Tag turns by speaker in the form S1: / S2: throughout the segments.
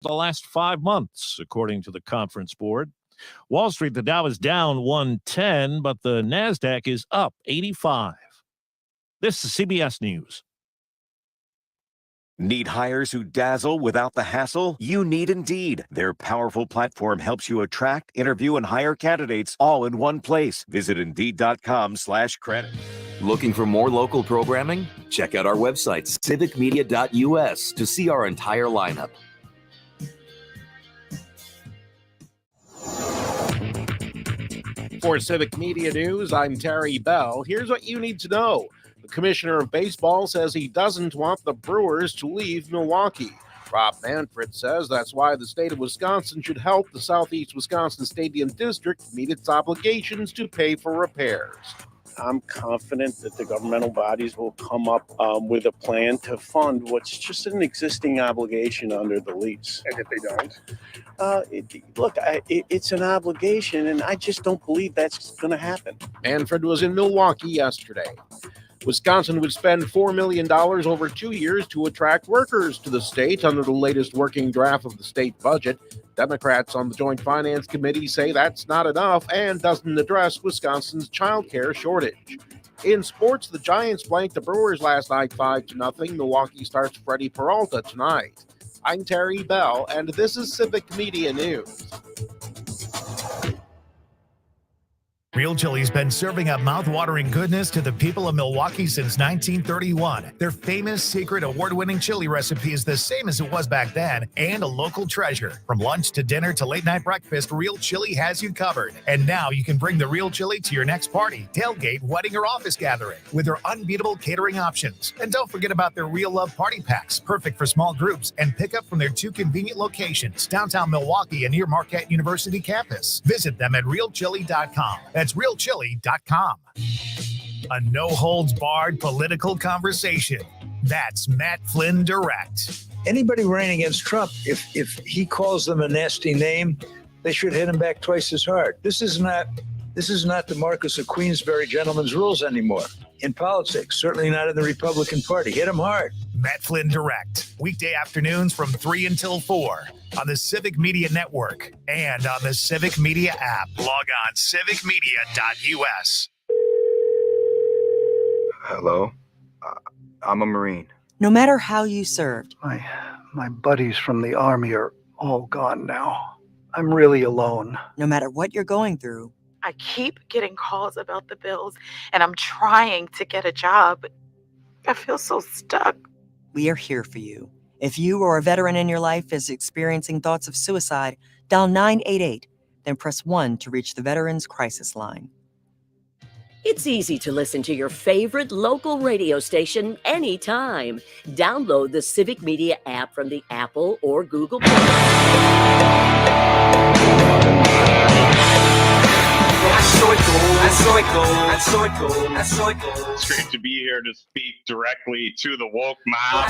S1: the last 5 months, according to the conference board. Wall Street, the Dow is down 110, but the NASDAQ is up 85. This is CBS News.
S2: Need hires who dazzle without the hassle? You need Indeed. Their powerful platform helps you attract, interview, and hire candidates all in one place. Visit Indeed.com/credit.
S3: Looking for more local programming? Check out our website, civicmedia.us, to see our entire lineup.
S4: For Civic Media News, I'm Terry Bell. Here's what you need to know. The commissioner of baseball says he doesn't want the Brewers to leave Milwaukee. Rob Manfred says that's why the state of Wisconsin should help the Southeast Wisconsin Stadium District meet its obligations to pay for repairs.
S5: I'm confident that the governmental bodies will come up with a plan to fund what's just an existing obligation under the lease.
S6: And if they don't?
S5: It's an obligation, and I just don't believe that's going to happen.
S4: Manfred was in Milwaukee yesterday. Wisconsin would spend $4 million over 2 years to attract workers to the state under the latest working draft of the state budget. Democrats on the Joint Finance Committee say that's not enough and doesn't address Wisconsin's childcare shortage. In sports, the Giants blanked the Brewers last night 5-0. Milwaukee starts Freddie Peralta tonight. I'm Terry Bell, and this is Civic Media News.
S7: Real Chili's been serving up mouth-watering goodness to the people of Milwaukee since 1931. Their famous, secret, award-winning chili recipe is the same as it was back then and a local treasure. From lunch to dinner to late-night breakfast, Real Chili has you covered. And now you can bring the Real Chili to your next party, tailgate, wedding, or office gathering with their unbeatable catering options. And don't forget about their Real Love Party Packs, perfect for small groups, and pick up from their 2 convenient locations, downtown Milwaukee and near Marquette University campus. Visit them at realchili.com. That's realchili.com. A no-holds-barred political conversation. That's Matt Flynn Direct.
S8: Anybody running against Trump, if he calls them a nasty name, they should hit him back twice as hard. This is not the Marquis of Queensberry gentleman's rules anymore. In politics, certainly not in the Republican Party. Hit him hard.
S7: Matt Flynn Direct. Weekday afternoons from 3 until 4 on the Civic Media Network and on the Civic Media app. Log on civicmedia.us.
S6: Hello? I'm a Marine.
S9: No matter how you served.
S6: My buddies from the Army are all gone now. I'm really alone.
S9: No matter what you're going through.
S10: I keep getting calls about the bills, and I'm trying to get a job. I feel so stuck.
S9: We are here for you. If you or a veteran in your life is experiencing thoughts of suicide, dial 988, then press 1 to reach the Veterans Crisis Line.
S11: It's easy to listen to your favorite local radio station anytime. Download the Civic Media app from the Apple or Google Play.
S12: It's great to be here to speak directly to the woke mob.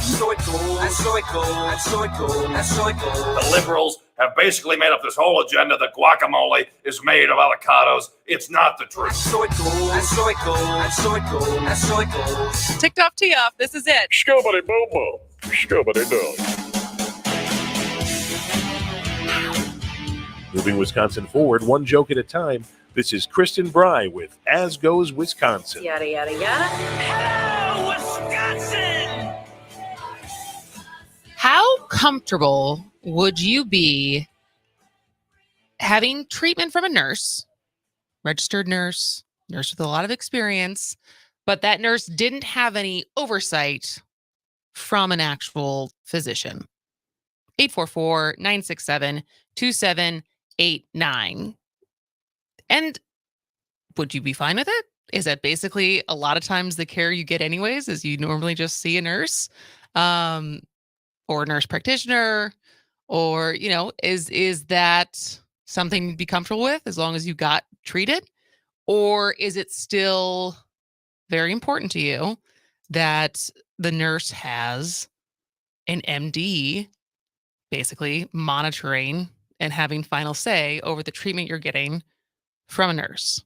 S13: The liberals have basically made up this whole agenda that guacamole is made of avocados. It's not the truth.
S14: Ticked off, tee off. This is it.
S12: Scobity bobo. Scobity dog. Moving Wisconsin forward, one joke at a time. This is Kristen Bry with As Goes Wisconsin.
S11: Yada, yada, yada.
S14: Hello, Wisconsin! How comfortable would you be having treatment from a nurse, registered nurse with a lot of experience, but that nurse didn't have any oversight from an actual physician? 844-967-2789. And would you be fine with it? Is that basically a lot of times the care you get anyways, is you normally just see a nurse or a nurse practitioner, or, is that something you'd be comfortable with as long as you got treated? Or is it still very important to you that the nurse has an MD basically monitoring and having final say over the treatment you're getting from a nurse?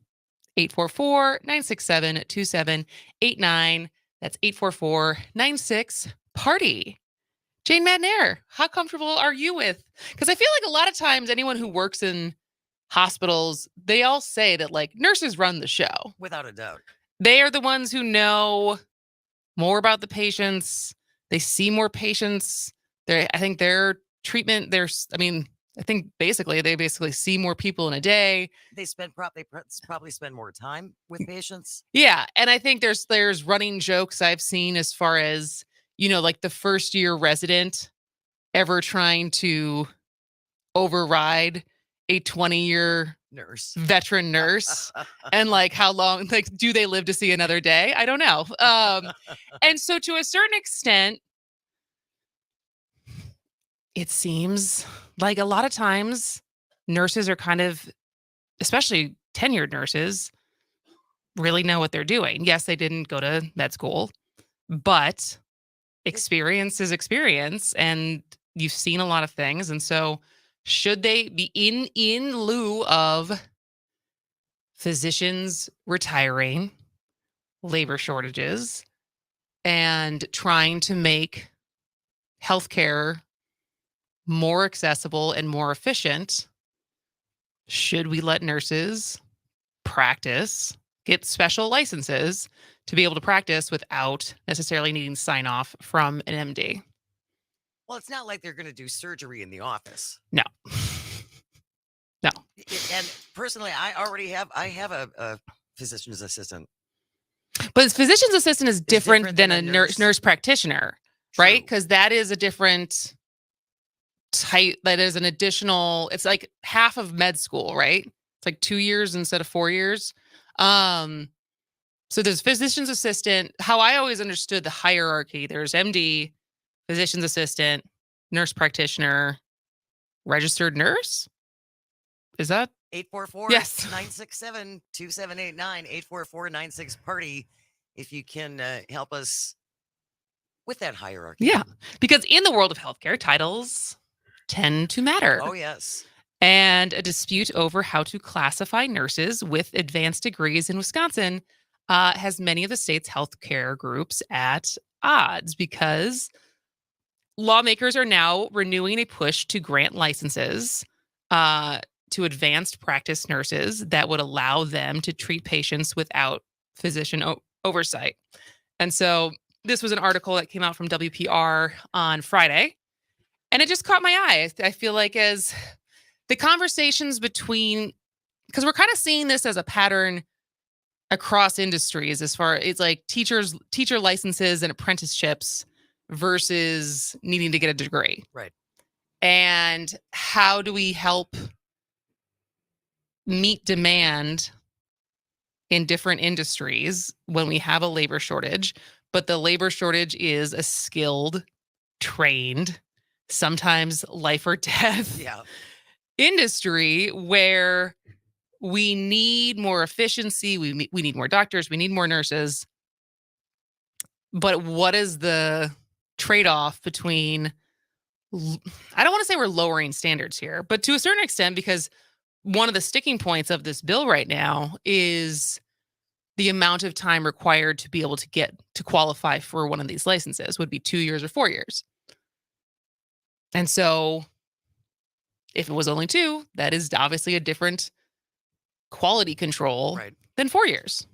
S14: 844-967-2789. That's 844-96-PARTY. Jane McNamara, how comfortable are you with? Because I feel like a lot of times anyone who works in hospitals, they all say that like nurses run the show.
S15: Without a doubt.
S14: They are the ones who know more about the patients. They see more patients. I think their treatment, I think they see more people in a day.
S15: They probably spend more time with patients.
S14: Yeah. And I think there's running jokes I've seen as far as, like the first year resident ever trying to override a 20-year veteran nurse and like how long, like, do they live to see another day? I don't know. And so to a certain extent, it seems like a lot of times nurses are kind of, especially tenured nurses, really know what they're doing. Yes, they didn't go to med school, but experience is experience, and you've seen a lot of things. And so should they be in lieu of physicians retiring, labor shortages, and trying to make healthcare more accessible and more efficient, should we let nurses practice, get special licenses to be able to practice without necessarily needing sign off from an MD?
S15: Well, it's not like they're going to do surgery in the office.
S14: No. No.
S15: And personally, I have a physician's assistant.
S14: But physician's assistant is different than a nurse practitioner, right? Because that is a different type. That is an additional, it's like half of med school, right? It's like 2 years instead of 4 years. So there's physician's assistant. How I always understood the hierarchy, there's MD, physician's assistant, nurse practitioner, registered nurse. Is that
S15: 844
S14: Yes.
S15: 967 2789 844-96 party if you can help us with that hierarchy.
S14: Yeah, because in the world of healthcare, titles tend to matter.
S15: Oh, yes.
S14: And a dispute over how to classify nurses with advanced degrees in Wisconsin has many of the state's healthcare groups at odds, because lawmakers are now renewing a push to grant licenses to advanced practice nurses that would allow them to treat patients without physician oversight. And so this was an article that came out from WPR on Friday, and it just caught my eye. I feel like as the conversations between, because we're kind of seeing this as a pattern across industries, as far as like teacher licenses and apprenticeships versus needing to get a degree.
S15: Right.
S14: And how do we help meet demand in different industries when we have a labor shortage, but the labor shortage is a skilled, trained, sometimes life or death industry where we need more efficiency, we need more doctors, we need more nurses. But what is the trade-off between, I don't want to say we're lowering standards here, but to a certain extent, because one of the sticking points of this bill right now is the amount of time required to be able to get to qualify for one of these licenses would be 2 years or 4 years. And so if it was only 2, that is obviously a different quality control than 4 years.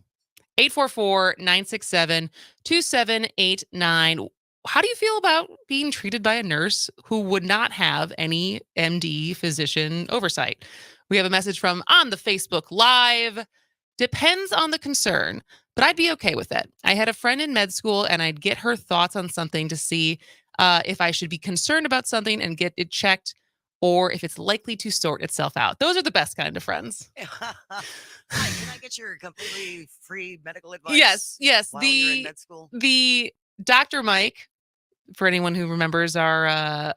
S14: 844-967-2789. How do you feel about being treated by a nurse who would not have any MD physician oversight? We have a message from on the Facebook Live. Depends on the concern, but I'd be okay with it. I had a friend in med school and I'd get her thoughts on something to see if I should be concerned about something and get it checked, or if it's likely to sort itself out. Those are the best kind of friends.
S15: Hi, can I get your completely free medical advice?
S14: Yes.
S15: While you're in med school?
S14: The Dr. Mike, for anyone who remembers our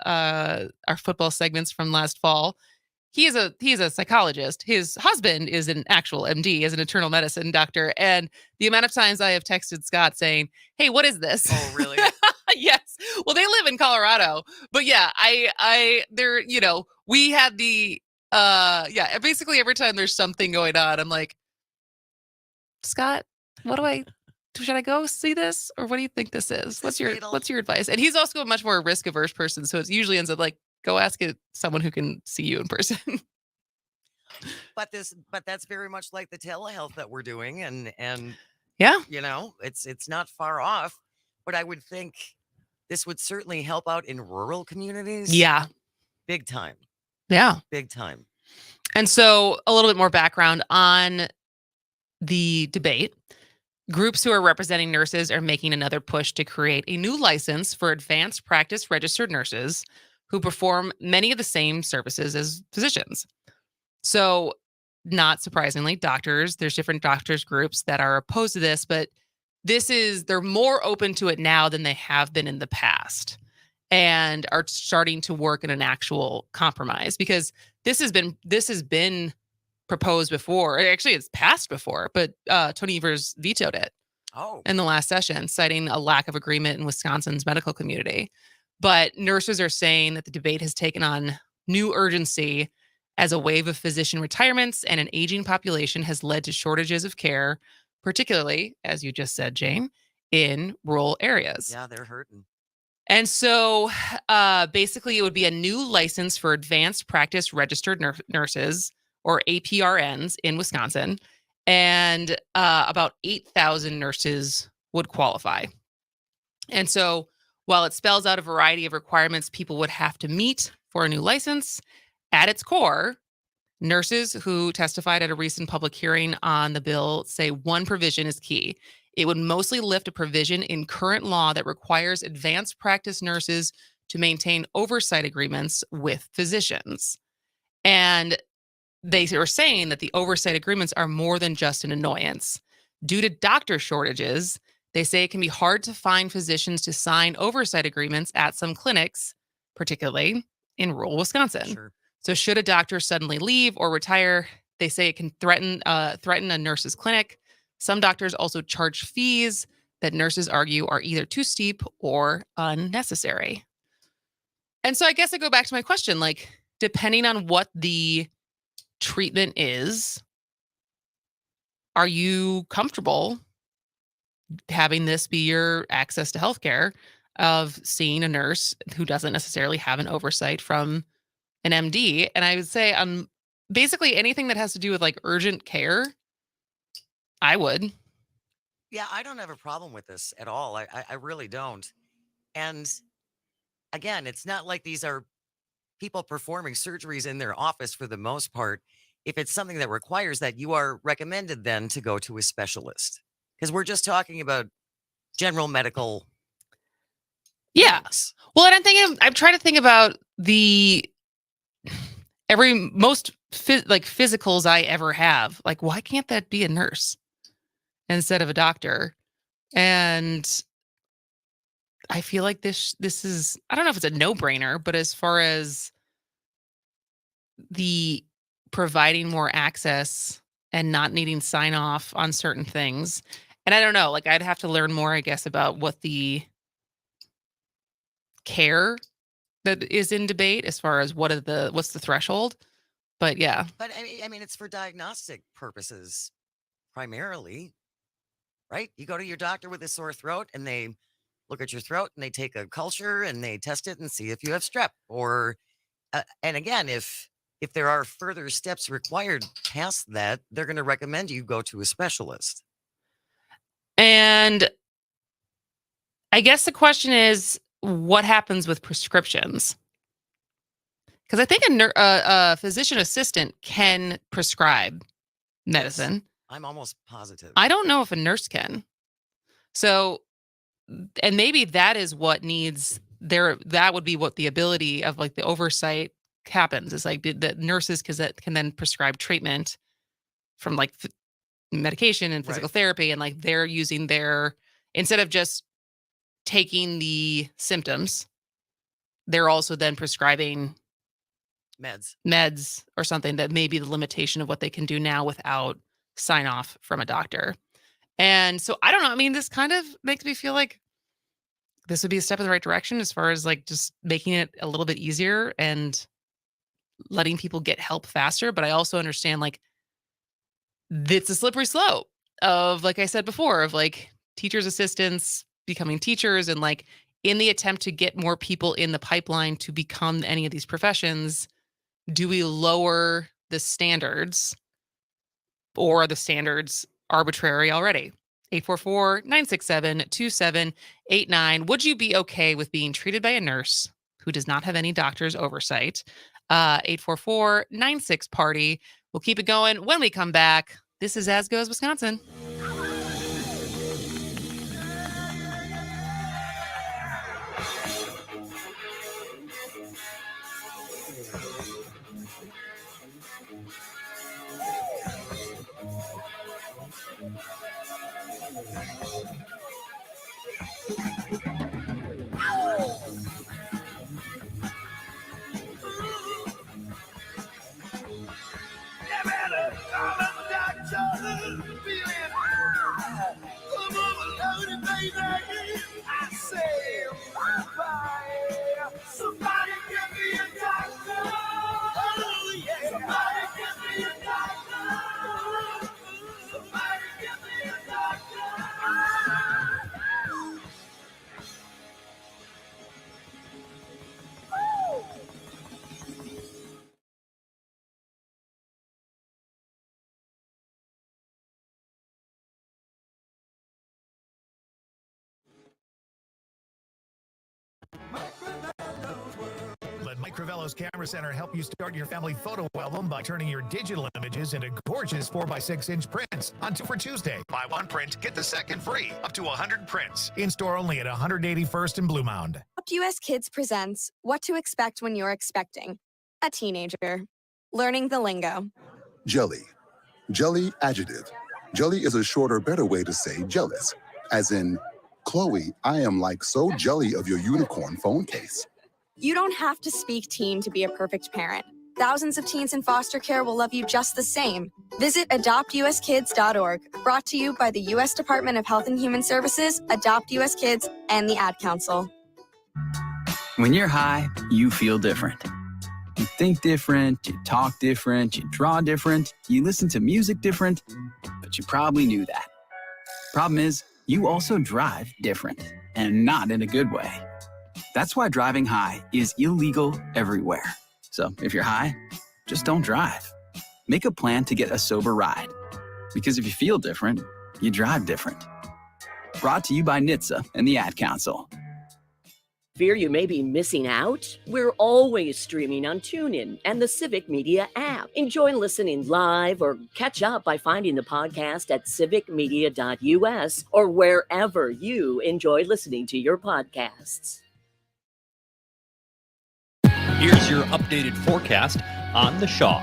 S14: football segments from last fall, he is a psychologist. His husband is an actual MD, is an internal medicine doctor. And the amount of times I have texted Scott saying, "Hey, what is this?"
S15: Oh, really?
S14: Yes. Well, they live in Colorado, but yeah, we had the, basically every time there's something going on, I'm like, Scott, what do I should I go see this, or what do you think this is? What's your
S15: fatal?
S14: what's your advice? And he's also a much more risk averse person, so it usually ends up like go ask it someone who can see you in person.
S15: But that's very much like the telehealth that we're doing, and
S14: yeah,
S15: it's not far off. But I would think this would certainly help out in rural communities.
S14: Yeah,
S15: big time.
S14: Yeah,
S15: big time.
S14: And so a little bit more background on the debate. Groups who are representing nurses are making another push to create a new license for advanced practice registered nurses who perform many of the same services as physicians. So, not surprisingly, there's different doctors groups that are opposed to this, but they're more open to it now than they have been in the past and are starting to work in an actual compromise, because this has been proposed before. Actually, it's passed before, but Tony Evers vetoed it in the last session, citing a lack of agreement in Wisconsin's medical community. But nurses are saying that the debate has taken on new urgency as a wave of physician retirements and an aging population has led to shortages of care, particularly, as you just said, Jane, in rural areas.
S15: Yeah, they're hurting.
S14: And so basically it would be a new license for advanced practice registered nurses, or APRNs, in Wisconsin. And about 8,000 nurses would qualify. And so while it spells out a variety of requirements people would have to meet for a new license, at its core, nurses who testified at a recent public hearing on the bill say one provision is key. It would mostly lift a provision in current law that requires advanced practice nurses to maintain oversight agreements with physicians. And they were saying that the oversight agreements are more than just an annoyance. Due to doctor shortages, they say it can be hard to find physicians to sign oversight agreements at some clinics, particularly in rural Wisconsin.
S15: Sure.
S14: So should a doctor suddenly leave or retire, they say it can threaten a nurse's clinic. Some doctors also charge fees that nurses argue are either too steep or unnecessary. And so I guess I go back to my question, like, depending on what the treatment is, are you comfortable having this be your access to healthcare, of seeing a nurse who doesn't necessarily have an oversight from an MD? And I would say basically anything that has to do with like urgent care, I would.
S15: Yeah, I don't have a problem with this at all. I really don't. And again, it's not like these are people performing surgeries in their office for the most part. If it's something that requires that, you are recommended then to go to a specialist, because we're just talking about general medical.
S14: Yeah.
S15: things.
S14: Well, and I'm trying to think about most physicals I ever have. Like, why can't that be a nurse instead of a doctor? And I feel like this is, I don't know if it's a no-brainer, but as far as the providing more access and not needing sign off on certain things. And I don't know, like, I'd have to learn more, I guess, about what the care that is in debate as far as what's the threshold. But yeah.
S15: But I mean, it's for diagnostic purposes primarily, right? You go to your doctor with a sore throat and they look at your throat and they take a culture and they test it and see if you have strep, or and again, if there are further steps required past that, they're going to recommend you go to a specialist.
S14: And I guess the question is, what happens with prescriptions? Because I think a physician assistant can prescribe medicine.
S15: Yes, I'm almost positive.
S14: I don't know if a nurse can. So, and maybe that is what needs there. That would be what the ability of like the oversight happens, is like the nurses can then prescribe treatment from like medication and physical therapy, and like they're using instead of just taking the symptoms, they're also then prescribing meds or something that may be the limitation of what they can do now without sign off from a doctor. And so I don't know. I mean, this kind of makes me feel like this would be a step in the right direction as far as like just making it a little bit easier and letting people get help faster. But I also understand like it's a slippery slope of, like I said before, of like teachers' assistants becoming teachers, and like in the attempt to get more people in the pipeline to become any of these professions, do we lower the standards, or are the standards arbitrary already? 844-967-2789. Would you be okay with being treated by a nurse who does not have any doctor's oversight? 844-96-PARTY. We'll keep it going when we come back. This is As Goes Wisconsin.
S16: Somebody give me a doctor. Oh, yeah. Somebody give me a doctor. Somebody give me a doctor.
S7: Let Mike Crivello's Camera Center help you start your family photo album by turning your digital images into gorgeous 4x6-inch prints on 2 for Tuesday. Buy one print, get the second free. Up to 100 prints. In-store only at 181st and Blue Mound.
S17: US Kids presents What to Expect When You're Expecting a Teenager. Learning the lingo.
S18: Jelly. Jelly adjective. Jelly is a shorter, better way to say jealous. As in, Chloe, I am like so jelly of your unicorn phone case.
S17: You don't have to speak teen to be a perfect parent. Thousands of teens in foster care will love you just the same. Visit adoptuskids.org. Brought to you by the U.S. Department of Health and Human Services, Adopt U.S. Kids, and the Ad Council.
S19: When you're high, you feel different. You think different, you talk different, you draw different, you listen to music different, but you probably knew that. Problem is, you also drive different, and not in a good way. That's why driving high is illegal everywhere. So if you're high, just don't drive. Make a plan to get a sober ride. Because if you feel different, you drive different. Brought to you by NHTSA and the Ad Council.
S11: Fear you may be missing out? We're always streaming on TuneIn and the Civic Media app. Enjoy listening live or catch up by finding the podcast at civicmedia.us or wherever you enjoy listening to your podcasts.
S20: Here's your updated forecast on the Shaw.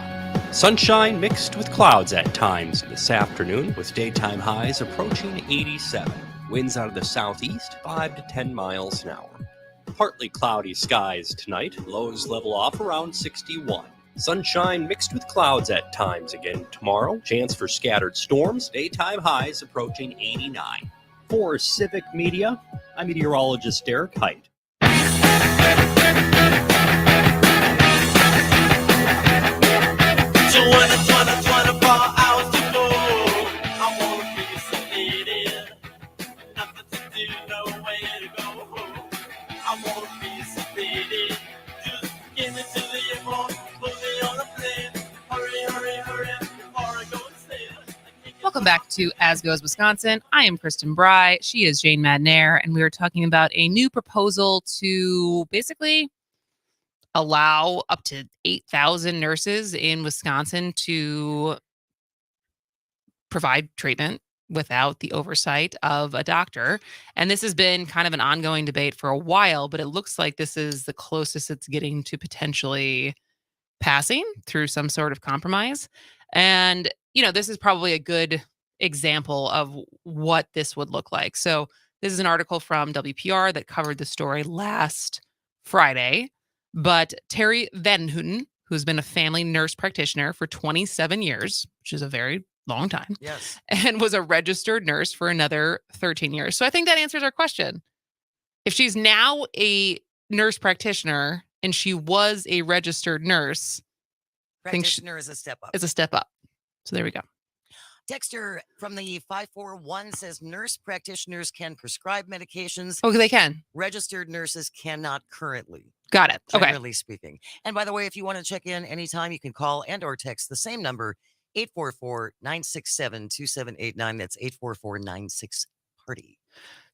S20: Sunshine mixed with clouds at times this afternoon, with daytime highs approaching 87. Winds out of the southeast, 5 to 10 miles an hour. Partly cloudy skies tonight, lows level off around 61. Sunshine mixed with clouds at times again tomorrow. Chance for scattered storms, daytime highs approaching 89. For Civic Media, I'm meteorologist Derek Height.
S14: Welcome back to As Goes Wisconsin. I am Kristen Bry. She is Jane McNamara, and we are talking about a new proposal to basically allow up to 8,000 nurses in Wisconsin to provide treatment without the oversight of a doctor. And this has been kind of an ongoing debate for a while, but it looks like this is the closest it's getting to potentially passing through some sort of compromise. And, you know, this is probably a good example of what this would look like. So this is an article from WPR that covered the story last Friday. But Terry Venhouten, who's been a family nurse practitioner for 27 years, which is a very long time,
S15: yes,
S14: and was a registered nurse for another 13 years. So I think that answers our question. If she's now a nurse practitioner and she was a registered nurse,
S15: practitioner is a step up.
S14: Is a step up. So there we go.
S15: Dexter from the 541 says nurse practitioners can prescribe medications.
S14: Oh, they can.
S15: Registered nurses cannot currently.
S14: Got it. Okay.
S15: Generally speaking. And by the way, if you want to check in anytime, you can call and or text the same number, 844-967-2789. That's 844-96-PARTY.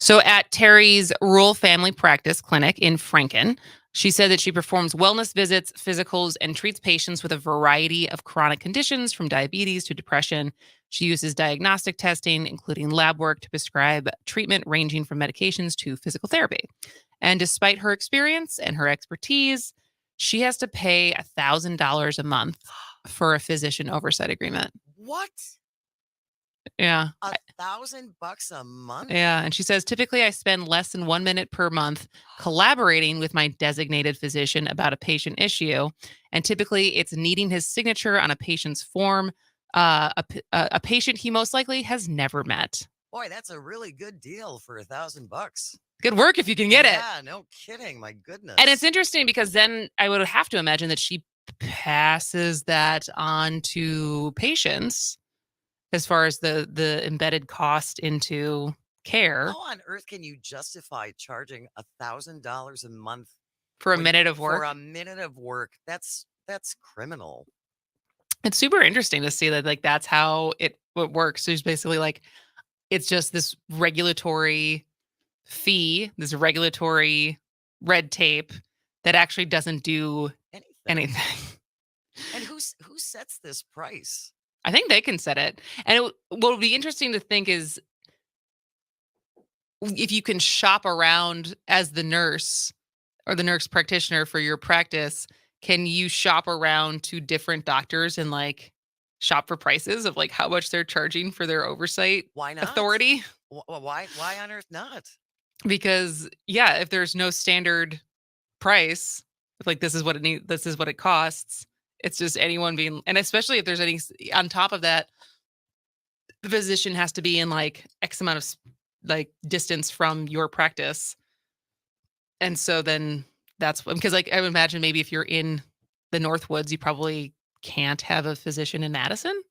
S14: So at Terry's Rural Family Practice Clinic in Franken, she said that she performs wellness visits, physicals, and treats patients with a variety of chronic conditions from diabetes to depression. She uses diagnostic testing, including lab work, to prescribe treatment ranging from medications to physical therapy. And despite her experience and her expertise, she has to pay $1,000 a month for a physician oversight agreement.
S15: What?
S14: Yeah.
S15: $1,000 a month?
S14: Yeah. And she says, typically I spend less than 1 minute per month collaborating with my designated physician about a patient issue. And typically it's needing his signature on a patient's form, a patient he most likely has never met.
S15: Boy, that's a really good deal for $1,000.
S14: Good work if you can get it.
S15: Yeah, no kidding. My goodness.
S14: And it's interesting because then I would have to imagine that she passes that on to patients as far as the embedded cost into care.
S15: How on earth can you justify charging $1,000 a month
S14: for a minute of work?
S15: For a minute of work. That's criminal.
S14: It's super interesting to see that like that's how it works. There's basically like it's just this regulatory fee, this regulatory red tape that actually doesn't do anything.
S15: And who sets this price?
S14: I think they can set it. And what would be interesting to think is if you can shop around as the nurse or the nurse practitioner for your practice, can you shop around to different doctors and like shop for prices of like how much they're charging for their oversight authority?
S15: Why on earth not?
S14: Because yeah, if there's no standard price, like this is what it needs, this is what it costs. It's just anyone being, and especially if there's any on top of that, the physician has to be in like X amount of like distance from your practice. And so then that's because like I would imagine maybe if you're in the Northwoods, you probably can't have a physician in Madison.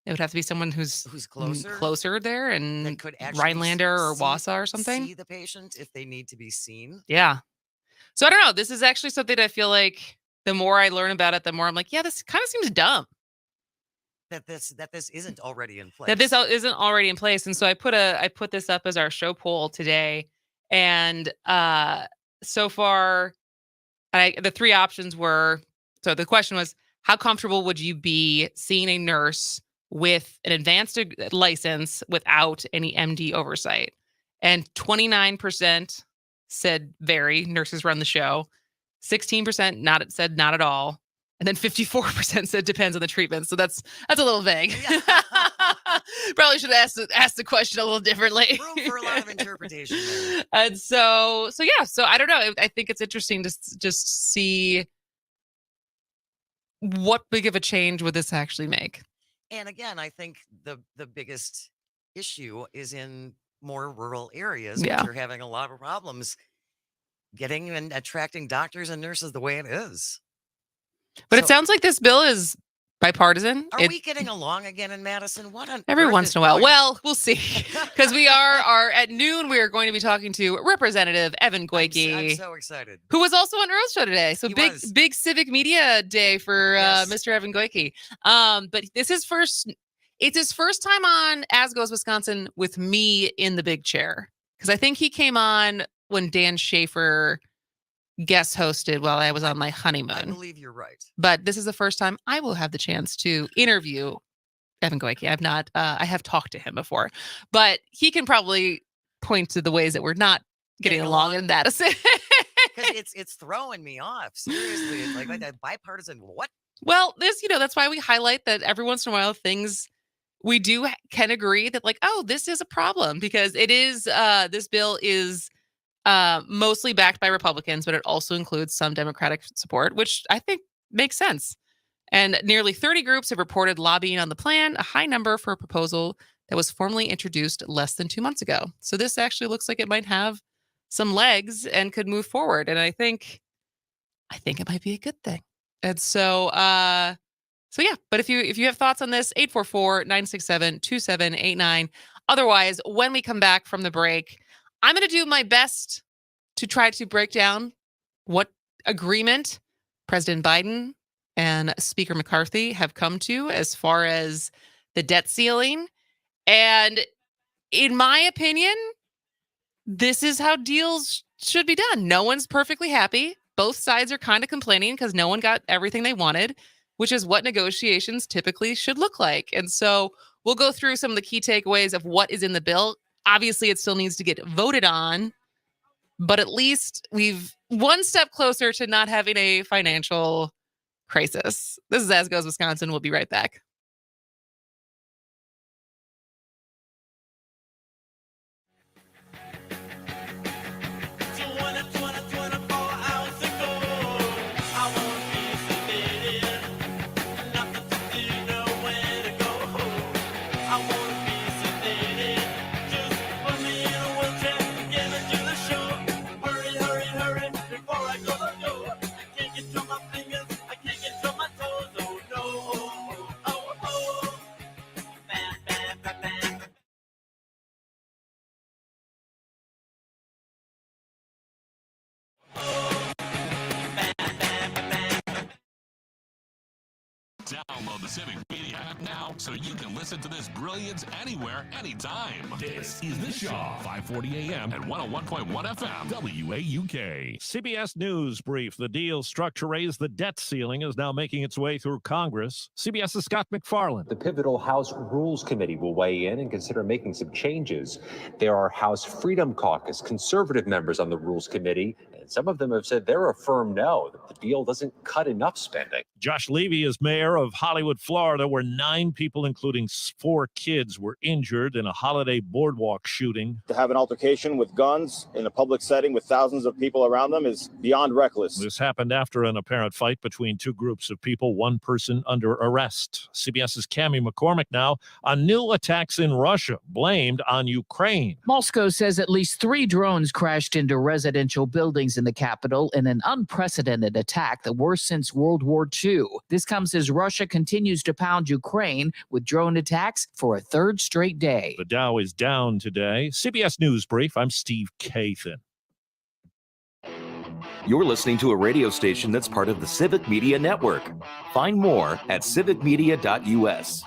S14: It would have to be someone who's closer there and
S15: that could
S14: Rhinelander or Wausau or something.
S15: See the patient if they need to be seen.
S14: Yeah. So I don't know. This is actually something I feel like the more I learn about it, the more I'm like, yeah, this kind of seems dumb.
S15: That this isn't already in place.
S14: That this isn't already in place. And so I put this up as our show poll today. And so far, the three options were, so the question was, how comfortable would you be seeing a nurse with an advanced license without any MD oversight? And 29% said very, nurses run the show. 16% said not at all. And then 54% said depends on the treatment. So that's a little vague. Probably should have asked the question a little differently.
S15: Room for a lot of interpretation there.
S14: And so yeah, so I don't know. I think it's interesting to just see what big of a change would this actually make.
S15: And again, I think the biggest issue is in more rural areas, which are having a lot of problems getting and attracting doctors and nurses the way it is.
S14: But it sounds like this bill is bipartisan.
S15: Are we getting along again in Madison? What on
S14: every
S15: earth
S14: once
S15: is
S14: in a while?
S15: going-
S14: Well, we'll see. Because we are at noon, we are going to be talking to Representative Evan Goyke.
S15: I'm so excited.
S14: Who was also on Earl's show today. So
S15: He
S14: big,
S15: was.
S14: big civic media day for Mr. Evan Goyke. But it's his first time on As Goes Wisconsin with me in the big chair. Because I think he came on when Dan Schaefer guest hosted while I was on my honeymoon.
S15: I believe you're right.
S14: But this is the first time I will have the chance to interview Evan Goyke. I've not, I have talked to him before, but he can probably point to the ways that we're not getting along in Madison.
S15: Because it's throwing me off. Seriously, it's like that bipartisan. What?
S14: Well, that's why we highlight that every once in a while things we can agree that like, oh, this is a problem because it is, this bill is mostly backed by Republicans, but it also includes some Democratic support, which I think makes sense. And nearly 30 groups have reported lobbying on the plan, a high number for a proposal that was formally introduced less than 2 months ago. So this actually looks like it might have some legs and could move forward. And I think it might be a good thing. And so So yeah, but if you have thoughts on this, 844-967-2789. Otherwise, when we come back from the break, I'm going to do my best to try to break down what agreement President Biden and Speaker McCarthy have come to as far as the debt ceiling. And in my opinion, this is how deals should be done. No one's perfectly happy. Both sides are kind of complaining because no one got everything they wanted, which is what negotiations typically should look like. And so we'll go through some of the key takeaways of what is in the bill. Obviously, it still needs to get voted on, but at least we've one step closer to not having a financial crisis. This is As Goes Wisconsin. We'll be right back.
S21: Download the Civic Media app now so you can listen to this brilliance anywhere, anytime. This is The Shaw, 540 AM and 101.1 FM, WAUK.
S1: CBS News brief. The deal struck to raise the debt ceiling is now making its way through Congress. CBS's Scott McFarland.
S22: The pivotal House Rules Committee will weigh in and consider making some changes. There are House Freedom Caucus conservative members on the Rules Committee, and some of them have said they're a firm no, that the deal doesn't cut enough spending.
S1: Josh Levy is mayor of Hollywood, Florida, where 9 people, including 4 kids, were injured in a holiday boardwalk shooting.
S23: To have an altercation with guns in a public setting with thousands of people around them is beyond reckless.
S1: This happened after an apparent fight between 2 groups of people, 1 person under arrest. CBS's Cammie McCormick now on new attacks in Russia, blamed on Ukraine.
S24: Moscow says at least 3 drones crashed into residential buildings in the capital in an unprecedented attack, the worst since World War II. This comes as Russia continues to pound Ukraine with drone attacks for a 3rd straight day.
S1: The Dow is down today. CBS News Brief. I'm Steve Kathan.
S3: You're listening to a radio station that's part of the Civic Media Network. Find more at civicmedia.us.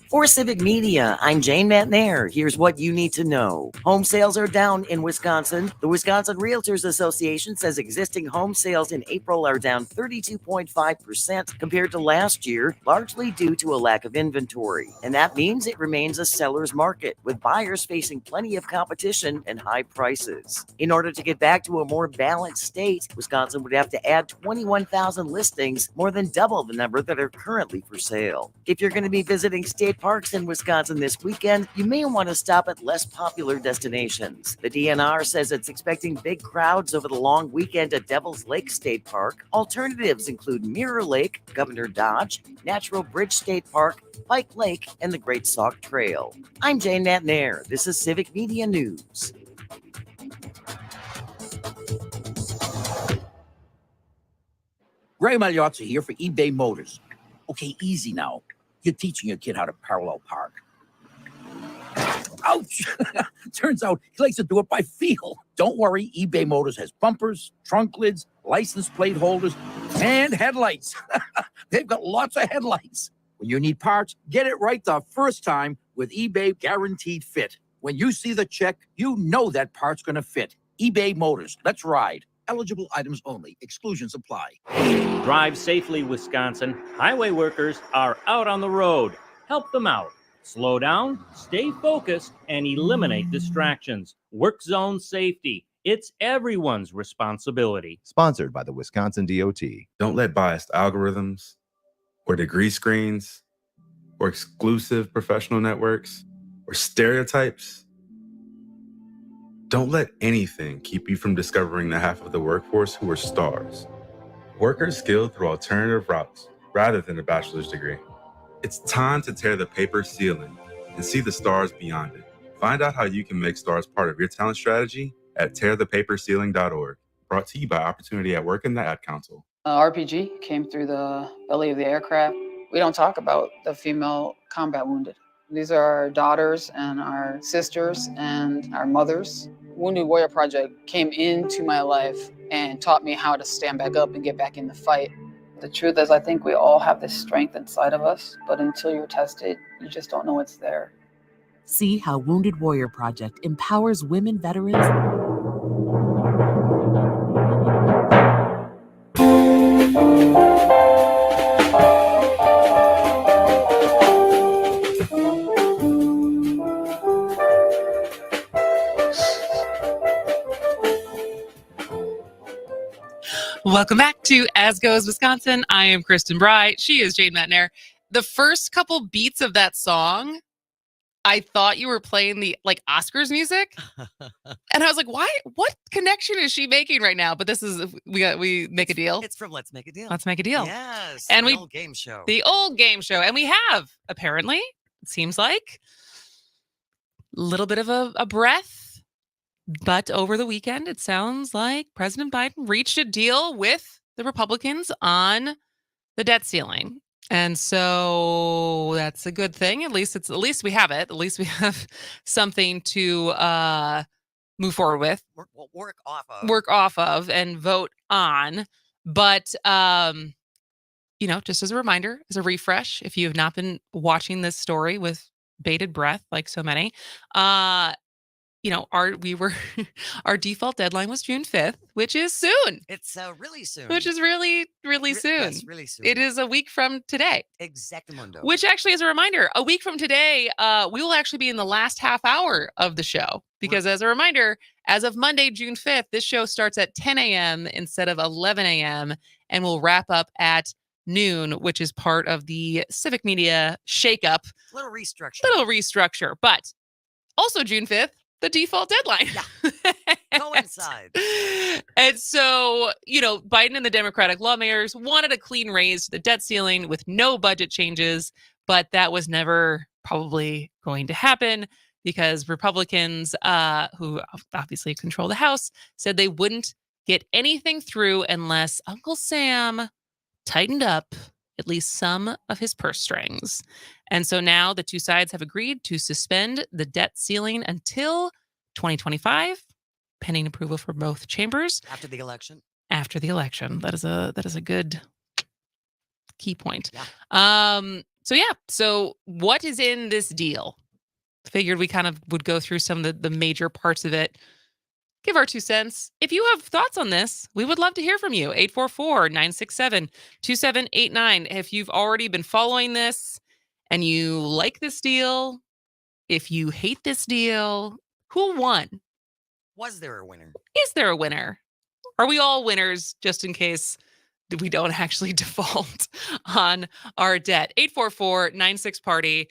S11: For Civic Media, I'm Jane McNamara. Here's what you need to know. Home sales are down in Wisconsin. The Wisconsin Realtors Association says existing home sales in April are down 32.5% compared to last year, largely due to a lack of inventory. And that means it remains a seller's market, with buyers facing plenty of competition and high prices. In order to get back to a more balanced state, Wisconsin would have to add 21,000 listings, more than double the number that are currently for sale. If you're going to be visiting state parks in Wisconsin this weekend, you may want to stop at less popular destinations. The DNR says it's expecting big crowds over the long weekend at Devil's Lake State Park. Alternatives include Mirror Lake, Governor Dodge, Natural Bridge State Park, Pike Lake, and the Great Sauk Trail. I'm Jane Natnair. This is Civic Media News.
S25: Ray Magliozzi here for eBay Motors. Okay, easy now. You're teaching your kid how to parallel park. Ouch! Turns out he likes to do it by feel. Don't worry, eBay Motors has bumpers, trunk lids, license plate holders, and headlights. They've got lots of headlights. When you need parts, get it right the first time with eBay Guaranteed Fit. When you see the check, you know that part's going to fit. eBay Motors. Let's ride. Eligible items only. Exclusions apply.
S26: Drive safely, Wisconsin. Highway workers are out on the road. Help them out. Slow down, stay focused, and eliminate distractions. Work zone safety. It's everyone's responsibility.
S27: Sponsored by the Wisconsin DOT. Don't let biased algorithms or degree screens or exclusive professional networks or stereotypes. Don't let anything keep you from discovering the half of the workforce who are stars. Workers skilled through alternative routes rather than a bachelor's degree. It's time to tear the paper ceiling and see the stars beyond it. Find out how you can make stars part of your talent strategy at tearthepaperceiling.org. Brought to you by Opportunity at Work and the Ad Council.
S2: RPG came through the belly of the aircraft. We don't talk about the female combat wounded. These are our daughters and our sisters and our mothers. Wounded Warrior Project came into my life and taught me how to stand back up and get back in the fight. The truth is, I think we all have this strength inside of us, but until you're tested, you just don't know it's there.
S4: See how Wounded Warrior Project empowers women veterans.
S14: Welcome back to As Goes Wisconsin. I am Kristen Bry. She is Jane McNamara. The first couple beats of that song, I thought you were playing the Oscars music. And I was like, why? What connection is she making right now? But this is, we make a deal.
S15: It's from Let's Make a Deal.
S14: Let's Make a Deal.
S15: Yes.
S14: And
S15: the old game show.
S14: The old game show. And we have, apparently, it seems like, a little bit of a breath. But over the weekend, it sounds like President Biden reached a deal with the Republicans on the debt ceiling. And so that's a good thing. At least we have it. At least we have something to move forward with.
S15: Work off of
S14: And vote on. But just as a reminder, as a refresh, if you have not been watching this story with bated breath like so many, our default deadline was June 5th, which is soon.
S15: It's really soon.
S14: Which is really, really soon.
S15: Yes, really soon.
S14: It is a week from today.
S15: Exactamundo.
S14: Which actually is a reminder, a week from today, we will actually be in the last half hour of the show. Because as a reminder, as of Monday, June 5th, this show starts at 10 a.m. instead of 11 a.m. and will wrap up at noon, which is part of the Civic Media shakeup.
S15: Little restructure.
S14: But also June 5th, the default deadline.
S15: Yeah. Coincide.
S14: And so, Biden and the Democratic lawmakers wanted a clean raise to the debt ceiling with no budget changes, but that was never probably going to happen because Republicans, who obviously control the House, said they wouldn't get anything through unless Uncle Sam tightened up at least some of his purse strings. And so now the two sides have agreed to suspend the debt ceiling until 2025, pending approval for both chambers.
S15: After the election.
S14: That is a good key point. Yeah. So what is in this deal? Figured we kind of would go through some of the major parts of it. Give our 2 cents. If you have thoughts on this, we would love to hear from you. 844-967-2789. If you've already been following this and you like this deal, if you hate this deal, who won?
S15: Was there a winner?
S14: Is there a winner? Are we all winners just in case we don't actually default on our debt? 844-96-PARTY.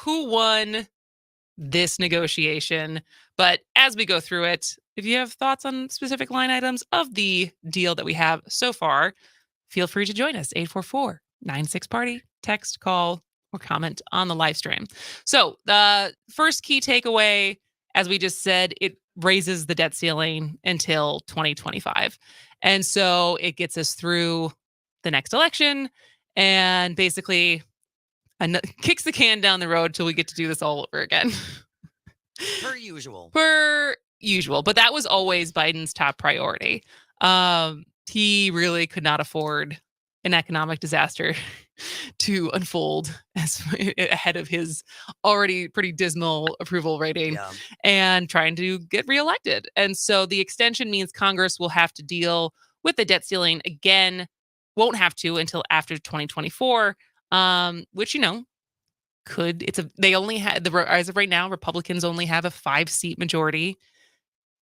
S14: Who won this negotiation? But as we go through it, if you have thoughts on specific line items of the deal that we have so far, feel free to join us. 844-96-PARTY. Text, call, or comment on the live stream. So the first key takeaway, as we just said, it raises the debt ceiling until 2025. And so it gets us through the next election and basically kicks the can down the road till we get to do this all over again.
S15: Per usual.
S14: But that was always Biden's top priority. He really could not afford an economic disaster to unfold ahead of his already pretty dismal approval rating and trying to get reelected. And so the extension means Congress will have to deal with the debt ceiling again, won't have to until after 2024, which, they only had, as of right now, Republicans only have a 5-seat majority.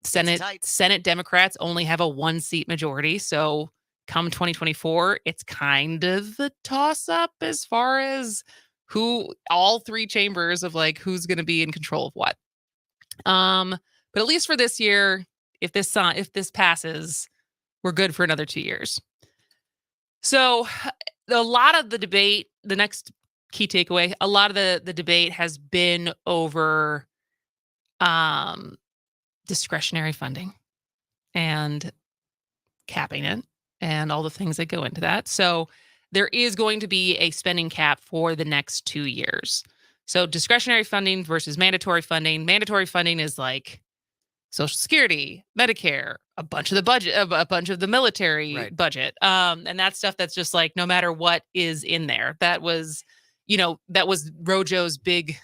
S14: Senate Democrats only have a 1-seat majority. So come 2024, it's kind of a toss-up as far as all 3 chambers of who's going to be in control of what. But at least for this year, if this passes, we're good for another 2 years. So a lot of the debate, the next key takeaway, a lot of the debate has been over discretionary funding and capping it and all the things that go into that. So there is going to be a spending cap for the next 2 years. So discretionary funding versus mandatory funding. Mandatory funding is like Social Security, Medicare, a bunch of the budget, a bunch of the military budget. And that's stuff that's just like, no matter what is in there. That was, that was Rojo's big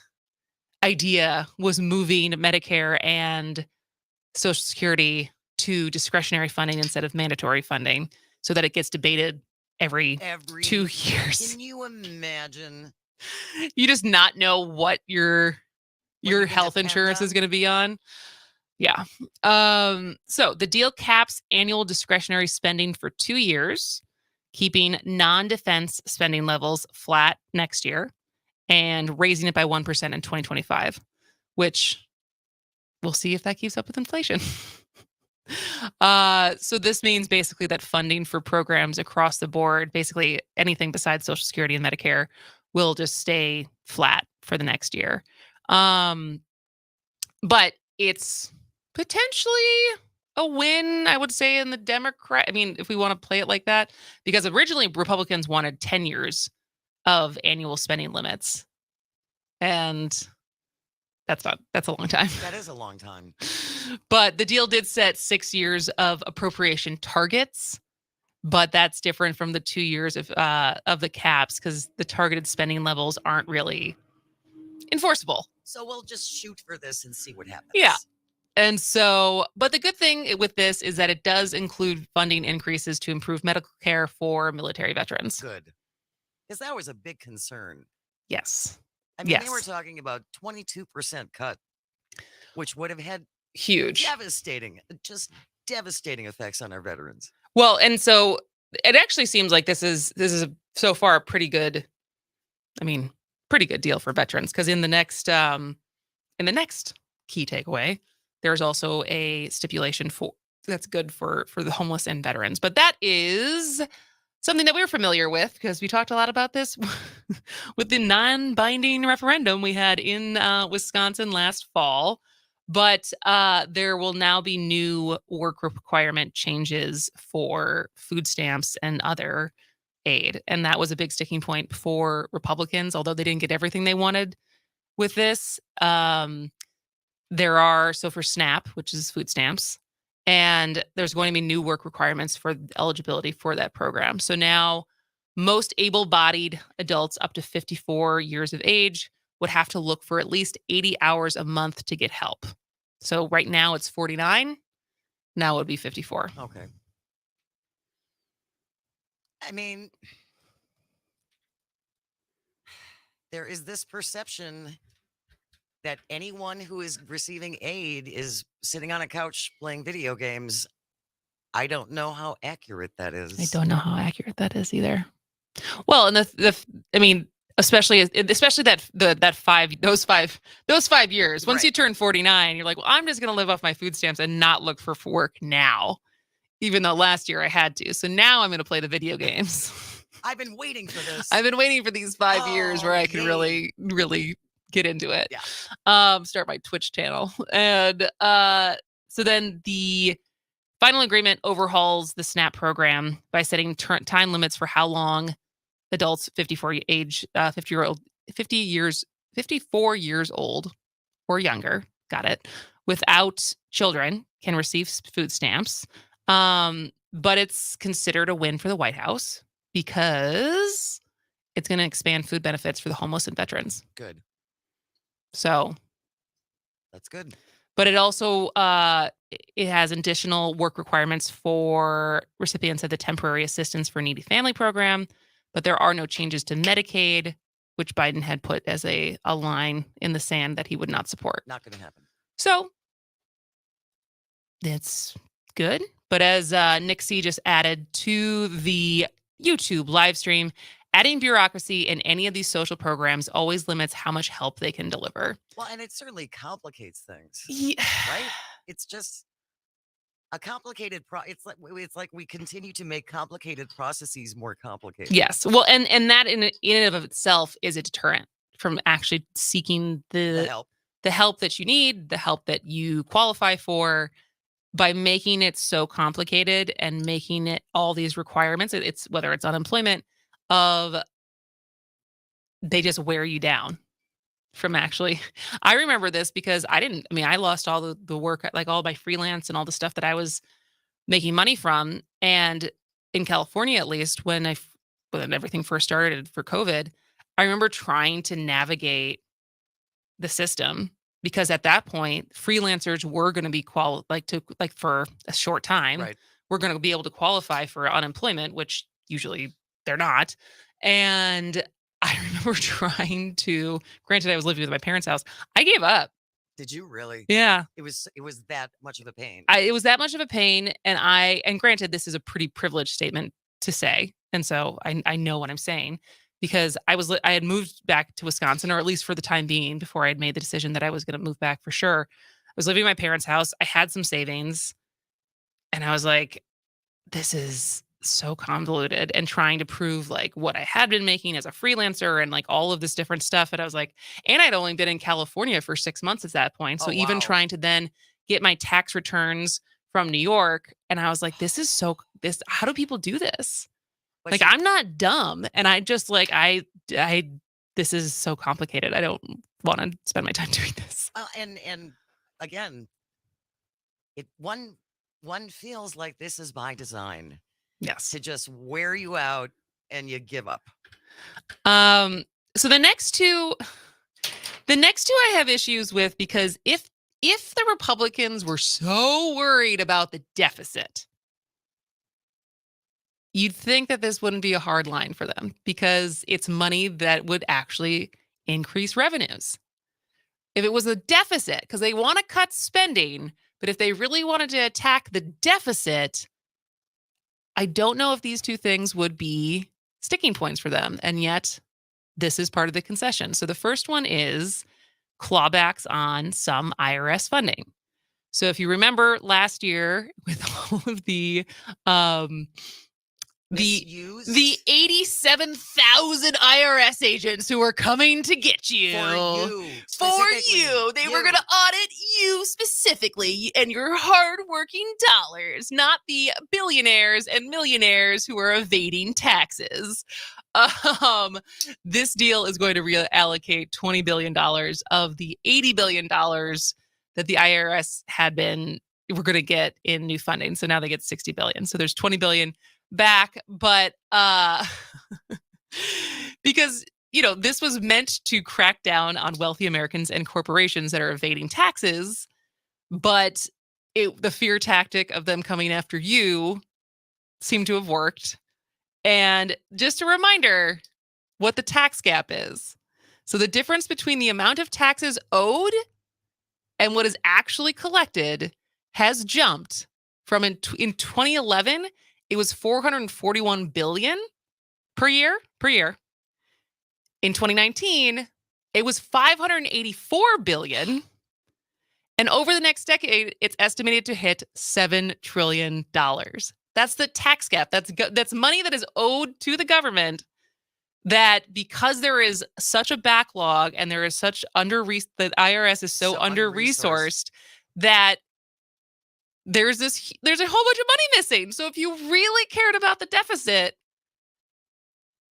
S14: idea, was moving Medicare and Social Security to discretionary funding instead of mandatory funding so that it gets debated every 2 years.
S15: Can you imagine?
S14: You just not know what your health insurance is going to be on. Yeah. So the deal caps annual discretionary spending for 2 years, keeping non-defense spending levels flat next year and raising it by 1% in 2025, which we'll see if that keeps up with inflation. So this means basically that funding for programs across the board, basically anything besides Social Security and Medicare, will just stay flat for the next year. But it's potentially a win, I would say, in the Democrat. I mean, if we want to play it like that, because originally Republicans wanted 10 years of annual spending limits. And that's a long time.
S15: That is a long time.
S14: But the deal did set 6 years of appropriation targets, but that's different from the 2 years of the caps because the targeted spending levels aren't really enforceable.
S15: So we'll just shoot for this and see what happens.
S14: Yeah. And so, but the good thing with this is that it does include funding increases to improve medical care for military veterans.
S15: Good. Because that was a big concern.
S14: Yes.
S15: I mean, they were talking about 22% cut, which would have had
S14: huge,
S15: just devastating effects on our veterans.
S14: Well, and so it actually seems like this is so far a pretty good deal for veterans, because in the next key takeaway, there's also a stipulation that's good for the homeless and veterans. But that is something that we're familiar with because we talked a lot about this with the non-binding referendum we had in Wisconsin last fall. But there will now be new work requirement changes for food stamps and other aid. And that was a big sticking point for Republicans, although they didn't get everything they wanted with this. So for SNAP, which is food stamps, and there's going to be new work requirements for eligibility for that program. So now most able-bodied adults up to 54 years of age would have to look for at least 80 hours a month to get help. So right now it's 49. Now it would be 54.
S15: Okay. I mean, there is this perception that anyone who is receiving aid is sitting on a couch playing video games. I don't know how accurate that is.
S14: I don't know how accurate that is either. Well, and especially those 5 years. Once you turn 49, you're like, well, I'm just going to live off my food stamps and not look for work now, even though last year I had to. So now I'm going to play the video games.
S15: I've been waiting for this.
S14: I've been waiting for these 5 years where I can really, really get into it.
S15: Yeah.
S14: Start my Twitch channel. And so then the final agreement overhauls the SNAP program by setting time limits for how long adults 54 years old or younger, got it, without children can receive food stamps. But it's considered a win for the White House because it's going to expand food benefits for the homeless and veterans.
S15: Good.
S14: So
S15: that's good.
S14: But it also it has additional work requirements for recipients of the Temporary Assistance for Needy Family Program. But there are no changes to Medicaid, which Biden had put as a line in the sand that he would not support.
S15: Not going to happen.
S14: So that's good. But as Nick C. just added to the YouTube live stream, adding bureaucracy in any of these social programs always limits how much help they can deliver.
S15: Well, and it certainly complicates things,
S14: yeah.
S15: Right? It's just a complicated it's like we continue to make complicated processes more complicated.
S14: Yes. Well, and that in and of itself is a deterrent from actually seeking the the help that you need, the help that you qualify for, by making it so complicated and making it all these requirements. It's whether it's unemployment, of they just wear you down from actually. I remember this because I lost all the work, like all my freelance and all the stuff that I was making money from. And in California, at least, when everything first started for COVID, I remember trying to navigate the system, because at that point, freelancers were going to be for a short time,
S15: Right.
S14: we're going to be able to qualify for unemployment, which usually they're not. And I remember trying to, granted, I was living with my parents' house. I gave up.
S15: Did you really?
S14: Yeah.
S15: It was that much of a pain.
S14: It was that much of a pain. And granted, this is a pretty privileged statement to say. And so I know what I'm saying, because I had moved back to Wisconsin, or at least for the time being, before I had made the decision that I was going to move back for sure. I was living in my parents' house. I had some savings, and I was like, this is so convoluted, and trying to prove like what I had been making as a freelancer and like all of this different stuff. And I was like, and I'd only been in California for 6 months at that point. So even trying to then get my tax returns from New York. And I was like, how do people do this?
S15: But
S14: I'm not dumb. And I just this is so complicated. I don't want to spend my time doing this.
S15: And again, one feels like this is by design.
S14: Yes.
S15: To just wear you out and you give up.
S14: So the next two I have issues with, because if the Republicans were so worried about the deficit, you'd think that this wouldn't be a hard line for them, because it's money that would actually increase revenues. If it was a deficit, because they want to cut spending, but if they really wanted to attack the deficit, I don't know if these two things would be sticking points for them. And yet, this is part of the concession. So the first one is clawbacks on some IRS funding. So if you remember last year, with all of the 87,000 IRS agents who were coming to get you. For you. They were going to audit you specifically and your hardworking dollars, not the billionaires and millionaires who are evading taxes. This deal is going to reallocate $20 billion of the $80 billion that the IRS we're going to get in new funding. So now they get $60 billion. So there's $20 billion back, but because this was meant to crack down on wealthy Americans and corporations that are evading taxes, but the fear tactic of them coming after you seemed to have worked. And just a reminder what the tax gap is. So the difference between the amount of taxes owed and what is actually collected has jumped from in 2011, it was $441 billion per year. In 2019, it was $584 billion. And over the next decade, it's estimated to hit $7 trillion. That's the tax gap. That's money that is owed to the government, that because there is such a backlog and there is such the IRS is so under-resourced that there's a whole bunch of money missing. So if you really cared about the deficit,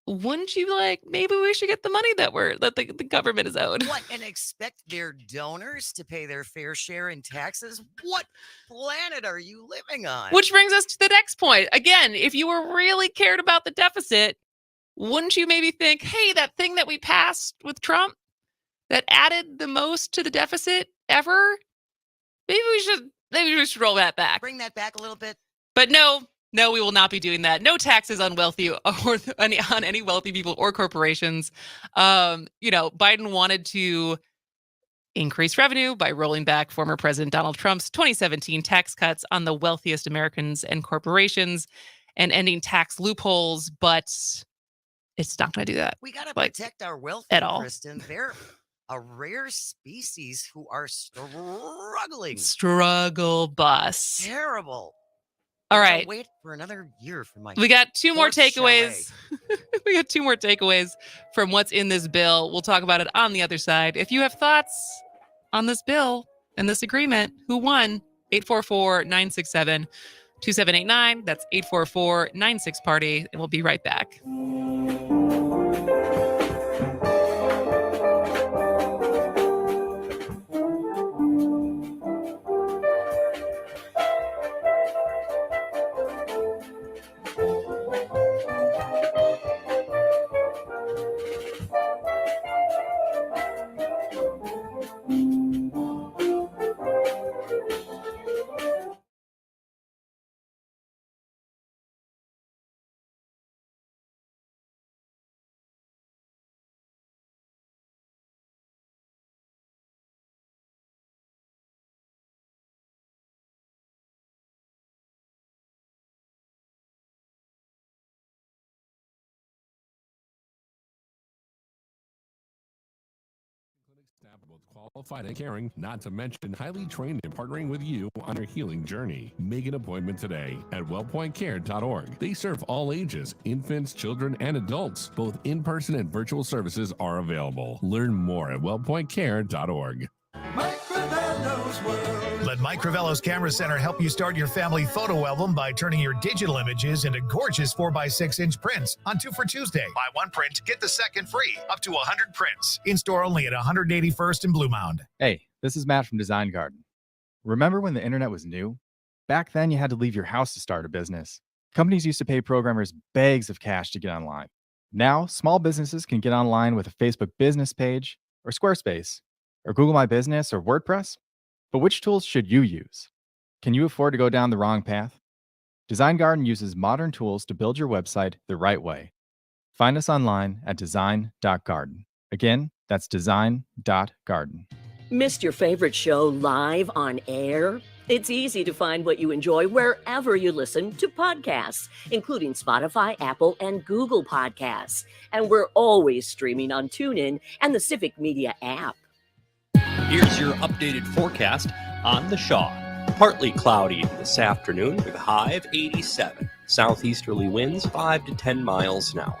S14: wouldn't you maybe we should get the money that the government is owed?
S15: What, and expect their donors to pay their fair share in taxes? What planet are you living on?
S14: Which brings us to the next point. Again, if you were really cared about the deficit, wouldn't you maybe think, hey, that thing that we passed with Trump that added the most to the deficit ever, maybe we should roll that back.
S15: Bring that back a little bit.
S14: But no, we will not be doing that. No taxes on wealthy or on any wealthy people or corporations. Biden wanted to increase revenue by rolling back former President Donald Trump's 2017 tax cuts on the wealthiest Americans and corporations and ending tax loopholes, but it's not going to do that.
S15: We got to protect our wealthy,
S14: at all.
S15: Kristen. They're a rare species who are struggling.
S14: Struggle bus.
S15: Terrible.
S14: All right.
S15: Wait for another year for my.
S14: We got two more takeaways. We got two more takeaways from what's in this bill. We'll talk about it on the other side. If you have thoughts on this bill and this agreement. Who won? 844-967-2789. That's 844-96-PARTY. And we'll be right back.
S21: Staff are both qualified and caring, not to mention highly trained in partnering with you on your healing journey. Make an appointment today at wellpointcare.org. They serve all ages, infants, children, and adults. Both in-person and virtual services are available. Learn more at wellpointcare.org.
S7: Let Mike Crivello's Camera Center help you start your family photo album by turning your digital images into gorgeous 4x6-inch prints on 2 for Tuesday. Buy one print, get the second free. Up to 100 prints. In-store only at 181st and Blue Mound.
S5: Hey, this is Matt from Design Garden. Remember when the internet was new? Back then, you had to leave your house to start a business. Companies used to pay programmers bags of cash to get online. Now, small businesses can get online with a Facebook business page, or Squarespace, or Google My Business, or WordPress. But which tools should you use? Can you afford to go down the wrong path? Design Garden uses modern tools to build your website the right way. Find us online at design.garden. Again, that's design.garden.
S11: Missed your favorite show live on air? It's easy to find what you enjoy wherever you listen to podcasts, including Spotify, Apple, and Google Podcasts. And we're always streaming on TuneIn and the Civic Media app.
S20: Here's your updated forecast on the Shaw. Partly cloudy this afternoon with a high of 87. Southeasterly winds 5 to 10 miles an hour.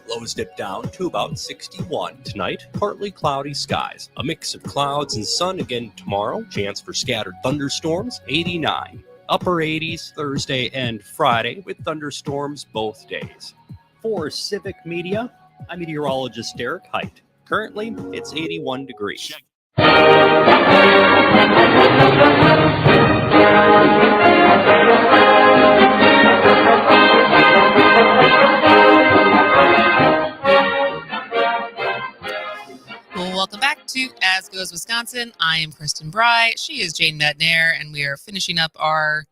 S20: Lows dip down to about 61. Tonight, partly cloudy skies. A mix of clouds and sun again tomorrow. Chance for scattered thunderstorms, 89. Upper 80s Thursday and Friday with thunderstorms both days. For Civic Media, I'm meteorologist Derek Height. Currently, it's 81 degrees.
S14: Welcome back to As Goes Wisconsin. I am Kristen Bry. She is Jane Metnair, and we are finishing up our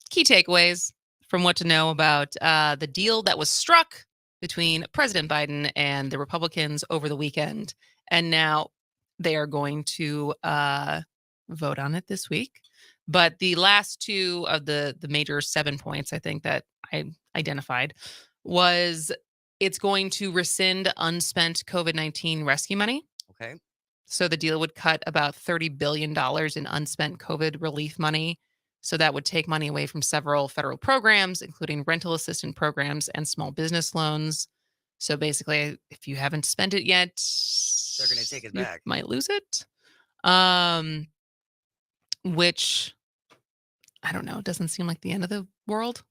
S14: key takeaways from what to know about the deal that was struck between President Biden and the Republicans over the weekend. And now they are going to vote on it this week. But the last two of the major 7 points, I think, that I identified was it's going to rescind unspent COVID-19 rescue money.
S15: Okay.
S14: So the deal would cut about $30 billion in unspent COVID relief money. So that would take money away from several federal programs, including rental assistance programs and small business loans. So basically, if you haven't spent it yet,
S15: they're going to take it
S14: you
S15: back.
S14: might lose it. Which, I don't know, doesn't seem like the end of the world.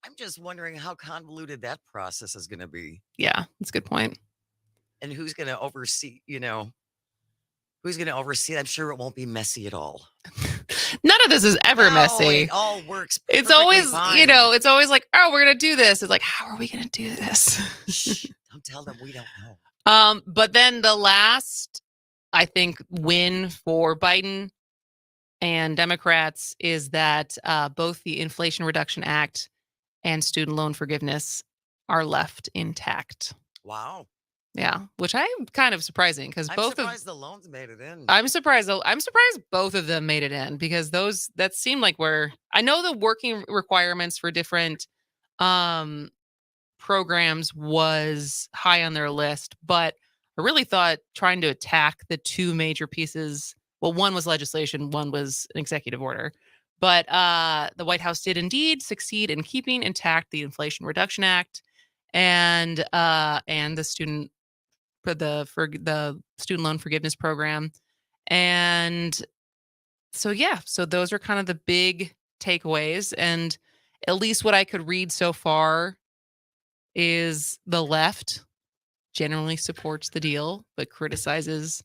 S15: I'm just wondering how convoluted that process is going to be.
S14: Yeah, that's a good point.
S15: And who's going to oversee, who's going to oversee? I'm sure it won't be messy at all.
S14: None of this is ever messy.
S15: It all works.
S14: It's always,
S15: fine.
S14: It's always like, oh, we're going to do this. It's like, how are we going to do this?
S15: Shh, don't tell them we don't know.
S14: But then the last, I think, win for Biden and Democrats is that both the Inflation Reduction Act and student loan forgiveness are left intact.
S15: Wow.
S14: Yeah, which I'm kind of surprising because both
S15: surprised the loans made it in.
S14: I'm surprised both of them made it in because that seemed like I know the working requirements for different programs was high on their list, but I really thought trying to attack the two major pieces. Well, one was legislation, one was an executive order. But the White House did indeed succeed in keeping intact the Inflation Reduction Act and the student the student loan forgiveness program. And so those are kind of the big takeaways. And at least what I could read so far is the left generally supports the deal, but criticizes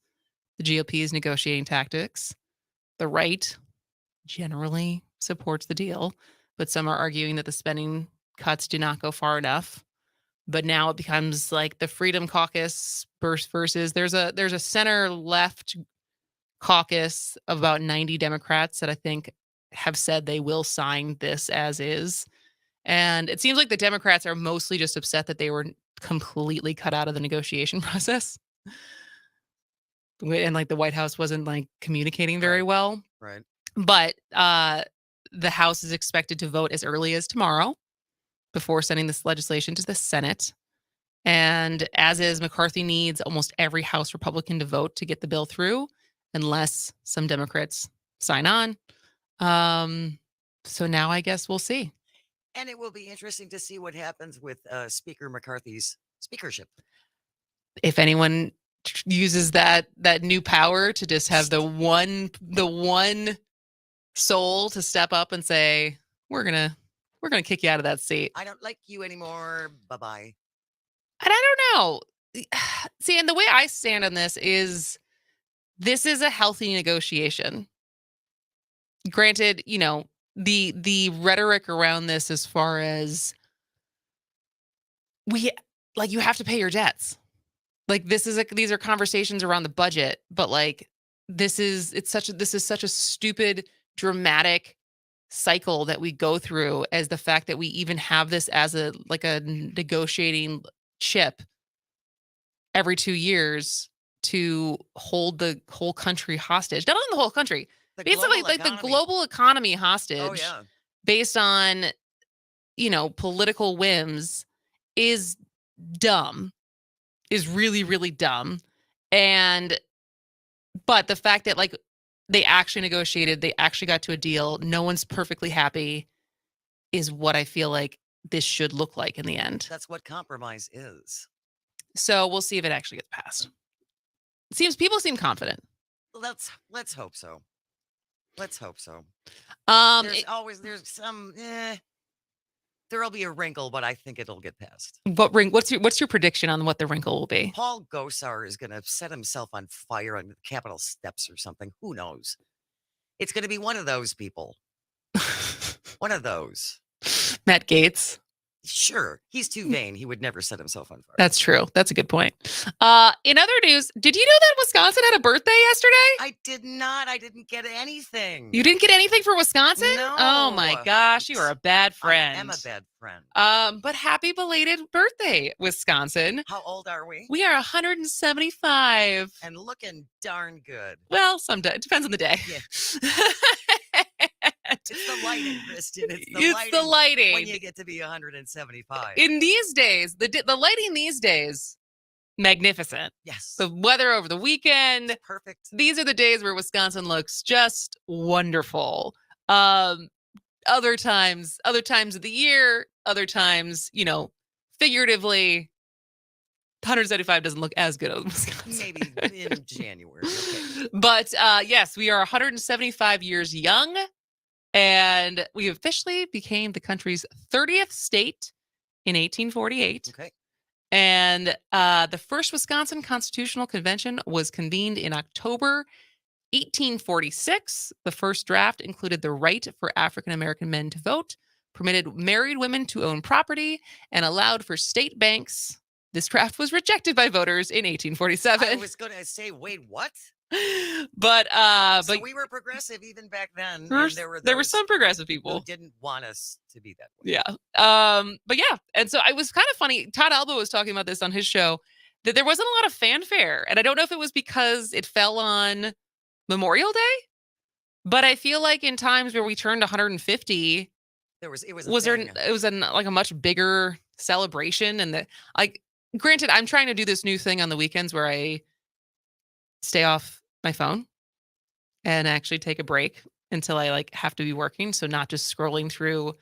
S14: the GOP's negotiating tactics. The right generally supports the deal, but some are arguing that the spending cuts do not go far enough. But now it becomes like the Freedom Caucus versus there's a center left caucus of about 90 Democrats that I think have said they will sign this as is. And it seems like the Democrats are mostly just upset that they were completely cut out of the negotiation process. And like the White House wasn't like communicating very well.
S15: Right.
S14: But the House is expected to vote as early as tomorrow before sending this legislation to the Senate. And as is, McCarthy needs almost every House Republican to vote to get the bill through, unless some Democrats sign on. So now I guess we'll see.
S15: And it will be interesting to see what happens with Speaker McCarthy's speakership.
S14: If anyone uses that new power to just have the one soul to step up and say, we're gonna kick you out of that seat.
S15: I don't like you anymore. Bye-bye.
S14: And I don't know. See, and the way I stand on this is a healthy negotiation. Granted, the rhetoric around this as far as you have to pay your debts. Like these are conversations around the budget, but like this is such a stupid, dramatic cycle that we go through as the fact that we even have this as a negotiating chip every 2 years to hold the whole country hostage. Not only the whole country, basically like the global economy hostage based on, political whims is dumb, is really, really dumb. But the fact that like they actually negotiated, they actually got to a deal, no one's perfectly happy, is what I feel like this should look like in the end.
S15: That's what compromise is.
S14: So we'll see if it actually gets passed. People seem confident.
S15: Let's hope so. Let's hope so. There's some there'll be a wrinkle, but I think it'll get passed.
S14: What's your prediction on what the wrinkle will be?
S15: Paul Gosar is going to set himself on fire on the Capitol steps or something. Who knows? It's going to be one of those people. One of those.
S14: Matt Gaetz.
S15: Sure. He's too vain. He would never set himself on fire.
S14: That's true. That's a good point. In other news, did you know that Wisconsin had a birthday yesterday?
S15: I did not. I didn't get anything.
S14: You didn't get anything for Wisconsin?
S15: No.
S14: Oh my gosh, you are a bad friend.
S15: I am a bad friend.
S14: But happy belated birthday, Wisconsin.
S15: How old are we?
S14: We are 175.
S15: And looking darn good.
S14: Well, sometimes. It depends on the day.
S15: Yeah. It's the lighting, Kristen.
S14: It's the lighting.
S15: When you get to be 175.
S14: In these days, the lighting these days, magnificent.
S15: Yes.
S14: The weather over the weekend.
S15: It's perfect.
S14: These are the days where Wisconsin looks just wonderful. Other times of the year, other times, figuratively, 175 doesn't look as good as Wisconsin.
S15: Maybe in January. Okay.
S14: But yes, we are 175 years young. And we officially became the country's 30th state in 1848.
S15: Okay.
S14: And the first Wisconsin Constitutional Convention was convened in October 1846. The first draft included the right for African American men to vote, permitted married women to own property, and allowed for state banks. This draft was rejected by voters in 1847.
S15: I was going to say, wait, what?
S14: But
S15: so we were progressive even back then.
S14: There were some progressive people
S15: who didn't want us to be that way.
S14: Yeah. But yeah, and so it was kind of funny. Todd Alba was talking about this on his show, that there wasn't a lot of fanfare, and I don't know if it was because it fell on Memorial Day, but I feel like in times where we turned 150, it was a much bigger celebration, and granted, I'm trying to do this new thing on the weekends where I stay off my phone and actually take a break until I have to be working. So not just scrolling through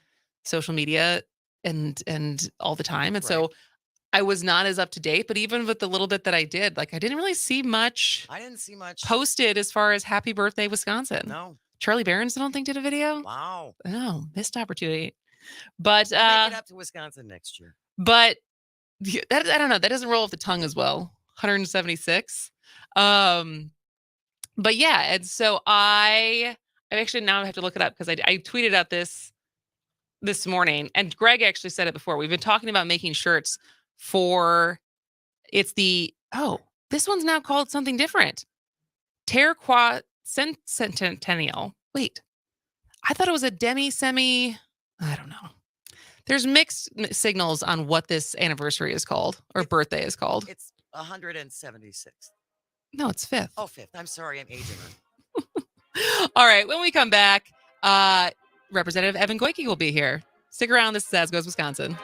S14: social media and all the time. And so I was not as up to date, but even with the little bit that I did, like I didn't really see much.
S15: I didn't see much
S14: posted as far as Happy Birthday Wisconsin.
S15: No.
S14: Charlie Barron's, I don't think, did a video.
S15: Wow.
S14: Oh, missed opportunity. But
S15: We'll make it up to Wisconsin next year.
S14: But that, I don't know. That doesn't roll off the tongue as well. 176. But yeah, and so I actually now have to look it up because I tweeted out this morning, and Greg actually said it before. We've been talking about making shirts for this one's now called something different. Terquat Centennial. Wait, I thought it was a semi. I don't know. There's mixed signals on what this anniversary is called or birthday is called.
S15: It's 176.
S14: No, it's 5th.
S15: Oh, 5th. I'm sorry, I'm aging her.
S14: All right, when we come back, Representative Evan Goyke will be here. Stick around. This is As Goes Wisconsin.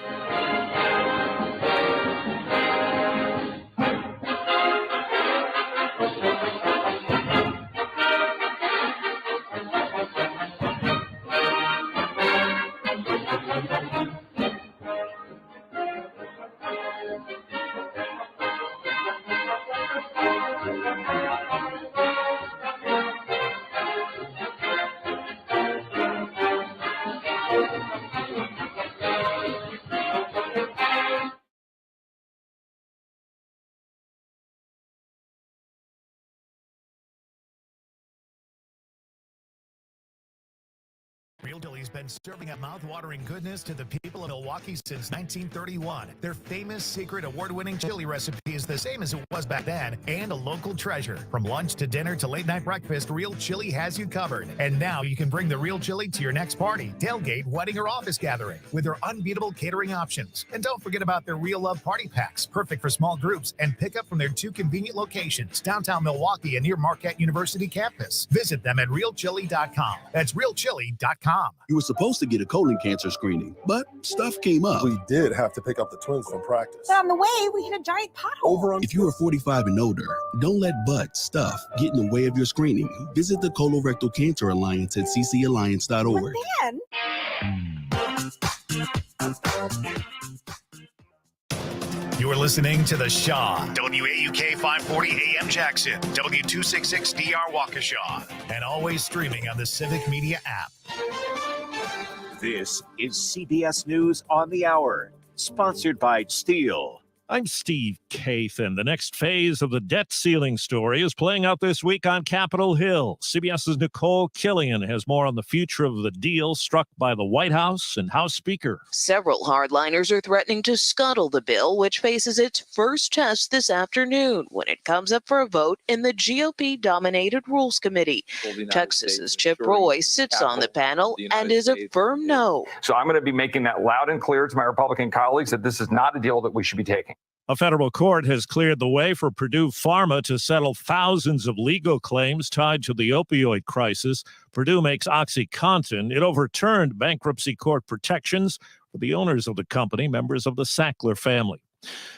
S7: Real Chili's been serving up mouth-watering goodness to the people of Milwaukee since 1931. Their famous secret award-winning chili recipe is the same as it was back then and a local treasure. From lunch to dinner to late-night breakfast, Real Chili has you covered. And now you can bring the Real Chili to your next party, tailgate, wedding, or office gathering with their unbeatable catering options. And don't forget about their Real Love Party Packs, perfect for small groups, and pick up from their 2 convenient locations, downtown Milwaukee and near Marquette University campus. Visit them at realchili.com. That's realchili.com.
S6: You were supposed to get a colon cancer screening, but stuff came up.
S8: We did have to pick up the twins from practice.
S9: But on the way, we hit a giant pothole.
S6: If you are 45 and older, don't let stuff get in the way of your screening. Visit the Colorectal Cancer Alliance at ccalliance.org.
S7: You are listening to The Shaw, WAUK 540 AM Jackson, W266DR Waukesha, and always streaming on the Civic Media app.
S10: This is CBS News on the Hour, sponsored by Steel.
S1: I'm Steve Kathan. The next phase of the debt ceiling story is playing out this week on Capitol Hill. CBS's Nicole Killian has more on the future of the deal struck by the White House and House Speaker.
S12: Several hardliners are threatening to scuttle the bill, which faces its first test this afternoon when it comes up for a vote in the GOP-dominated Rules Committee. Texas's Chip Roy sits on the panel and is a firm no.
S13: So I'm going to be making that loud and clear to my Republican colleagues that this is not a deal that we should be taking.
S1: A federal court has cleared the way for Purdue Pharma to settle thousands of legal claims tied to the opioid crisis. Purdue makes OxyContin. It overturned bankruptcy court protections for the owners of the company, members of the Sackler family.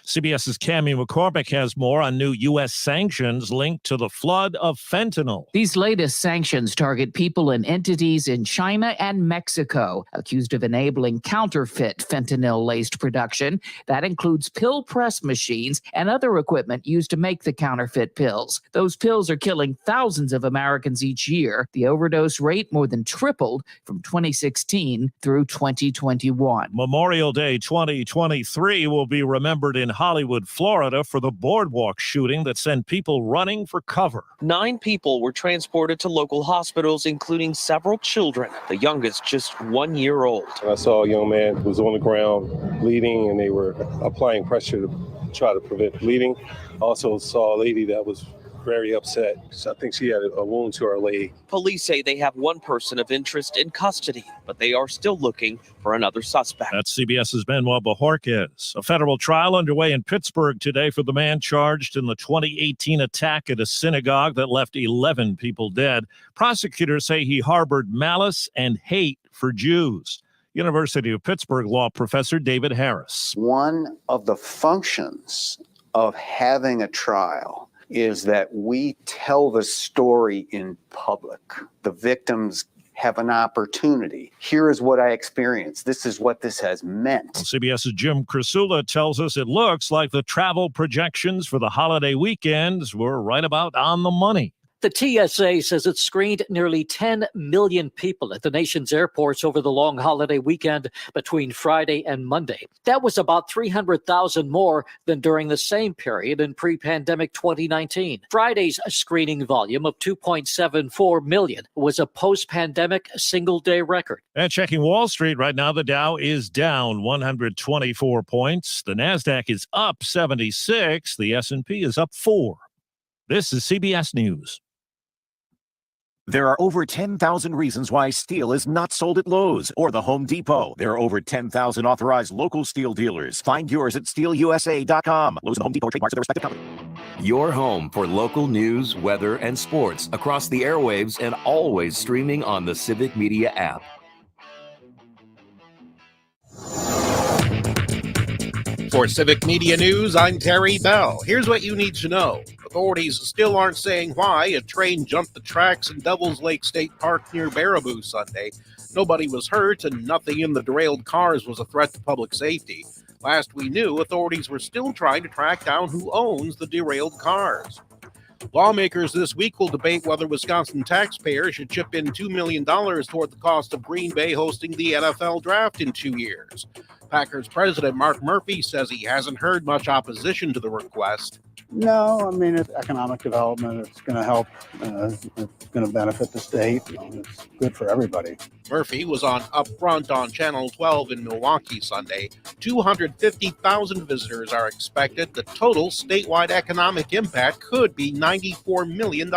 S1: CBS's Cammie McCormick has more on new U.S. sanctions linked to the flood of fentanyl.
S24: These latest sanctions target people and entities in China and Mexico accused of enabling counterfeit fentanyl-laced production. That includes pill press machines and other equipment used to make the counterfeit pills. Those pills are killing thousands of Americans each year. The overdose rate more than tripled from 2016 through 2021.
S1: Memorial Day 2023 will be remembered in Hollywood, Florida for the boardwalk shooting that sent people running for cover.
S16: 9 people were transported to local hospitals, including several children, the youngest just 1 year old.
S8: I saw a young man who was on the ground bleeding, and they were applying pressure to try to prevent bleeding. Also saw a lady that was very upset. So I think she had a wound to her leg.
S16: Police say they have one person of interest in custody, but they are still looking for another suspect.
S1: That's CBS's Benoit Bojorquez. A federal trial underway in Pittsburgh today for the man charged in the 2018 attack at a synagogue that left 11 people dead. Prosecutors say he harbored malice and hate for Jews. University of Pittsburgh law professor David Harris.
S28: One of the functions of having a trial is that we tell the story in public. The victims have an opportunity. Here is what I experienced. This is what this has meant.
S1: Well, CBS's Jim Krasula tells us it looks like the travel projections for the holiday weekends were right about on the money.
S3: The TSA says it screened nearly 10 million people at the nation's airports over the long holiday weekend between Friday and Monday. That was about 300,000 more than during the same period in pre-pandemic 2019. Friday's screening volume of 2.74 million was a post-pandemic single-day record.
S1: And checking Wall Street right now, the Dow is down 124 points. The Nasdaq is up 76. The S&P is up 4. This is CBS News.
S10: There are over 10,000 reasons why steel is not sold at Lowe's or the Home Depot. There are over 10,000 authorized local steel dealers. Find yours at steelusa.com. Lowe's and Home Depot trademarks of their respective company.
S17: Your home for local news, weather, and sports across the airwaves and always streaming on the Civic Media app.
S18: For Civic Media News, I'm Terry Bell. Here's what you need to know. Authorities still aren't saying why a train jumped the tracks in Devils Lake State Park near Baraboo Sunday. Nobody was hurt and nothing in the derailed cars was a threat to public safety. Last we knew, authorities were still trying to track down who owns the derailed cars. Lawmakers this week will debate whether Wisconsin taxpayers should chip in $2 million toward the cost of Green Bay hosting the NFL draft in 2 years. Packers president Mark Murphy says he hasn't heard much opposition to the request.
S19: No, I mean, it's economic development. It's going to help. It's going to benefit the state. It's good for everybody.
S18: Murphy was on Upfront on Channel 12 in Milwaukee Sunday. 250,000 visitors are expected. The total statewide economic impact could be $94 million.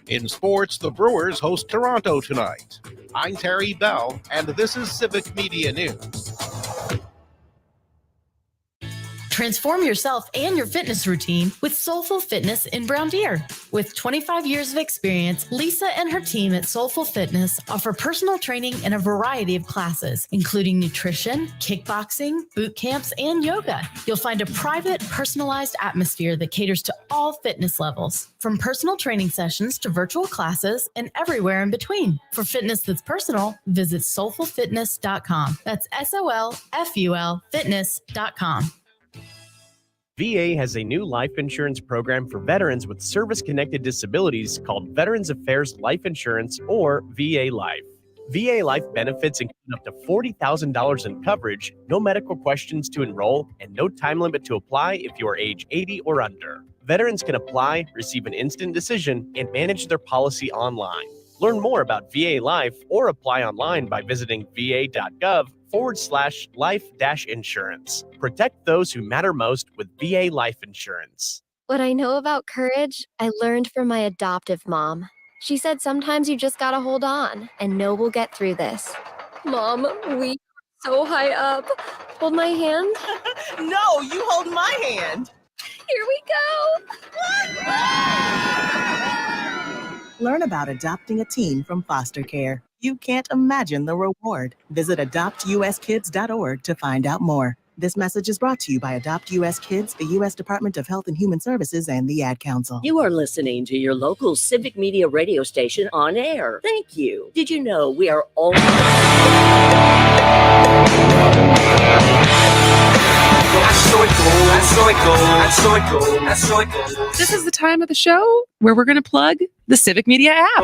S18: In sports, the Brewers host Toronto tonight. I'm Terry Bell, and this is Civic Media News.
S22: Transform yourself and your fitness routine with Soulful Fitness in Brown Deer. With 25 years of experience, Lisa and her team at Soulful Fitness offer personal training in a variety of classes, including nutrition, kickboxing, boot camps, and yoga. You'll find a private, personalized atmosphere that caters to all fitness levels, from personal training sessions to virtual classes and everywhere in between. For fitness that's personal, visit soulfulfitness.com. That's SOLFUL fitness.com.
S23: VA has a new life insurance program for veterans with service-connected disabilities called Veterans Affairs Life Insurance, or VA Life. VA Life benefits include up to $40,000 in coverage, no medical questions to enroll, and no time limit to apply if you are age 80 or under. Veterans can apply, receive an instant decision, and manage their policy online. Learn more about VA Life or apply online by visiting va.gov/life-insurance. Protect those who matter most with VA Life Insurance.
S25: What I know about courage, I learned from my adoptive mom. She said sometimes you just gotta hold on and know we'll get through this. Mom, we are so high up. Hold my hand.
S9: No, you hold my hand.
S25: Here we go.
S9: Learn about adopting a teen from foster care. You can't imagine the reward. Visit adoptuskids.org to find out more. This message is brought to you by Adopt US Kids, the U.S. Department of Health and Human Services, and the Ad Council.
S11: You are listening to your local Civic Media radio station on air. Thank you. Did you know we are all...
S14: This is the time of the show where we're going to plug the Civic Media app.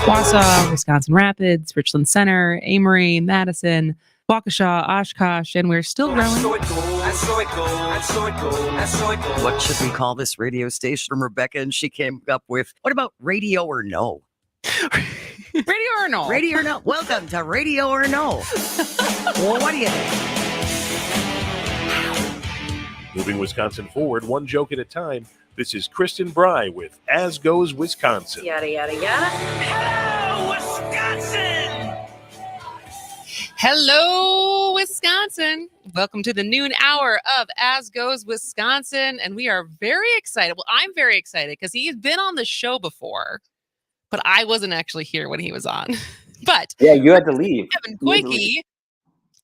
S14: Wausau, Wisconsin Rapids, Richland Center, Amory, Madison, Waukesha, Oshkosh, and we're still growing.
S15: What should we call this radio station from Rebecca? And she came up with, what about Radio or No?
S14: Radio or No?
S15: Radio or No. Welcome to Radio or No. Well, what do you think?
S21: Moving Wisconsin forward, one joke at a time. This is Kristen Bry with As Goes Wisconsin.
S11: Yada, yada, yada.
S14: Hello, Wisconsin! Hello, Wisconsin. Welcome to the noon hour of As Goes Wisconsin. And we are very excited. Well, I'm very excited because he's been on the show before, but I wasn't actually here when he was on. But
S26: yeah, you had to leave.
S14: Kevin Goyke,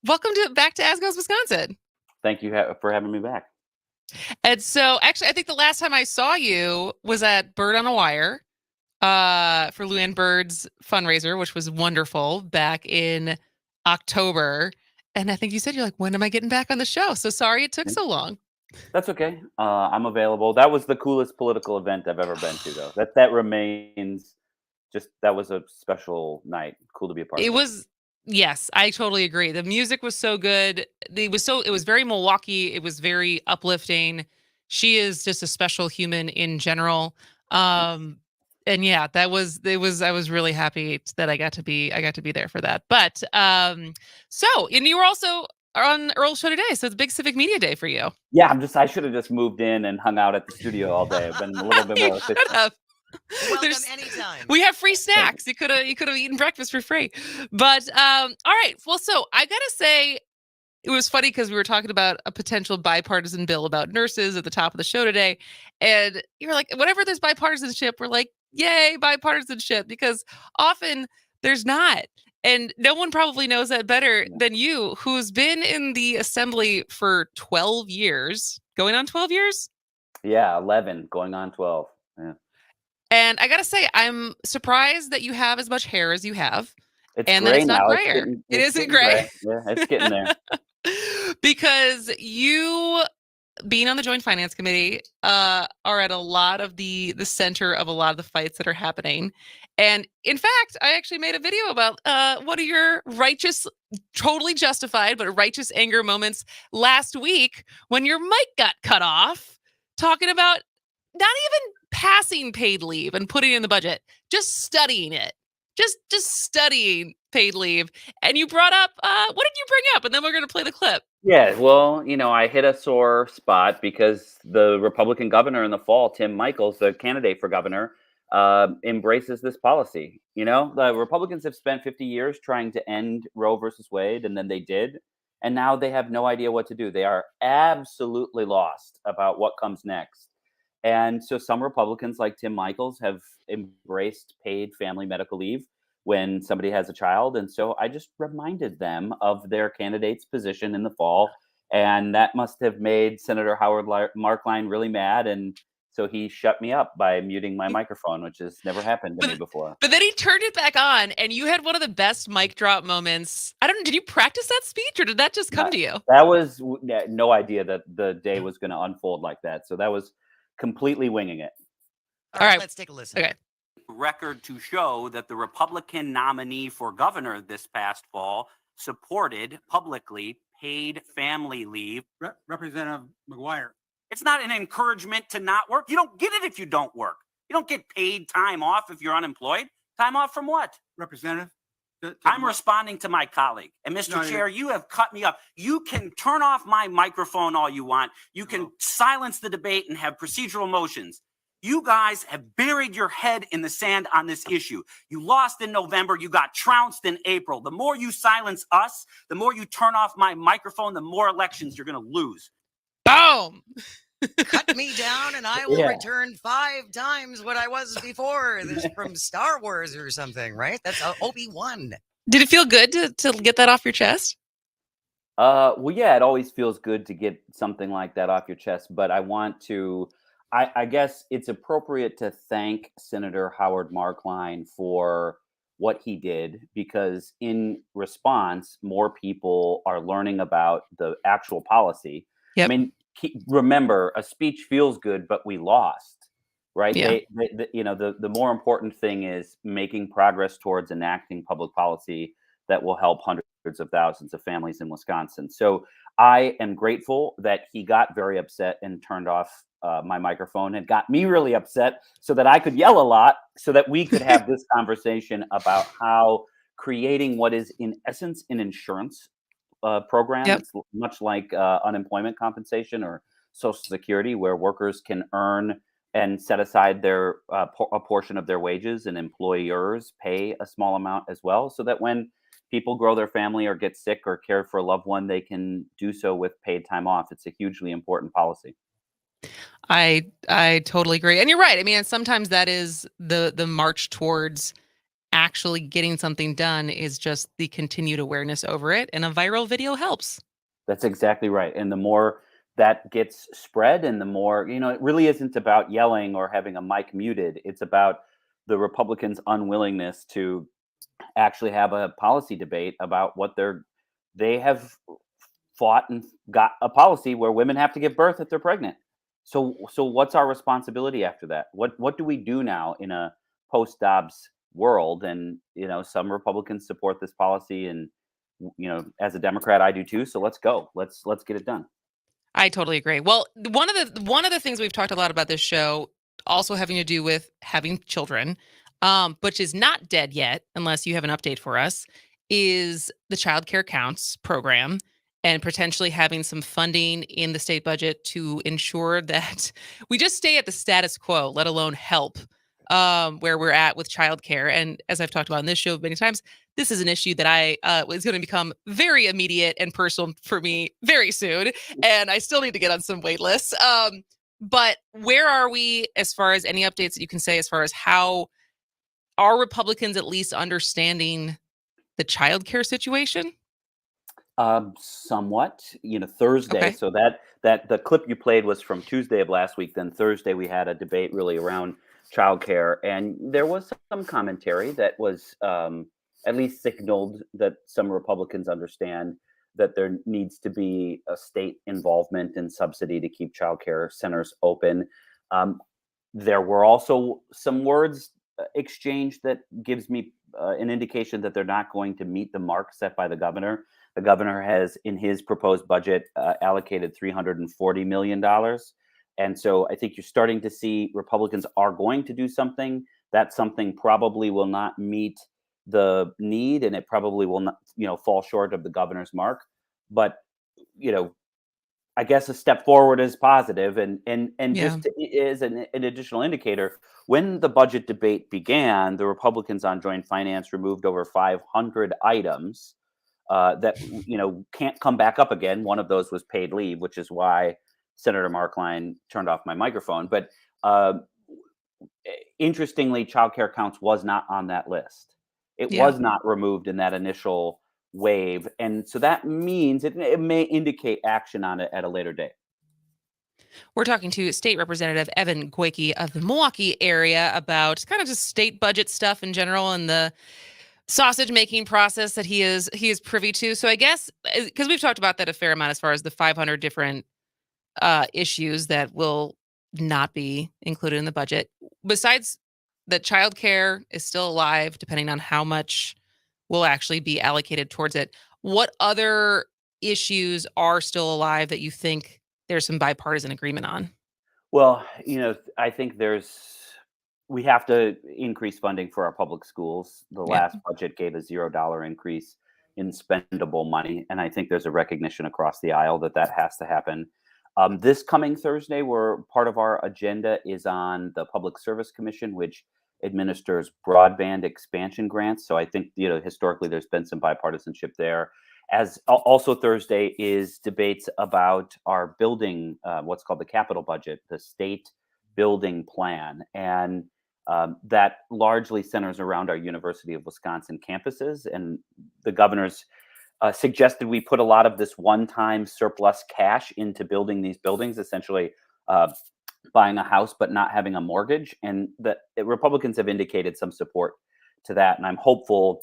S14: welcome back to As Goes Wisconsin.
S26: Thank you for having me back.
S14: And so, actually, I think the last time I saw you was at Bird on a Wire, for Luann Bird's fundraiser, which was wonderful back in October. And I think you said you're like, when am I getting back on the show? So sorry it took so long.
S26: That's okay. I'm available. That was the coolest political event I've ever been to, though. That remains just that was a special night. Cool to be a part of
S14: It
S26: it.
S14: was, yes, I totally agree. The music was so good. It was very Milwaukee. It was very uplifting. She is just a special human in general. And yeah, I was really happy that I got to be there for that. But and you were also on Earl's show today, so it's a big Civic Media Day for you.
S26: Yeah, I should have just moved in and hung out at the studio all day. I've been a little bit more efficient.
S15: Welcome anytime.
S14: We have free snacks. You could have eaten breakfast for free. But all right. Well, so I gotta say, it was funny because we were talking about a potential bipartisan bill about nurses at the top of the show today. And you're like, whenever there's bipartisanship, we're like, yay, bipartisanship, because often there's not. And no one probably knows that better than you, who's been in the assembly for 12 years, going on 12 years?
S26: Yeah, 11, going on 12. Yeah.
S14: And I got to say, I'm surprised that you have as much hair as you have.
S26: It's
S14: and
S26: gray
S14: that it's not
S26: now.
S14: gray hair. It isn't gray.
S26: Yeah, it's getting there.
S14: Because you, being on the Joint Finance Committee, are at a lot of the center of a lot of the fights that are happening. And in fact, I actually made a video about one of your righteous, totally justified, but righteous anger moments last week when your mic got cut off, talking about not even passing paid leave and putting it in the budget, just studying it, just studying paid leave. And you brought up, what did you bring up? And then we're going to play the clip.
S26: Yeah, well, I hit a sore spot because the Republican governor in the fall, Tim Michels, the candidate for governor, embraces this policy. The Republicans have spent 50 years trying to end Roe versus Wade, and then they did. And now they have no idea what to do. They are absolutely lost about what comes next. And so some Republicans like Tim Michels have embraced paid family medical leave when somebody has a child. And so I just reminded them of their candidate's position in the fall. And that must have made Senator Howard Markline really mad. And so he shut me up by muting my microphone, which has never happened to me before.
S14: But then he turned it back on, and you had one of the best mic drop moments. I don't know, did you practice that speech, or did that just come to you?
S26: That was no idea that the day was going to unfold like that. So that was completely winging it.
S15: All right, let's take a listen.
S14: Okay.
S2: Record to show that the Republican nominee for governor this past fall supported publicly paid family leave.
S28: Representative McGuire.
S2: It's not an encouragement to not work. You don't get it if you don't work. You don't get paid time off if you're unemployed. Time off from what?
S28: Representative.
S2: I'm responding to my colleague. And Mr. Chair, you have cut me up. You can turn off my microphone all you want. You can silence the debate and have procedural motions. You guys have buried your head in the sand on this issue. You lost in November. You got trounced in April. The more you silence us, the more you turn off my microphone, the more elections you're going to lose.
S14: Boom!
S15: Cut me down and I will return 5 times what I was before. This is from Star Wars or something, right? That's Obi-Wan.
S14: Did it feel good to get that off your chest?
S26: Well, yeah, it always feels good to get something like that off your chest. But I guess it's appropriate to thank Senator Howard Markline for what he did, because in response, more people are learning about the actual policy.
S14: Yep.
S26: I mean, remember, a speech feels good, but we lost, right?
S14: Yeah.
S26: The more important thing is making progress towards enacting public policy that will help hundreds of thousands of families in Wisconsin. So I am grateful that he got very upset and turned off my microphone and got me really upset so that I could yell a lot so that we could have this conversation about how creating what is in essence an insurance program.
S14: Yep.
S26: It's much like unemployment compensation or Social Security, where workers can earn and set aside their a portion of their wages, and employers pay a small amount as well, so that when people grow their family or get sick or care for a loved one, they can do so with paid time off. It's a hugely important policy.
S14: I totally agree. And you're right. I mean, sometimes that is the march towards actually getting something done is just the continued awareness over it. And a viral video helps.
S26: That's exactly right. And the more that gets spread and the more, it really isn't about yelling or having a mic muted. It's about the Republicans' unwillingness to actually have a policy debate about what they have fought and got a policy where women have to give birth if they're pregnant. So what's our responsibility after that? What do we do now in a post Dobbs world? And some Republicans support this policy, and as a Democrat, I do too. So let's go. Let's get it done.
S14: I totally agree. Well, one of the things we've talked a lot about this show, also having to do with having children, which is not dead yet, unless you have an update for us, is the Child Care Counts program, and potentially having some funding in the state budget to ensure that we just stay at the status quo, let alone help where we're at with childcare. And as I've talked about on this show many times, this is an issue that is going to become very immediate and personal for me very soon. And I still need to get on some wait lists. But where are we as far as any updates that you can say as far as how are Republicans at least understanding the childcare situation?
S26: Somewhat, Thursday.
S14: Okay.
S26: So that the clip you played was from Tuesday of last week. Then Thursday we had a debate really around childcare, and there was some commentary that was at least signaled that some Republicans understand that there needs to be a state involvement and subsidy to keep childcare centers open. There were also some words exchanged that gives me an indication that they're not going to meet the mark set by the governor. The governor has, in his proposed budget, allocated $340 million. And so I think you're starting to see Republicans are going to do something. That something probably will not meet the need, and it probably will not, fall short of the governor's mark. But, I guess a step forward is positive. And just is an additional indicator, when the budget debate began, the Republicans on Joint Finance removed over 500 items that can't come back up again. One of those was paid leave, which is why Senator Markline turned off my microphone. But interestingly, child care counts was not on that list. It was not removed in that initial wave, and so that means it may indicate action on it at a later date.
S14: We're talking to State Representative Evan Goyke of the Milwaukee area about kind of just state budget stuff in general and the sausage making process that he is privy to. So I guess because we've talked about that a fair amount as far as the 500 different issues that will not be included in the budget. Besides that, childcare is still alive, depending on how much will actually be allocated towards it. What other issues are still alive that you think there's some bipartisan agreement on?
S26: Well, I think we have to increase funding for our public schools. The last budget gave a $0 increase in spendable money, and I think there's a recognition across the aisle that has to happen. This coming Thursday, where part of our agenda is on the Public Service Commission, which administers broadband expansion grants. So I think, historically there's been some bipartisanship there. As also Thursday is debates about our building, what's called the capital budget, the state building plan. And that largely centers around our University of Wisconsin campuses. And the governor's suggested we put a lot of this one-time surplus cash into building these buildings, essentially buying a house but not having a mortgage. And the Republicans have indicated some support to that. And I'm hopeful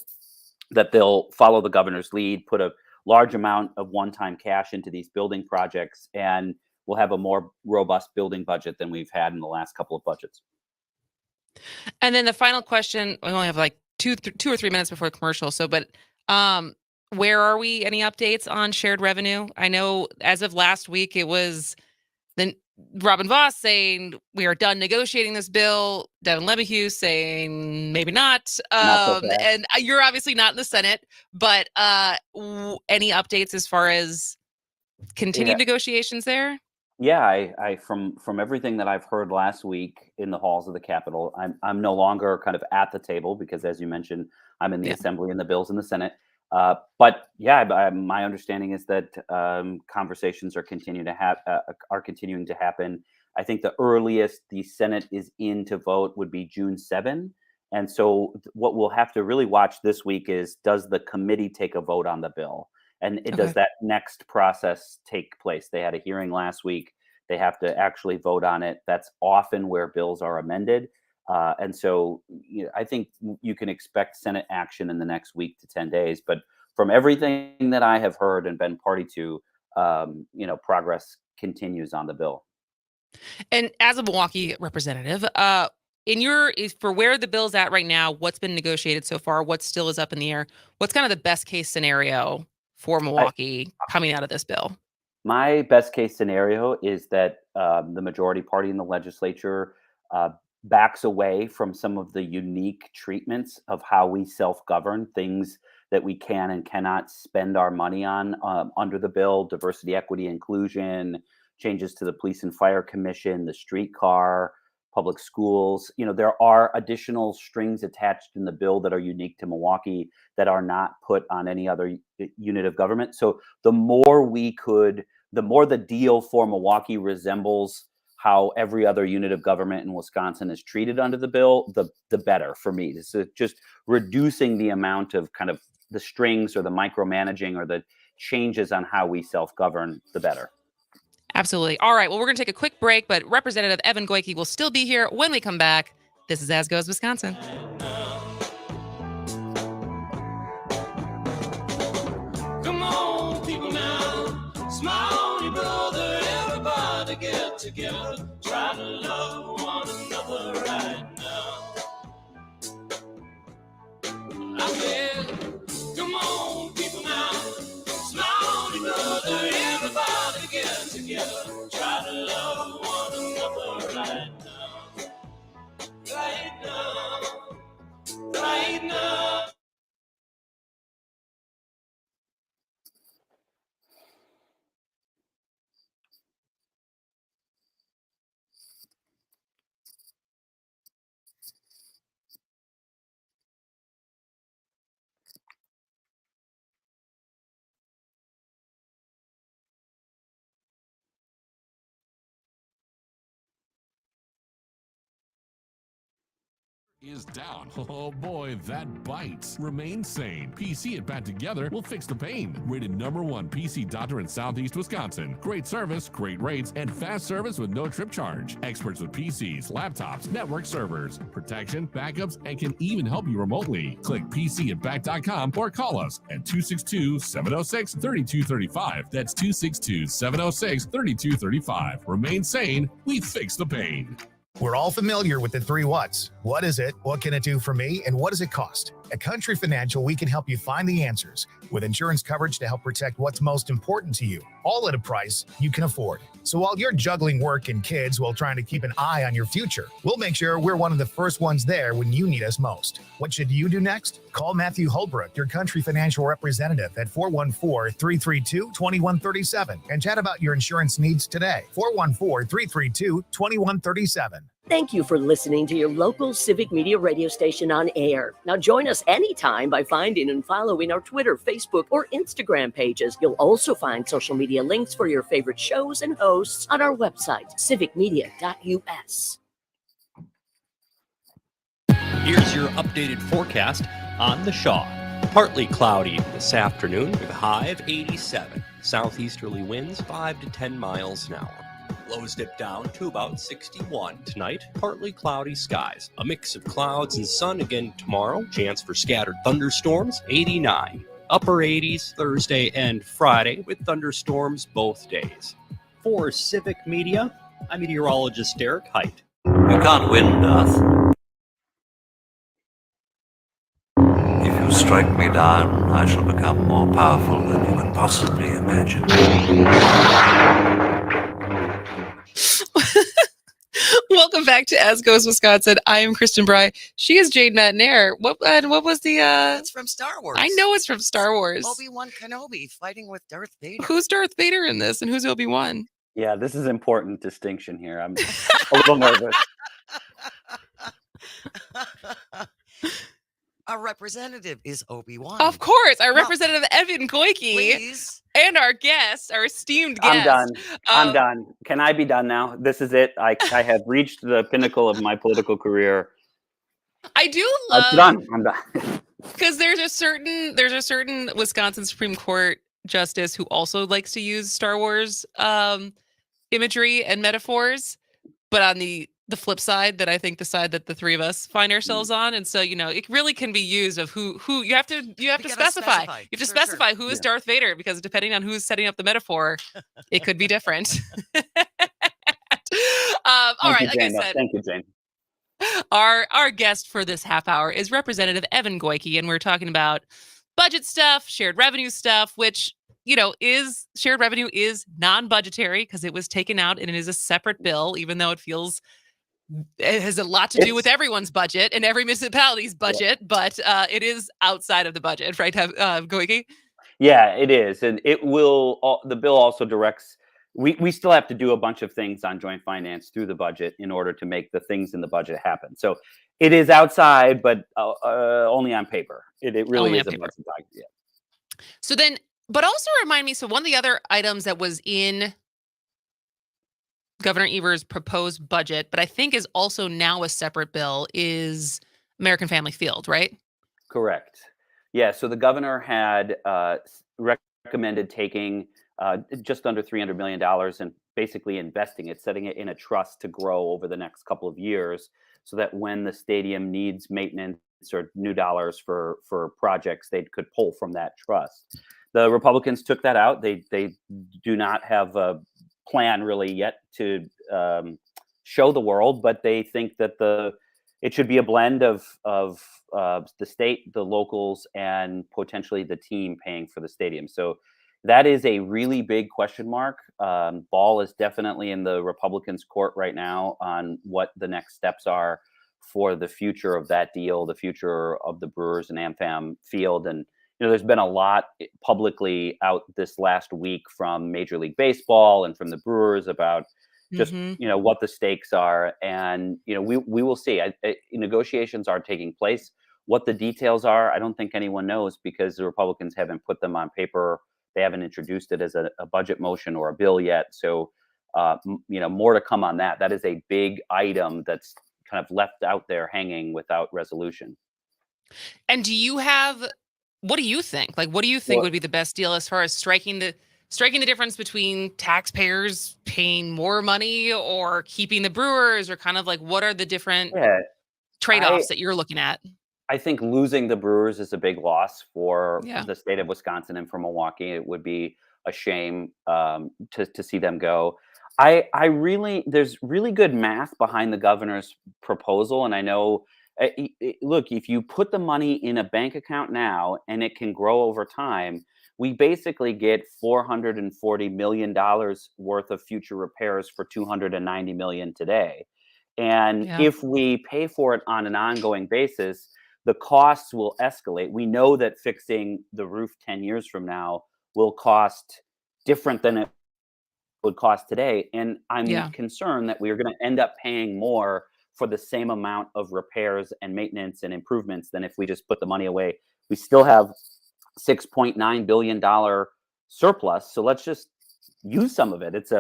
S26: that they'll follow the governor's lead, put a large amount of one-time cash into these building projects, and we'll have a more robust building budget than we've had in the last couple of budgets.
S14: And then the final question, we only have like two or 3 minutes before commercial. So, but where are we? Any updates on shared revenue? I know as of last week, it was then Robin Vos saying we are done negotiating this bill. Devin LeBahieu saying maybe not. And you're obviously not in the Senate, but any updates as far as continued negotiations there?
S26: Yeah, I from everything that I've heard last week in the halls of the Capitol, I'm no longer kind of at the table because, as you mentioned, I'm in the Assembly and the bill's in the Senate. But yeah, my understanding is that conversations are continuing to happen. I think the earliest the Senate is in to vote would be June 7. And so what we'll have to really watch this week is, does the committee take a vote on the bill? And does that next process take place? They had a hearing last week. They have to actually vote on it. That's often where bills are amended. And so I think you can expect Senate action in the next week to 10 days. But from everything that I have heard and been party to, progress continues on the bill.
S14: And as a Milwaukee representative, for where the bill's at right now, what's been negotiated so far, what still is up in the air, what's kind of the best case scenario for Milwaukee coming out of this bill?
S26: My best case scenario is that the majority party in the legislature backs away from some of the unique treatments of how we self-govern, things that we can and cannot spend our money on under the bill: diversity, equity, inclusion, changes to the police and fire commission, the streetcar, public schools. There are additional strings attached in the bill that are unique to Milwaukee that are not put on any other unit of government. So the more the deal for Milwaukee resembles how every other unit of government in Wisconsin is treated under the bill, the better for me. This is just reducing the amount of kind of the strings or the micromanaging or the changes on how we self-govern, the better.
S14: Absolutely. All right. Well, we're going to take a quick break, but Representative Evan Goyke will still be here when we come back. This is As Goes Wisconsin.
S4: Come on, people now. Smile on your brother. Everybody get together. Try to love one another right now. I said, come on, people now. Smile on your brother. Everybody get together. Try to love one another right now. Right now. Right now.
S21: Is down. Oh boy, that bites. Remain sane. PC and Pat together will fix the pain. Rated #1 PC doctor in Southeast Wisconsin. Great service, great rates, and fast service with no trip charge. Experts with PCs, laptops, network servers, protection, backups, and can even help you remotely. Click PCandBack.com or call us at 262-706-3235. That's 262-706-3235. Remain sane. We fix the pain.
S5: We're all familiar with the 3 whats. What is it? What can it do for me? And what does it cost? At Country Financial, we can help you find the answers with insurance coverage to help protect what's most important to you, all at a price you can afford. So while you're juggling work and kids while trying to keep an eye on your future, we'll make sure we're one of the first ones there when you need us most. What should you do next? Call Matthew Holbrook, your Country Financial representative, at 414-332-2137 and chat about your insurance needs today. 414-332-2137.
S11: Thank you for listening to your local Civic Media radio station on air. Now join us anytime by finding and following our Twitter, Facebook, or Instagram pages. You'll also find social media links for your favorite shows and hosts on our website, civicmedia.us.
S6: Here's your updated forecast on the Shaw. Partly cloudy this afternoon with a high of 87. Southeasterly winds 5 to 10 miles an hour. Lows dip down to about 61 tonight. Partly cloudy skies. A mix of clouds and sun again tomorrow. Chance for scattered thunderstorms, 89. Upper 80s Thursday and Friday with thunderstorms both days. For Civic Media, I'm meteorologist Derek Height.
S7: You can't win, Darth. If you strike me down, I shall become more powerful than you can possibly imagine.
S14: Welcome back to As Goes Wisconsin. I am Kristen Bry. She is Jade McNamara. What was the
S15: It's from Star Wars.
S14: I know it's from Star Wars.
S15: Obi-Wan Kenobi fighting with Darth Vader.
S14: Who's Darth Vader in this and who's Obi-Wan?
S26: Yeah, this is important distinction here. I'm a little nervous.
S15: Our representative is Obi-Wan.
S14: Of course, our representative Evan Goyke,
S15: please.
S14: And our guest, our esteemed guest.
S26: I'm done. I'm done. Can I be done now? This is it. I have reached the pinnacle of my political career.
S14: I do love.
S26: I'm done.
S14: Because there's a certain Wisconsin Supreme Court justice who also likes to use Star Wars imagery and metaphors, but on the the flip side that I think the side that the three of us find ourselves on. And so, it really can be used of who you have to specify. You have to specify who is Darth Vader, because depending on who's setting up the metaphor, it could be different. All right, like I said,
S26: Thank you, Jane.
S14: Our guest for this half hour is Representative Evan Goyke, and we're talking about budget stuff, shared revenue stuff, which is shared revenue is non-budgetary because it was taken out and it is a separate bill, even though it has a lot to do with everyone's budget and every municipality's budget, but it is outside of the budget, right, Goyke?
S26: Yeah, it is, and it will. The bill also directs. We still have to do a bunch of things on joint finance through the budget in order to make the things in the budget happen. So it is outside, but only on paper. It really
S14: Only
S26: is
S14: on
S26: a
S14: paper.
S26: budget document. Yeah.
S14: So then, but also remind me. So one of the other items that was in Governor Evers' proposed budget, but I think is also now a separate bill, is American Family Field, right?
S26: Correct. Yeah. So the governor had recommended taking just under $300 million and basically investing it, setting it in a trust to grow over the next couple of years, so that when the stadium needs maintenance or new dollars for projects, they could pull from that trust. The Republicans took that out. They do not have a plan really yet to show the world, but they think that it should be a blend of the state, the locals, and potentially the team paying for the stadium. So that is a really big question mark. Ball is definitely in the Republicans' court right now on what the next steps are for the future of that deal, the future of the Brewers and AmFam Field. And there's been a lot publicly out this last week from Major League Baseball and from the Brewers about just what the stakes are, and we will see. Negotiations are taking place. What the details are, I don't think anyone knows, because the Republicans haven't put them on paper. They haven't introduced it as a budget motion or a bill yet. So, more to come on that. That is a big item that's kind of left out there hanging without resolution.
S14: And what do you think? Like, what do you think would be the best deal as far as striking the difference between taxpayers paying more money or keeping the Brewers, or kind of like what are the different trade-offs that you're looking at?
S26: I think losing the Brewers is a big loss for the state of Wisconsin and for Milwaukee. It would be a shame to see them go. There's really good math behind the governor's proposal, and I know. Look, if you put the money in a bank account now and it can grow over time, we basically get $440 million worth of future repairs for $290 million today. And if we pay for it on an ongoing basis, the costs will escalate. We know that fixing the roof 10 years from now will cost different than it would cost today. And I'm concerned that we are going to end up paying more for the same amount of repairs and maintenance and improvements than if we just put the money away. We still have $6.9 billion surplus. So let's just use some of it. It's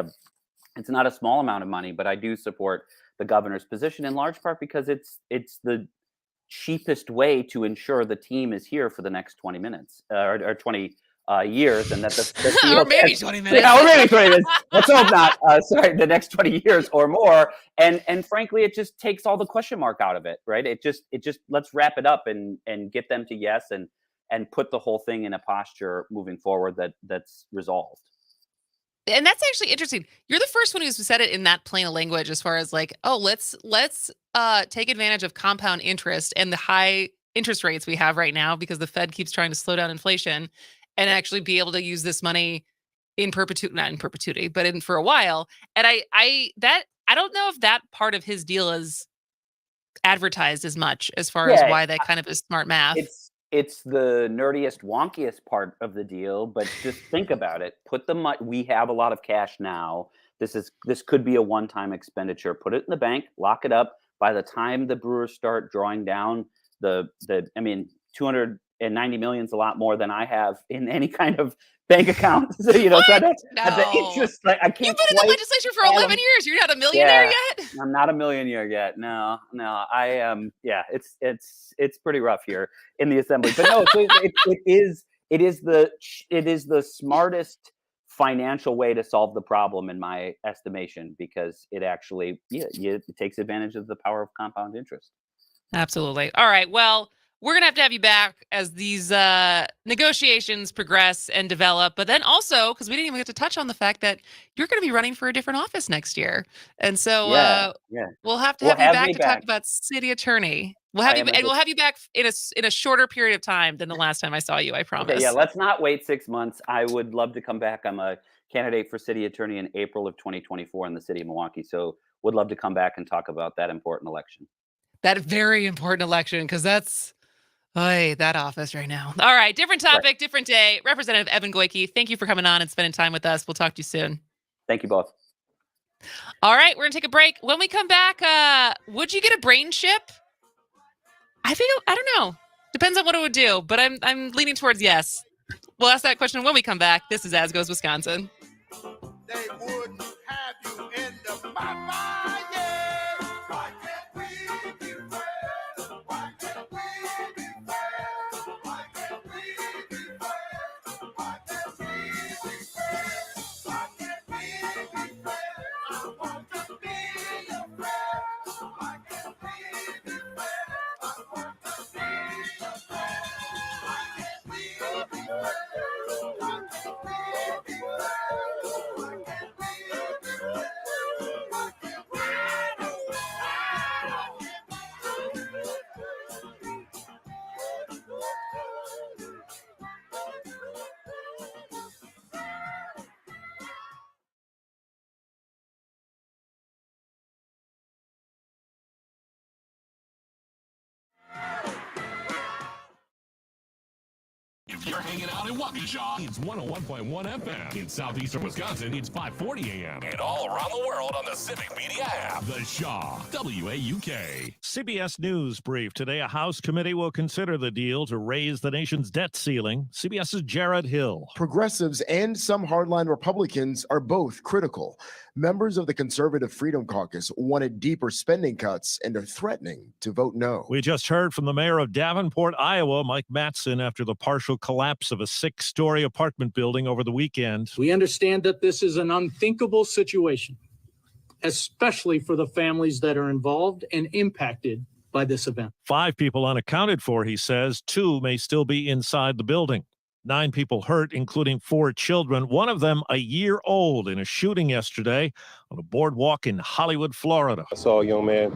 S26: not a small amount of money, but I do support the governor's position in large part because it's the cheapest way to ensure the team is here for the next 20 minutes or 20 years, and that the
S14: or maybe 20 minutes.
S26: Yeah, or maybe 20 minutes. Let's hope not. The next 20 years or more. And frankly, it just takes all the question mark out of it, right? It just let's wrap it up and get them to yes and put the whole thing in a posture moving forward that's resolved.
S14: And that's actually interesting. You're the first one who's said it in that plain of language, as far as like, oh, let's take advantage of compound interest and the high interest rates we have right now, because the Fed keeps trying to slow down inflation, and actually be able to use this money not in perpetuity, but for a while. And I don't know if that part of his deal is advertised as much, as far as why that kind of is smart math.
S26: It's the nerdiest, wonkiest part of the deal, but just think about it. Put the money. We have a lot of cash now. This could be a one-time expenditure. Put it in the bank, lock it up. By the time the Brewers start drawing down $290 million is a lot more than I have in any kind of bank account. So, so that's the interest. Like, I can't.
S14: You've been in the legislature for 11 years. You're not a millionaire yet.
S26: I'm not a millionaire yet. No. I am. It's pretty rough here in the assembly. But no, it is the smartest financial way to solve the problem, in my estimation, because it actually it takes advantage of the power of compound interest.
S14: Absolutely. All right. Well, we're going to have you back as these negotiations progress and develop. But then also, because we didn't even get to touch on the fact that you're going to be running for a different office next year. And so we'll have to have you back to talk about city attorney. We'll have you, and we'll have you back in a shorter period of time than the last time I saw you, I promise.
S26: Okay, yeah, let's not wait 6 months. I would love to come back. I'm a candidate for city attorney in April of 2024 in the city of Milwaukee. So would love to come back and talk about that important election.
S14: That very important election, because that's that office right now. All right, different topic, different day. Representative Evan Goyke, thank you for coming on and spending time with us. We'll talk to you soon.
S26: Thank you both.
S14: All right, we're going to take a break. When we come back, would you get a brain chip? I don't know. Depends on what it would do, but I'm leaning towards yes. We'll ask that question when we come back. This is As Goes Wisconsin.
S4: They wouldn't have you in the Why can't we be friends? Why can't we be friends? Why can't we be friends? Why can't we be friends? Why can't we be friends? I want to be your friend. Why can't we be friends? I want to be your friend. Why can't we be friends? Why can't we be friends? Why can't we be friends? Why can't we be
S21: If you're hanging out in Waukesha, it's 101.1 FM. In southeastern Wisconsin, it's 5:40 a.m. And all around the world on the Civic Media app. The Shaw, WAUK.
S1: CBS News brief today. A House committee will consider the deal to raise the nation's debt ceiling. CBS's Jared Hill.
S3: Progressives and some hardline Republicans are both critical. Members of the Conservative Freedom Caucus wanted deeper spending cuts and are threatening to vote no.
S1: We just heard from the mayor of Davenport, Iowa, Mike Mattson, after the partial collapse of a 6-story apartment building over the weekend.
S8: We understand that this is an unthinkable situation, especially for the families that are involved and impacted by this event.
S1: 5 people unaccounted for, he says. 2 may still be inside the building. 9 people hurt, including 4 children, one of them a year old, in a shooting yesterday on a boardwalk in Hollywood, Florida.
S12: I saw a young man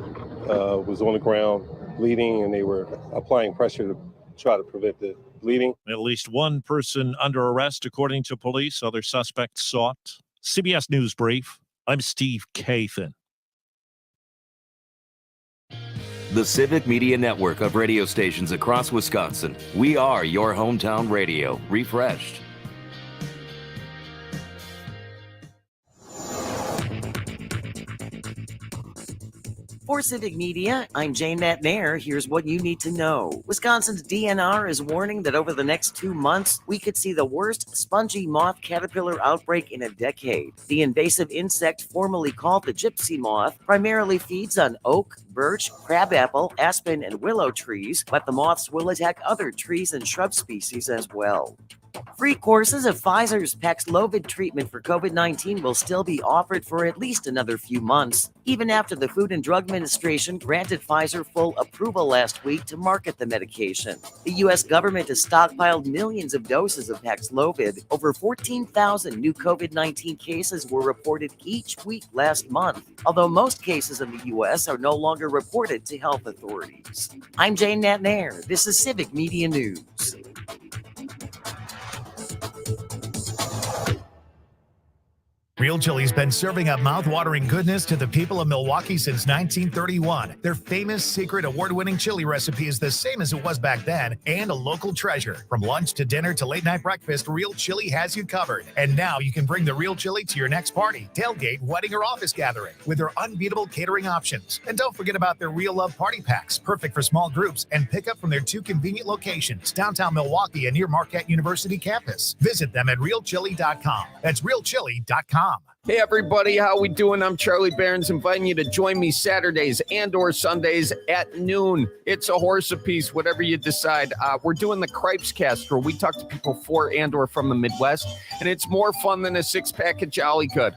S12: was on the ground bleeding, and they were applying pressure to try to prevent the bleeding.
S1: At least 1 person under arrest, according to police. Other suspects sought. CBS News Brief. I'm Steve Kathan.
S17: The Civic Media Network of radio stations across Wisconsin. We are your hometown radio, refreshed.
S13: For Civic Media, I'm Jane McNamara. Here's what you need to know. Wisconsin's DNR is warning that over the next 2 months, we could see the worst spongy moth caterpillar outbreak in a decade. The invasive insect, formerly called the gypsy moth, primarily feeds on oak, birch, crabapple, aspen, and willow trees, but the moths will attack other trees and shrub species as well. Free courses of Pfizer's Paxlovid treatment for COVID-19 will still be offered for at least another few months, even after the Food and Drug Administration granted Pfizer full approval last week to market the medication. The U.S. government has stockpiled millions of doses of Paxlovid. Over 14,000 new COVID-19 cases were reported each week last month, although most cases in the U.S. are no longer reported to health authorities. I'm Jane McNamara. This is Civic Media News.
S5: Real Chili's been serving up mouth-watering goodness to the people of Milwaukee since 1931. Their famous secret award-winning chili recipe is the same as it was back then and a local treasure. From lunch to dinner to late-night breakfast, Real Chili has you covered. And now you can bring the Real Chili to your next party, tailgate, wedding, or office gathering with their unbeatable catering options. And don't forget about their Real Love Party Packs, perfect for small groups, and pick up from their 2 convenient locations, downtown Milwaukee and near Marquette University campus. Visit them at realchili.com. That's realchili.com. CharityBearns.com.
S10: Hey everybody, how we doing? I'm Charlie Bearns, inviting you to join me Saturdays and or Sundays at noon. It's a horse apiece, whatever you decide. We're doing the Cripes Cast, where we talk to people for and or from the Midwest, and it's more fun than a six-pack of Jolly Good.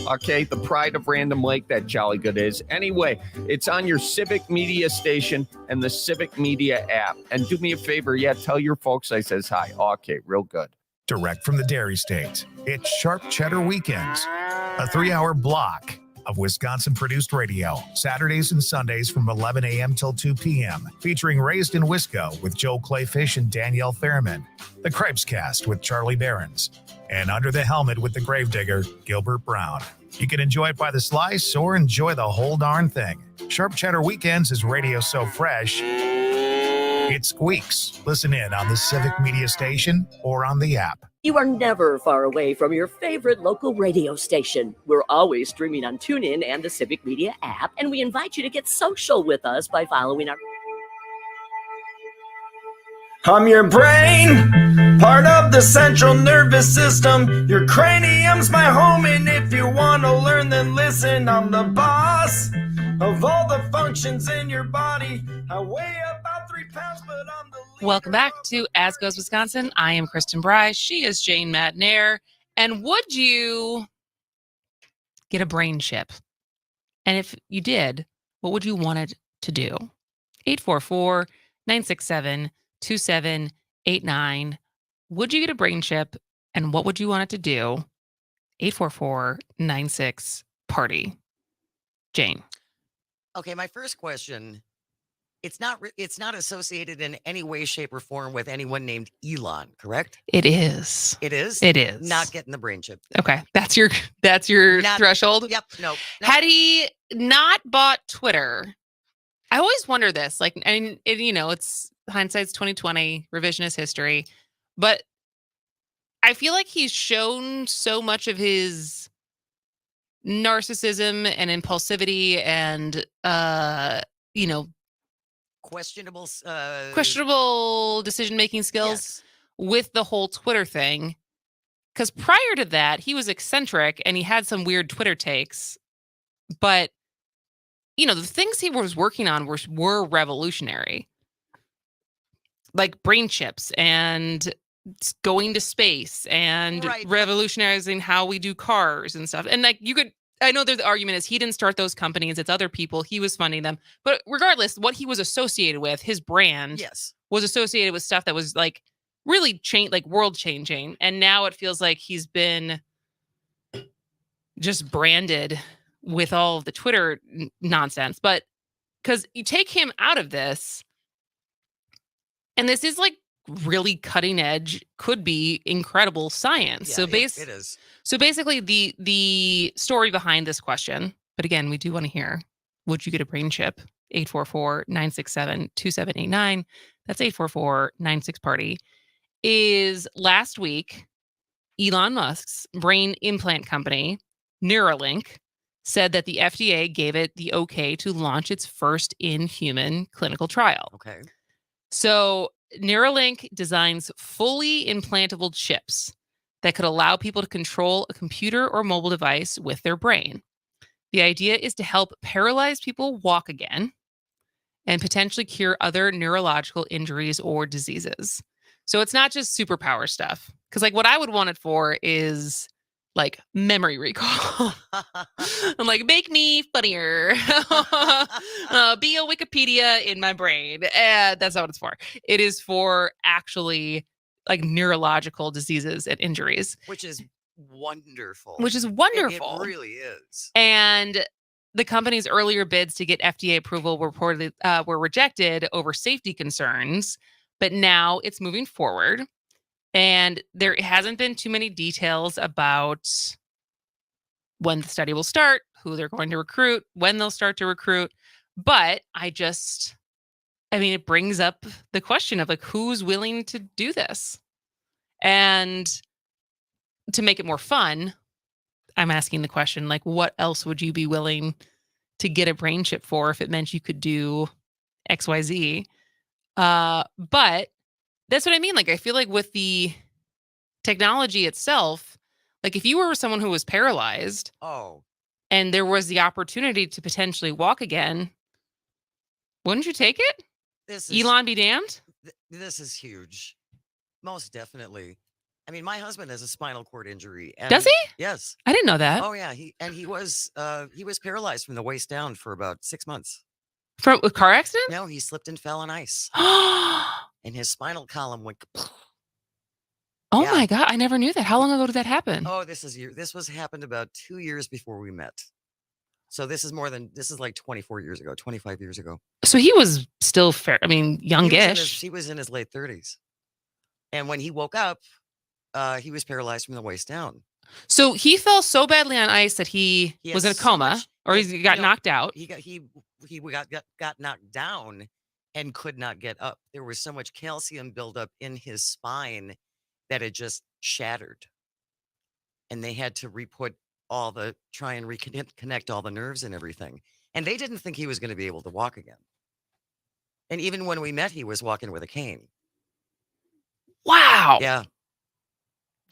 S10: Okay, the pride of Random Lake, that Jolly Good is. Anyway, it's on your Civic Media station and the Civic Media app. And do me a favor, tell your folks I says hi. Okay, real good.
S5: Direct from the Dairy State, it's Sharp Cheddar Weekends, a 3-hour block of Wisconsin-produced radio, Saturdays and Sundays from 11 a.m. till 2 p.m., featuring Raised in Wisco with Joe Clayfish and Danielle Thurman, the Cripes Cast with Charlie Bearns, and Under the Helmet with the Gravedigger, Gilbert Brown. You can enjoy it by the slice or enjoy the whole darn thing. Sharp Cheddar Weekends is radio so fresh, it squeaks. Listen in on the Civic Media station or on the app.
S11: You are never far away from your favorite local radio station. We're always streaming on TuneIn and the Civic Media app, and we invite you to get social with us by following our...
S16: I'm your brain, part of the central nervous system. Your cranium's my home, and if you want to learn, then listen. I'm the boss of all the functions in your body. I weigh about 3 pounds, but I'm the...
S14: Welcome back to As Goes Wisconsin. I am Kristen Bry. She is Jane McNamara. And would you get a brain chip? And if you did, what would you want it to do? 844-967-2789. Would you get a brain chip? And what would you want it to do? 844-96-PARTY. Jane.
S15: Okay, my first question, it's not associated in any way, shape, or form with anyone named Elon, correct?
S14: It is.
S15: It is?
S14: It is.
S15: Not getting the brain chip.
S14: Okay, that's your threshold?
S15: Yep, no.
S14: Had he not bought Twitter, I always wonder this, and it's hindsight's 2020, revisionist history, but I feel like he's shown so much of his narcissism and impulsivity and questionable decision-making skills with the whole Twitter thing. Because prior to that, he was eccentric and he had some weird Twitter takes, but the things he was working on were revolutionary, like brain chips and going to space and revolutionizing how we do cars and stuff. And I know the argument is he didn't start those companies. It's other people. He was funding them. But regardless, what he was associated with, his brand was associated with stuff that was really world changing. And now it feels like he's been just branded with all of the Twitter nonsense. But because you take him out of this, and this is really cutting edge, could be incredible science.
S15: Yeah,
S14: so
S15: it is.
S14: So basically the story behind this question, but again, we do want to hear, would you get a brain chip? 844-967-2789. That's 844-96-PARTY. Is last week, Elon Musk's brain implant company, Neuralink, said that the FDA gave it the okay to launch its first in-human clinical trial.
S15: Okay.
S14: So Neuralink designs fully implantable chips that could allow people to control a computer or mobile device with their brain. The idea is to help paralyzed people walk again and potentially cure other neurological injuries or diseases. So it's not just superpower stuff. Because what I would want it for is memory recall. I'm make me funnier. Be a Wikipedia in my brain. That's not what it's for. It is for actually neurological diseases and injuries.
S15: Which is wonderful.
S14: It
S15: really is.
S14: And the company's earlier bids to get FDA approval reportedly were rejected over safety concerns, but now it's moving forward. And there hasn't been too many details about when the study will start, who they're going to recruit, when they'll start to recruit. But it brings up the question of who's willing to do this. And to make it more fun, I'm asking the question, what else would you be willing to get a brain chip for if it meant you could do XYZ? But that's what I mean. I feel with the technology itself, like if you were someone who was paralyzed and there was the opportunity to potentially walk again, wouldn't you take it? Elon be damned.
S15: This is huge. Most definitely. I mean, my husband has a spinal cord injury. And
S14: Does he?
S15: Yes.
S14: I didn't know that.
S15: Oh yeah. He was paralyzed from the waist down for about 6 months.
S14: From a car accident?
S15: No, he slipped and fell on ice. And his spinal column went.
S14: Oh my God. I never knew that. How long ago did that happen?
S15: Oh, this was happened about 2 years before we met. So this is like 24 years ago, 25 years ago.
S14: So he was still youngish.
S15: He was in his late 30s. And when he woke up, he was paralyzed from the waist down.
S14: So he fell so badly on ice that he was in a coma, or he got knocked out.
S15: He got knocked down and could not get up. There was so much calcium buildup in his spine that it just shattered. And they had to try and reconnect all the nerves and everything. And they didn't think he was going to be able to walk again. And even when we met, he was walking with a cane.
S14: Wow.
S15: Yeah.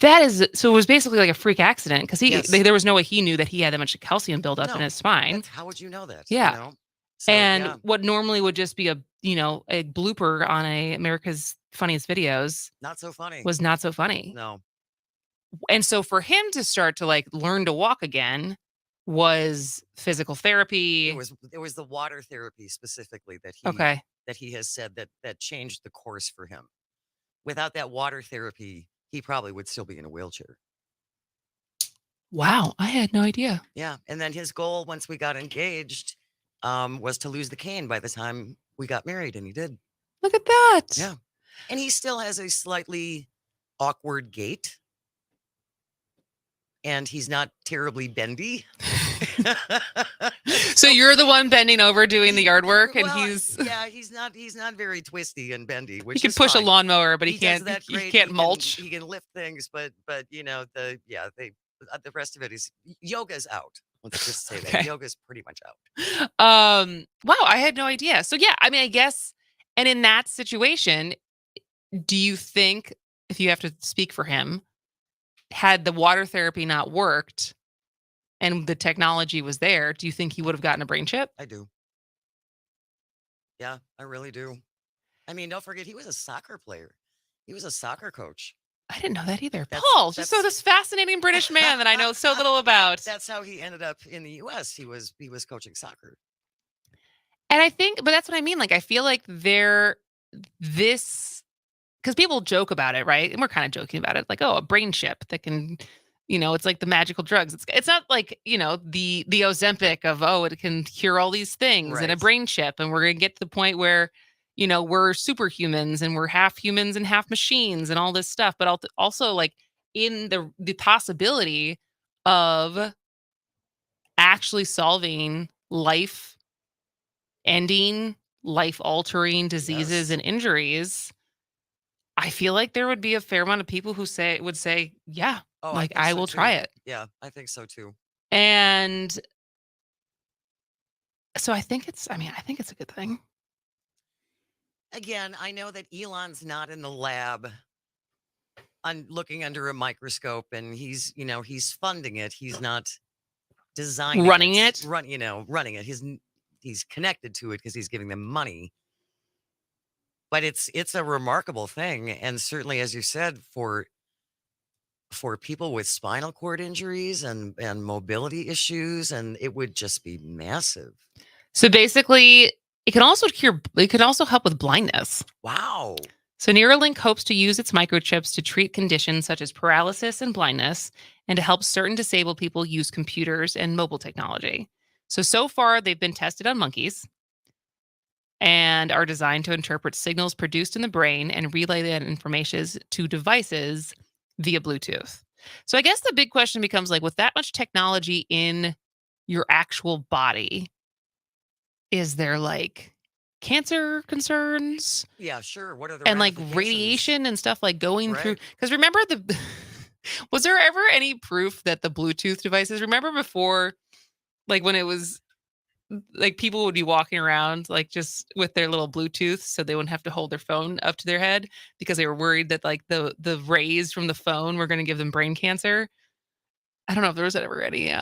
S14: So it was basically like a freak accident because there was no way he knew that he had that much calcium buildup in his spine.
S15: How would you know that?
S14: Yeah.
S15: You know? So,
S14: what normally would just be a blooper on America's Funniest Videos
S15: not so funny.
S14: Was not so funny.
S15: No.
S14: And so for him to start to like learn to walk again was physical therapy.
S15: It was the water therapy specifically that he has said that changed the course for him. Without that water therapy, he probably would still be in a wheelchair.
S14: Wow, I had no idea.
S15: Yeah, and then his goal once we got engaged was to lose the cane by the time we got married, and he did.
S14: Look at that.
S15: Yeah, and he still has a slightly awkward gait, and he's not terribly bendy.
S14: So you're the one bending over doing the yard work, and
S15: he's not very twisty and bendy. Which
S14: he can push a lawnmower, but he can't mulch.
S15: He can lift things, but the rest of it is yoga's out. Let's just say that yoga's pretty much out.
S14: Wow, I had no idea. So yeah, I mean, I guess, and in that situation, do you think, if you have to speak for him, had the water therapy not worked and the technology was there, do you think he would have gotten a brain chip?
S15: I do. Yeah, I really do. I mean, don't forget, he was a soccer player. He was a soccer coach.
S14: I didn't know that either. Paul, just so this fascinating British man that I know so little about.
S15: That's how he ended up in the U.S. He was coaching soccer.
S14: And I think, but that's what I mean. Like, I feel like because people joke about it, right? And we're kind of joking about it. Like, oh, a brain chip that can, it's like the magical drugs. It's not like, the Ozempic of, oh, it can cure all these things and a brain chip. And we're going to get to the point where, we're superhumans and we're half humans and half machines and all this stuff. But also like in the possibility of actually solving life-ending, life-altering diseases and injuries, I feel like there would be a fair amount of people who would say, yeah, I will try it.
S15: Yeah, I think so too.
S14: And so I think it's a good thing.
S15: Again, I know that Elon's not in the lab looking under a microscope, and he's funding it. He's not designing
S14: running
S15: it. Running it. He's connected to it because he's giving them money. But it's a remarkable thing, and certainly, as you said, for people with spinal cord injuries and mobility issues, and it would just be massive.
S14: So basically, it can also help with blindness.
S15: Wow.
S14: So Neuralink hopes to use its microchips to treat conditions such as paralysis and blindness, and to help certain disabled people use computers and mobile technology. So far, they've been tested on monkeys and are designed to interpret signals produced in the brain and relay that information to devices via Bluetooth. So I guess the big question becomes, like, with that much technology in your actual body, is there like cancer concerns?
S15: Yeah, sure. What are the
S14: and like radiation and stuff like going through? Because remember was there ever any proof that the Bluetooth devices? Remember before, like when it was like people would be walking around like just with their little Bluetooth so they wouldn't have to hold their phone up to their head because they were worried that like the rays from the phone were going to give them brain cancer. I don't know if there was ever any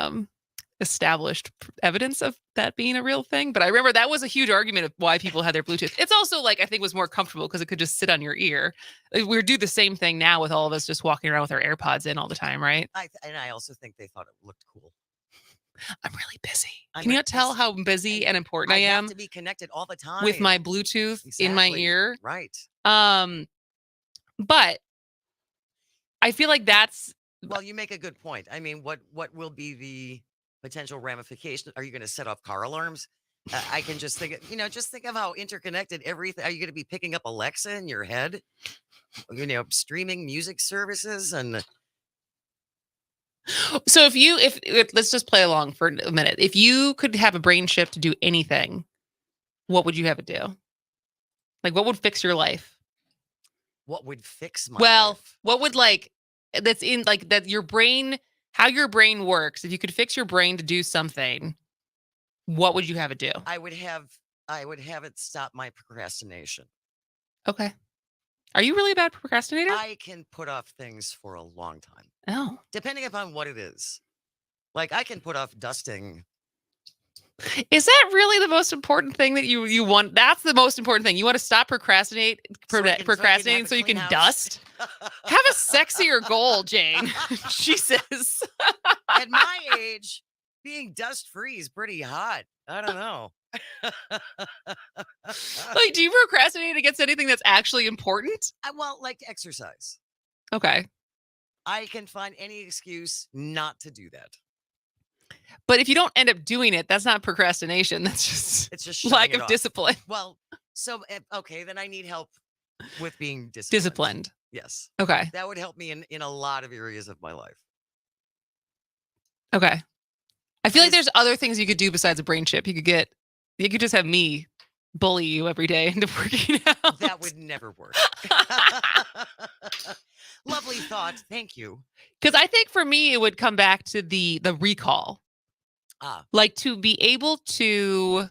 S14: established evidence of that being a real thing, but I remember that was a huge argument of why people had their Bluetooth. It's also like I think was more comfortable because it could just sit on your ear. Like, we do the same thing now with all of us just walking around with our AirPods in all the time, right?
S15: And I also think they thought it looked cool.
S14: I'm really busy. Can you not tell how busy and important I am
S15: have to be connected all the time
S14: with my Bluetooth in my ear?
S15: Right.
S14: But I feel like that's
S15: Well, you make a good point. I mean, what will be the potential ramification? Are you going to set off car alarms? I can just think, just think of how interconnected everything. Are you going to be picking up Alexa in your head? Streaming music services and.
S14: So if let's just play along for a minute. If you could have a brain chip to do anything, what would you have it do? Like, what would fix your life?
S15: What would fix my life?
S14: What would that's in like that your brain, how your brain works. If you could fix your brain to do something, what would you have it do?
S15: I would have it stop my procrastination.
S14: Okay. Are you really a bad procrastinator?
S15: I can put off things for a long time.
S14: Oh.
S15: Depending upon what it is. Like I can put off dusting.
S14: Is that really the most important thing that you want? That's the most important thing. You want to stop procrastinating so you can dust? Have a sexier goal, Jane. Jesus.
S15: At my age, being dust free is pretty hot. I don't know.
S14: Like, do you procrastinate against anything that's actually important?
S15: Well, like exercise.
S14: Okay.
S15: I can find any excuse not to do that.
S14: But if you don't end up doing it, that's not procrastination. That's just lack of discipline.
S15: Well, so, okay, then I need help with being disciplined.
S14: Disciplined.
S15: Yes.
S14: Okay.
S15: That would help me in a lot of areas of my life.
S14: Okay. I feel like there's other things you could do besides a brain chip. You could just have me bully you every day into working out.
S15: That would never work. Lovely thought. Thank you.
S14: Because I think for me, it would come back to the recall. Like to be able to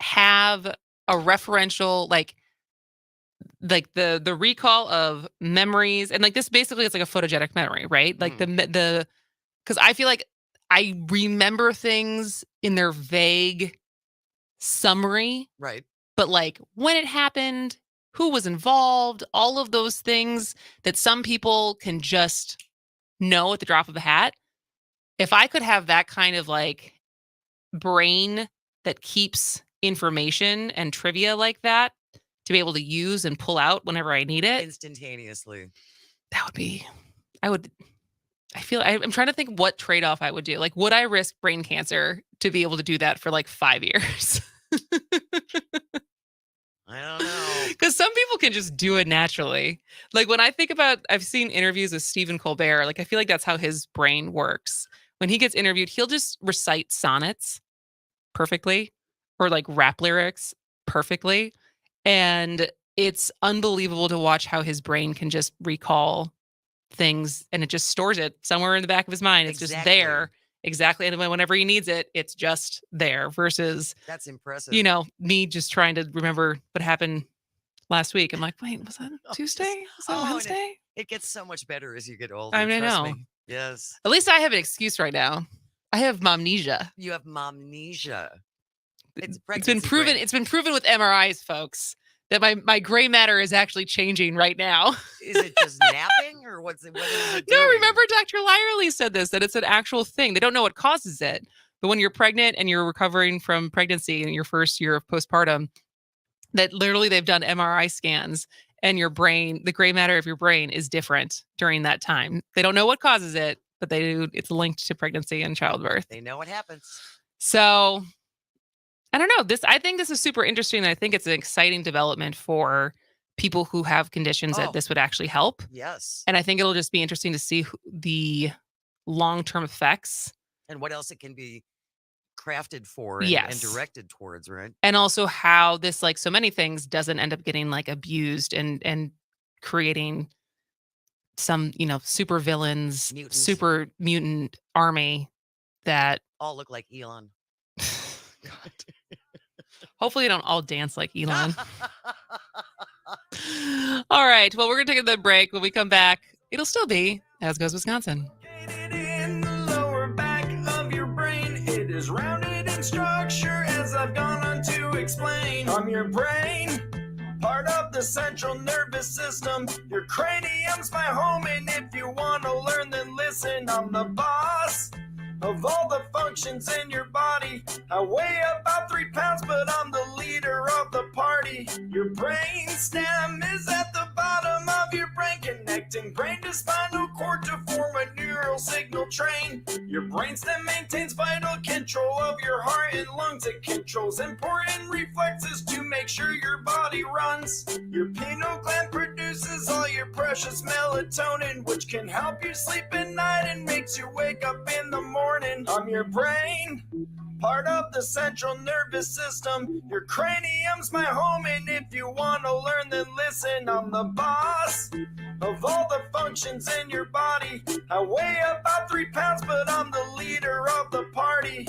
S14: have a referential, like the recall of memories. And like this basically is like a photogenic memory, right? Like because I feel like I remember things in their vague summary.
S15: Right.
S14: But like when it happened, who was involved, all of those things that some people can just know at the drop of a hat. If I could have that kind of like brain that keeps information and trivia like that to be able to use and pull out whenever I need it
S15: instantaneously,
S14: that would be, I'm trying to think what trade-off I would do. Like, would I risk brain cancer to be able to do that for like 5 years?
S15: I don't know.
S14: Because some people can just do it naturally. Like when I think about, I've seen interviews with Stephen Colbert. Like I feel like that's how his brain works. When he gets interviewed, he'll just recite sonnets perfectly or like rap lyrics perfectly. And it's unbelievable to watch how his brain can just recall things and it just stores it somewhere in the back of his mind. It's just there. Exactly. And whenever he needs it, it's just there versus
S15: that's impressive.
S14: Me just trying to remember what happened last week. I'm like, wait, was that Tuesday? Was that Wednesday?
S15: It gets so much better as you get older.
S14: I
S15: trust
S14: know.
S15: me. Yes.
S14: At least I have an excuse right now. I have momnesia.
S15: You have momnesia.
S14: It's been proven. It's been proven with MRIs, folks, that my gray matter is actually changing right now.
S15: Is it just napping or what is it
S14: No,
S15: doing?
S14: remember Dr. Lyerly said this, that it's an actual thing. They don't know what causes it. But when you're pregnant and you're recovering from pregnancy in your first year of postpartum, that literally they've done MRI scans and your brain, the gray matter of your brain is different during that time. They don't know what causes it, but it's linked to pregnancy and childbirth.
S15: They know what happens.
S14: So I don't know. I think this is super interesting. I think it's an exciting development for people who have conditions that this would actually help.
S15: Yes.
S14: And I think it'll just be interesting to see the long-term effects.
S15: And what else it can be crafted for and,
S14: Yes.
S15: and directed towards, right?
S14: And also how this, like so many things, doesn't end up getting like abused and creating some, super villains, super mutant army that
S15: all look like Elon.
S14: Hopefully, they don't all dance like Elon. All right. Well, we're going to take a break. When we come back, it'll still be As Goes Wisconsin.
S16: In the lower back of your brain, it is rounded in structure as I've gone on to explain. I'm your brain, part of the central nervous system. Your cranium's my home, and if you want to learn, then listen. I'm the boss of all the functions in your body. I weigh about 3 pounds, but I'm the leader of the party. Your brain stem is at the bottom of your brain, connecting brain to spinal cord to form a neural signal train. Your brain stem maintains vital control of your heart and lungs. It controls important reflexes to make sure your body runs. Your pineal gland produces all your precious melatonin, which can help you sleep at night and makes you wake up in the morning. I'm your brain, part of the central nervous system. Your cranium's my home, and if you want to learn, then listen. I'm the boss of all the functions in your body. I weigh about 3 pounds, but I'm the leader of the party.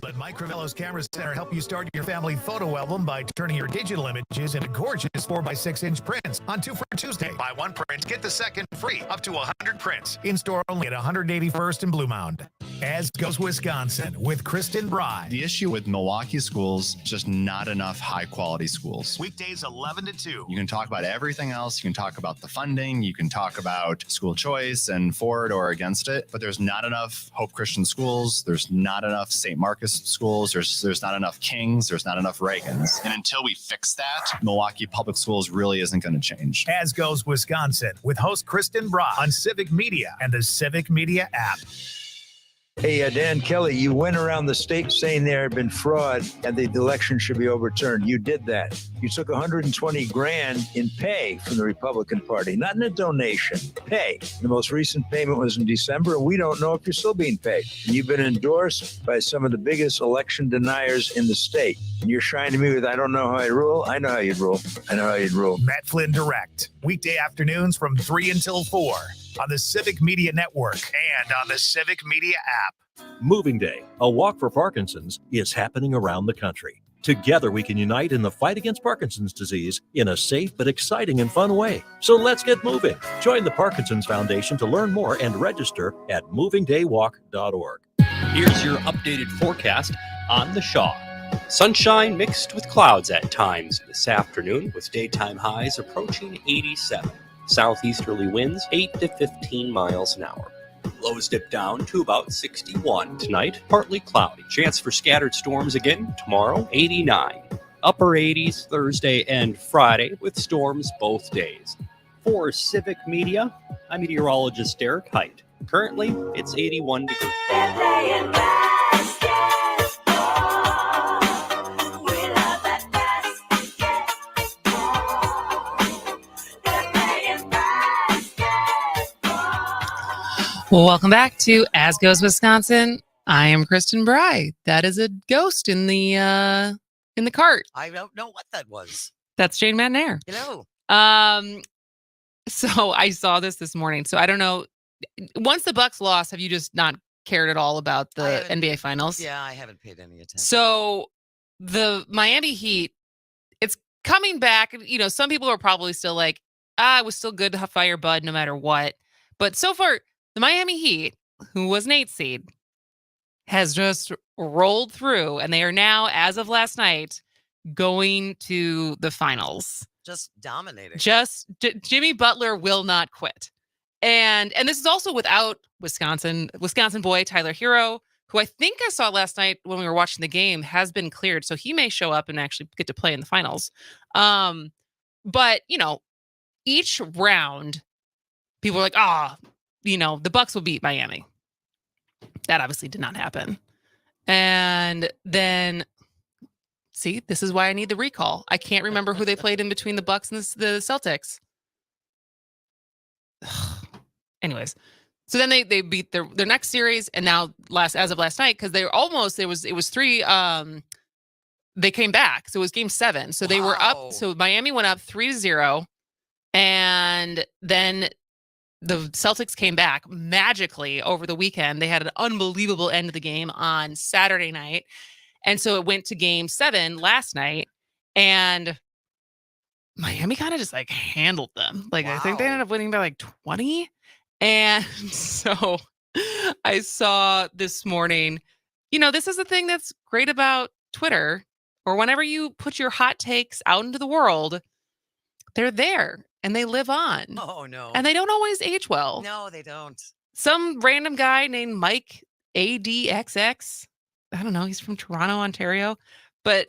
S5: Let Mike Crivello's Camera Center help you start your family photo album by turning your digital images into gorgeous 4x6-inch prints on 2 for Tuesday. Buy 1 print, get the second free. Up to 100 prints. In-store only at 181st and Blue Mound. As Goes Wisconsin with Kristen Bry.
S18: The issue with Milwaukee schools, just not enough high-quality schools.
S5: Weekdays 11 to 2.
S18: You can talk about everything else. You can talk about the funding. You can talk about school choice and for it or against it. But there's not enough Hope Christian schools. There's not enough St. Marcus schools. There's not enough Kings. There's not enough Reagans. And until we fix that, Milwaukee Public Schools really isn't going to change.
S5: As Goes Wisconsin with host Kristen Bry on Civic Media and the Civic Media app.
S19: Hey, Dan Kelly, you went around the state saying there had been fraud and the election should be overturned. You did that. You took $120,000 in pay from the Republican Party, not in a donation, pay. The most recent payment was in December, and we don't know if you're still being paid. And you've been endorsed by some of the biggest election deniers in the state. And you're shining me with, I don't know how I rule. I know how you'd rule. I know how you'd rule.
S5: Matt Flynn Direct, weekday afternoons from 3 until 4 on the Civic Media Network and on the Civic Media app.
S20: Moving Day, a walk for Parkinson's, is happening around the country. Together we can unite in the fight against Parkinson's disease in a safe but exciting and fun way. So let's get moving. Join the Parkinson's Foundation to learn more and register at movingdaywalk.org.
S6: Here's your updated forecast on the Shaw. Sunshine mixed with clouds at times this afternoon, with daytime highs approaching 87. Southeasterly winds 8 to 15 miles an hour. Lows dip down to about 61 tonight. Partly cloudy. Chance for scattered storms again tomorrow, 89. Upper 80s Thursday and Friday with storms both days. For Civic Media, I'm meteorologist Derek Height. Currently, it's 81 degrees.
S14: Welcome back to As Goes Wisconsin. I am Kristen Bry. That is a ghost in the cart.
S15: I don't know what that was.
S14: That's Jane McNamara.
S15: Hello.
S14: So I saw this morning. So I don't know. Once the Bucks lost, have you just not cared at all about the NBA Finals?
S15: Yeah, I haven't paid any attention.
S14: So the Miami Heat, it's coming back. You know, some people are probably still like, it was still good to fire Bud no matter what. But so far, the Miami Heat, who was an 8th seed, has just rolled through, and they are now, as of last night, going to the finals.
S15: Just dominating.
S14: Jimmy Butler will not quit. And this is also without Wisconsin boy Tyler Hero, who I think I saw last night when we were watching the game, has been cleared. So he may show up and actually get to play in the finals. But, you know, each round, people are like, the Bucks will beat Miami. That obviously did not happen. And then, see, this is why I need the recall. I can't remember who they played in between the Bucks and the Celtics. Anyways, So then they beat their next series, and now as of last night, because they were almost it was 3. They came back, so it was game 7. So they were up. So Miami went up 3-0, and then the Celtics came back magically over the weekend. They had an unbelievable end of the game on Saturday night, and so it went to game 7 last night, and Miami kind of just like handled them. Like I think they ended up winning by like 20. And so I saw this morning, this is the thing that's great about Twitter, or whenever you put your hot takes out into the world, they're there and they live on.
S15: Oh, no.
S14: And they don't always age well.
S15: No, they don't.
S14: Some random guy named Mike ADXX, I don't know, he's from Toronto, Ontario. But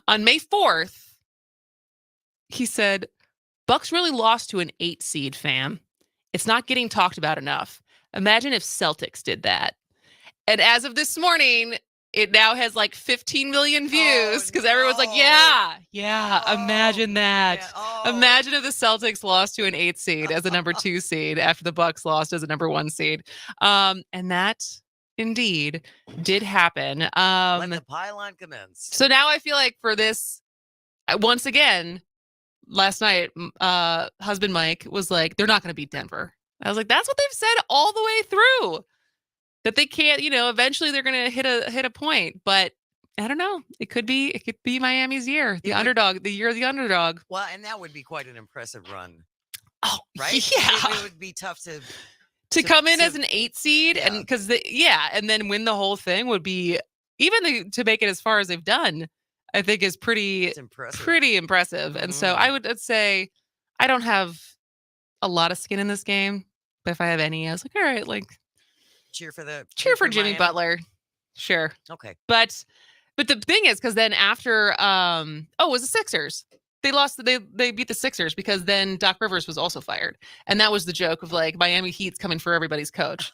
S14: on May 4th, he said, Bucks really lost to an 8 seed, fam. It's not getting talked about enough. Imagine if Celtics did that. And as of this morning, it now has like 15 million views because everyone's like, yeah, imagine that. Imagine if the Celtics lost to an 8 seed as a number 2 seed after the Bucks lost as a number 1 seed. And that indeed did happen.
S15: Let the pylon commence.
S14: So now I feel like for this, once again, last night, husband Mike was like, they're not going to beat Denver. I was like, that's what they've said all the way through. That they can't, eventually they're going to hit a point. But I don't know. It could be Miami's year, the year of the underdog.
S15: Well, and that would be quite an impressive run.
S14: Oh,
S15: right?
S14: Yeah.
S15: It would be tough
S14: to come in as an 8 seed and and then win the whole thing would be, even to make it as far as they've done, I think is pretty impressive. And so I would say I don't have a lot of skin in this game, but if I have any, I was like, all right, like
S15: cheer for
S14: Jimmy
S15: Miami.
S14: Butler. Sure.
S15: Okay.
S14: But the thing is, because then after it was the Sixers. They lost. They beat the Sixers because then Doc Rivers was also fired, and that was the joke of like Miami Heat's coming for everybody's coach.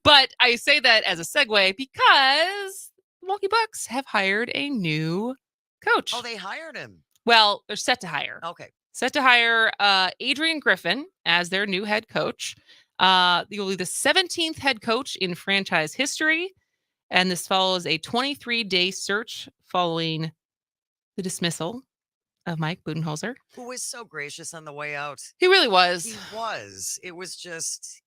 S14: But I say that as a segue because the Milwaukee Bucks have hired a new coach.
S15: Oh, they hired him.
S14: Well, they're set to hire.
S15: Okay.
S14: Set to hire Adrian Griffin as their new head coach. He will be the 17th head coach in franchise history, and this follows a 23-day search following the dismissal of Mike Budenholzer,
S15: who was so gracious on the way out.
S14: He really was.
S15: He was. It was just,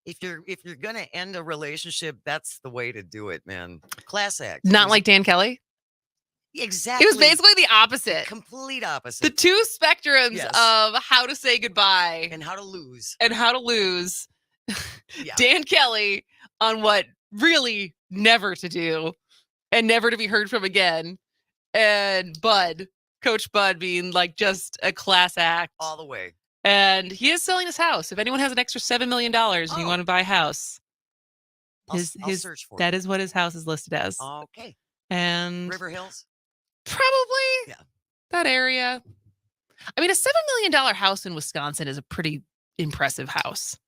S15: if you're gonna end a relationship, that's the way to do it, man. Class act.
S14: Not like Dan Kelly.
S15: Exactly.
S14: It was basically the opposite.
S15: Complete opposite.
S14: The two spectrums of how to say goodbye
S15: and how to lose.
S14: Dan Kelly on what really never to do and never to be heard from again. And Coach Bud being like just a class act.
S15: All the way.
S14: And he is selling his house. If anyone has an extra $7 million and you want to buy a house,
S15: I'll search for
S14: that is what his house is listed as.
S15: Okay.
S14: And
S15: River Hills?
S14: Probably. Yeah. That area. I mean, a $7 million house in Wisconsin is a pretty impressive house.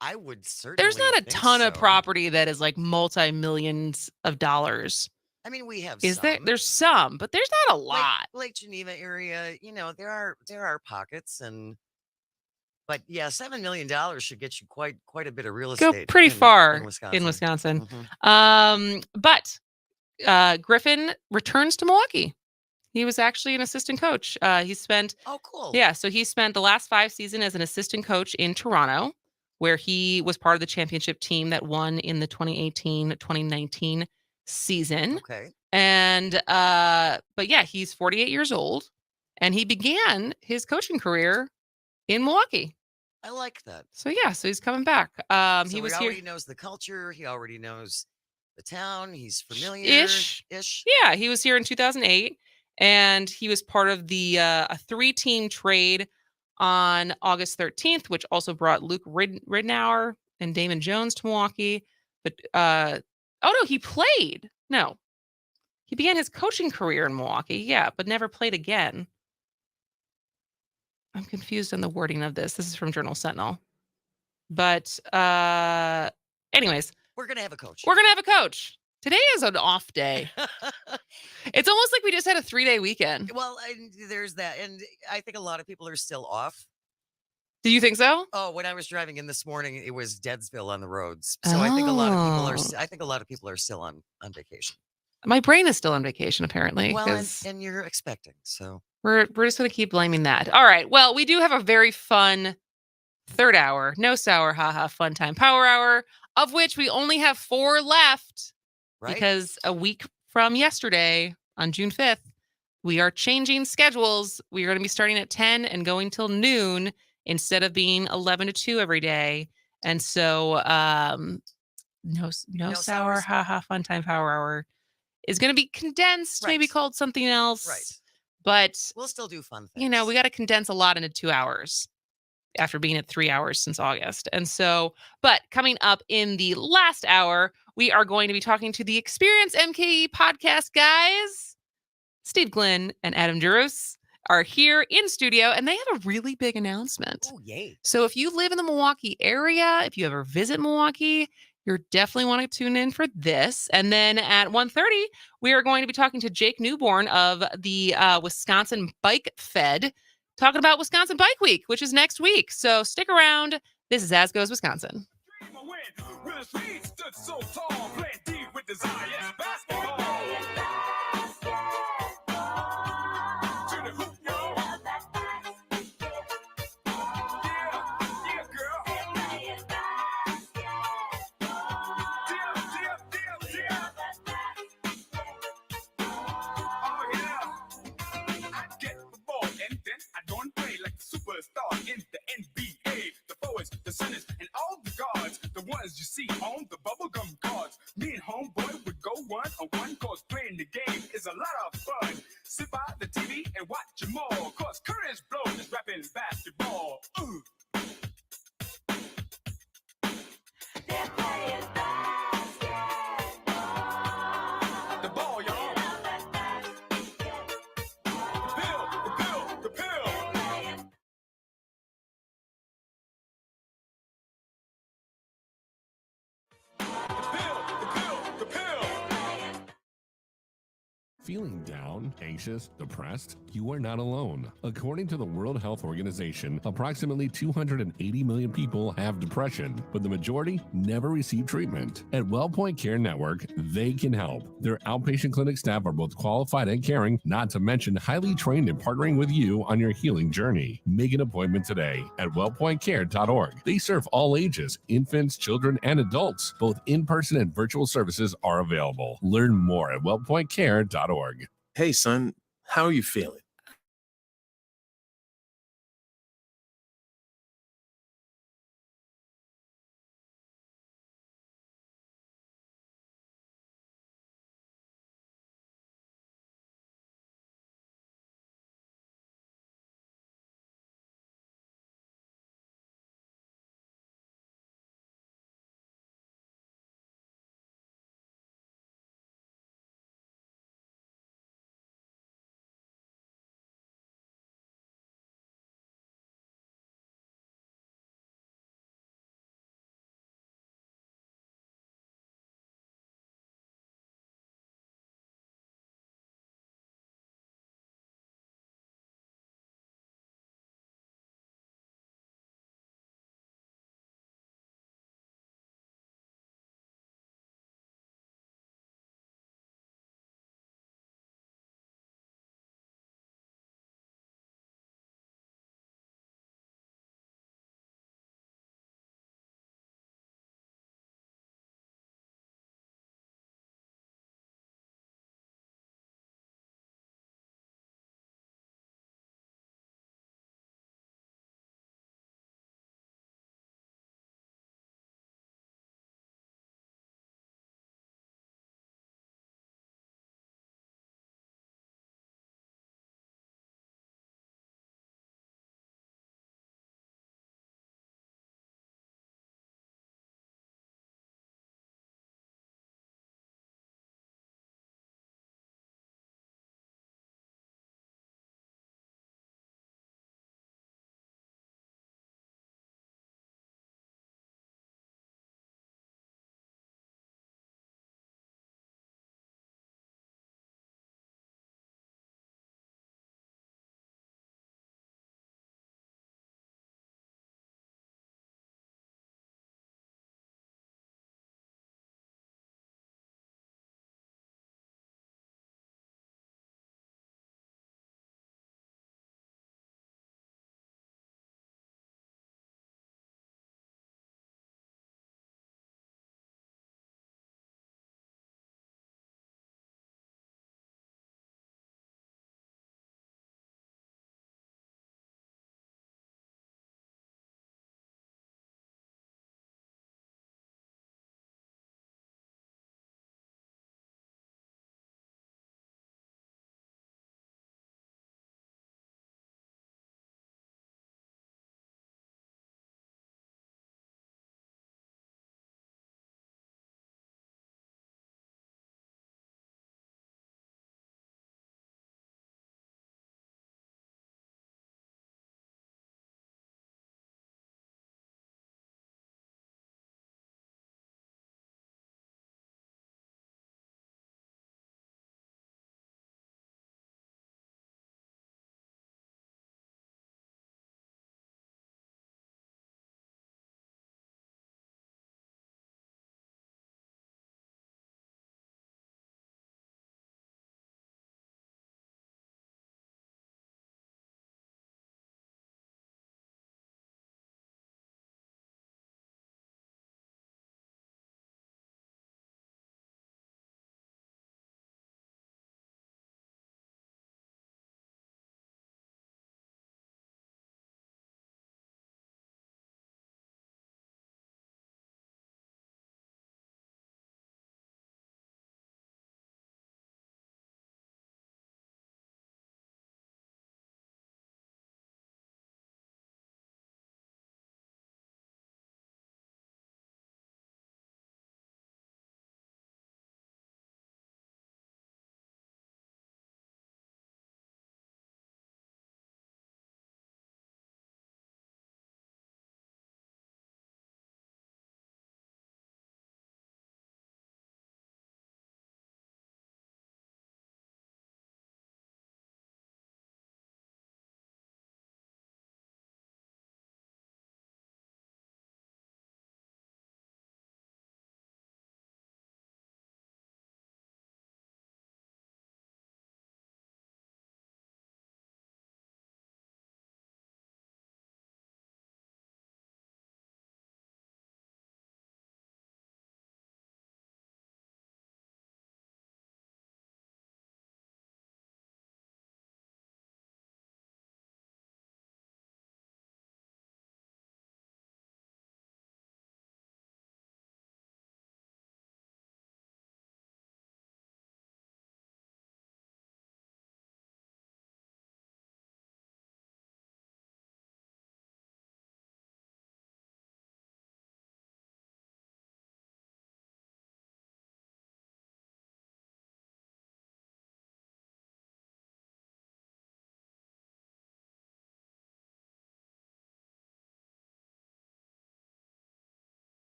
S15: I would certainly.
S14: There's not a ton of property that is like multi-millions of dollars.
S15: I mean, we have.
S14: There's some, but there's not a lot.
S15: Lake Geneva area, there are pockets, but yeah, $7 million should get you quite a bit of real estate.
S14: Go pretty far
S15: in Wisconsin.
S14: But Griffin returns to Milwaukee. He was actually an assistant coach. He spent.
S15: Oh, cool.
S14: Yeah, so he spent the last 5 seasons as an assistant coach in Toronto, where he was part of the championship team that won in the 2018-2019 season.
S15: Okay.
S14: And but yeah, he's 48 years old and he began his coaching career in Milwaukee.
S15: I like that.
S14: So he's coming back. He was
S15: already
S14: here.
S15: knows the culture, he already knows the town, he's familiar
S14: ish. Yeah, he was here in 2008 and he was part of the a 3-team trade on August 13th, which also brought Luke Ridnour and Damon Jones to Milwaukee. But he played. No. He began his coaching career in Milwaukee, but never played again. I'm confused on the wording of this. This is from Journal Sentinel. But anyways.
S15: We're going to have a coach.
S14: Today is an off day. It's almost like we just had a 3-day weekend.
S15: Well, there's that. And I think a lot of people are still off.
S14: Do you think so?
S15: Oh, when I was driving in this morning, it was Deadsville on the roads. So I think a lot of people are.
S14: Oh.
S15: I think a lot of people are still on vacation.
S14: My brain is still on vacation, apparently.
S15: Well,
S14: 'cause
S15: and you're expecting, so
S14: we're just going to keep blaming that. All right. Well, we do have a very fun third hour. No sour, haha, fun time power hour, of which we only have 4 left
S15: right.
S14: because a week from yesterday, on June 5th, we are changing schedules. We are going to be starting at 10 and going till noon instead of being 11 to 2 every day. And so, no sour,
S15: sours.
S14: haha, fun time power hour is going to be condensed, maybe
S15: Right.
S14: called something else.
S15: Right.
S14: But,
S15: We'll still do fun things.
S14: you know, we got to condense a lot into 2 hours after being at 3 hours since August. And so, but coming up in the last hour, we are going to be talking to the Experience MKE podcast guys. Steve Glenn and Adam Juros are here in studio, and they have a really big announcement.
S15: Oh, yay.
S14: So if you live in the Milwaukee area, if you ever visit Milwaukee, you're definitely want to tune in for this. And then at 1:30, we are going to be talking to Jake Newborn of the Wisconsin Bike Fed, talking about Wisconsin Bike Week, which is next week. So stick around. This is As Goes Wisconsin.
S4: Superstar in the NBA, the forwards, the centers, and all the guards, the ones you see on the bubblegum cards. Me and homeboy would go 1-on-1, cause playing the game is a lot of fun. Sit by the TV and watch them all, cause Curtis Blow is rapping basketball. The ball, y'all. The pill.
S21: Feeling down, anxious, depressed? You are not alone. According to the World Health Organization, approximately 280 million people have depression, but the majority never receive treatment. At WellPoint Care Network, they can help. Their outpatient clinic staff are both qualified and caring, not to mention highly trained in partnering with you on your healing journey. Make an appointment today at wellpointcare.org. They serve all ages, infants, children, and adults. Both in-person and virtual services are available. Learn more at wellpointcare.org.
S2: Hey, son, how are you feeling?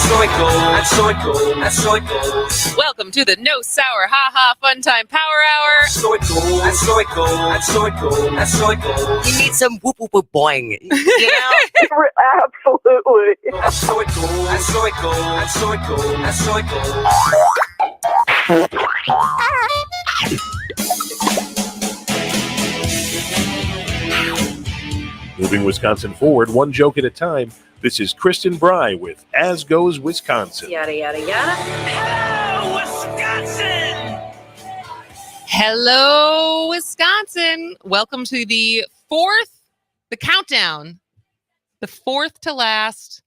S4: so it goes, and so it goes, and so it goes.
S14: Welcome to the No Sour Ha Ha Fun Time Power Hour.
S4: So it goes, and so it goes, and so it goes, and so it goes.
S15: You need some whoop whoop whoop boing. You know?
S4: Absolutely. And so it goes, and so it goes, and so it goes, and so it
S20: Moving Wisconsin forward, one joke at a time. This is Kristen Bry with As Goes Wisconsin.
S11: Yada, yada, yada.
S4: Hello, Wisconsin!
S14: Hello, Wisconsin. Welcome to the countdown, the fourth to last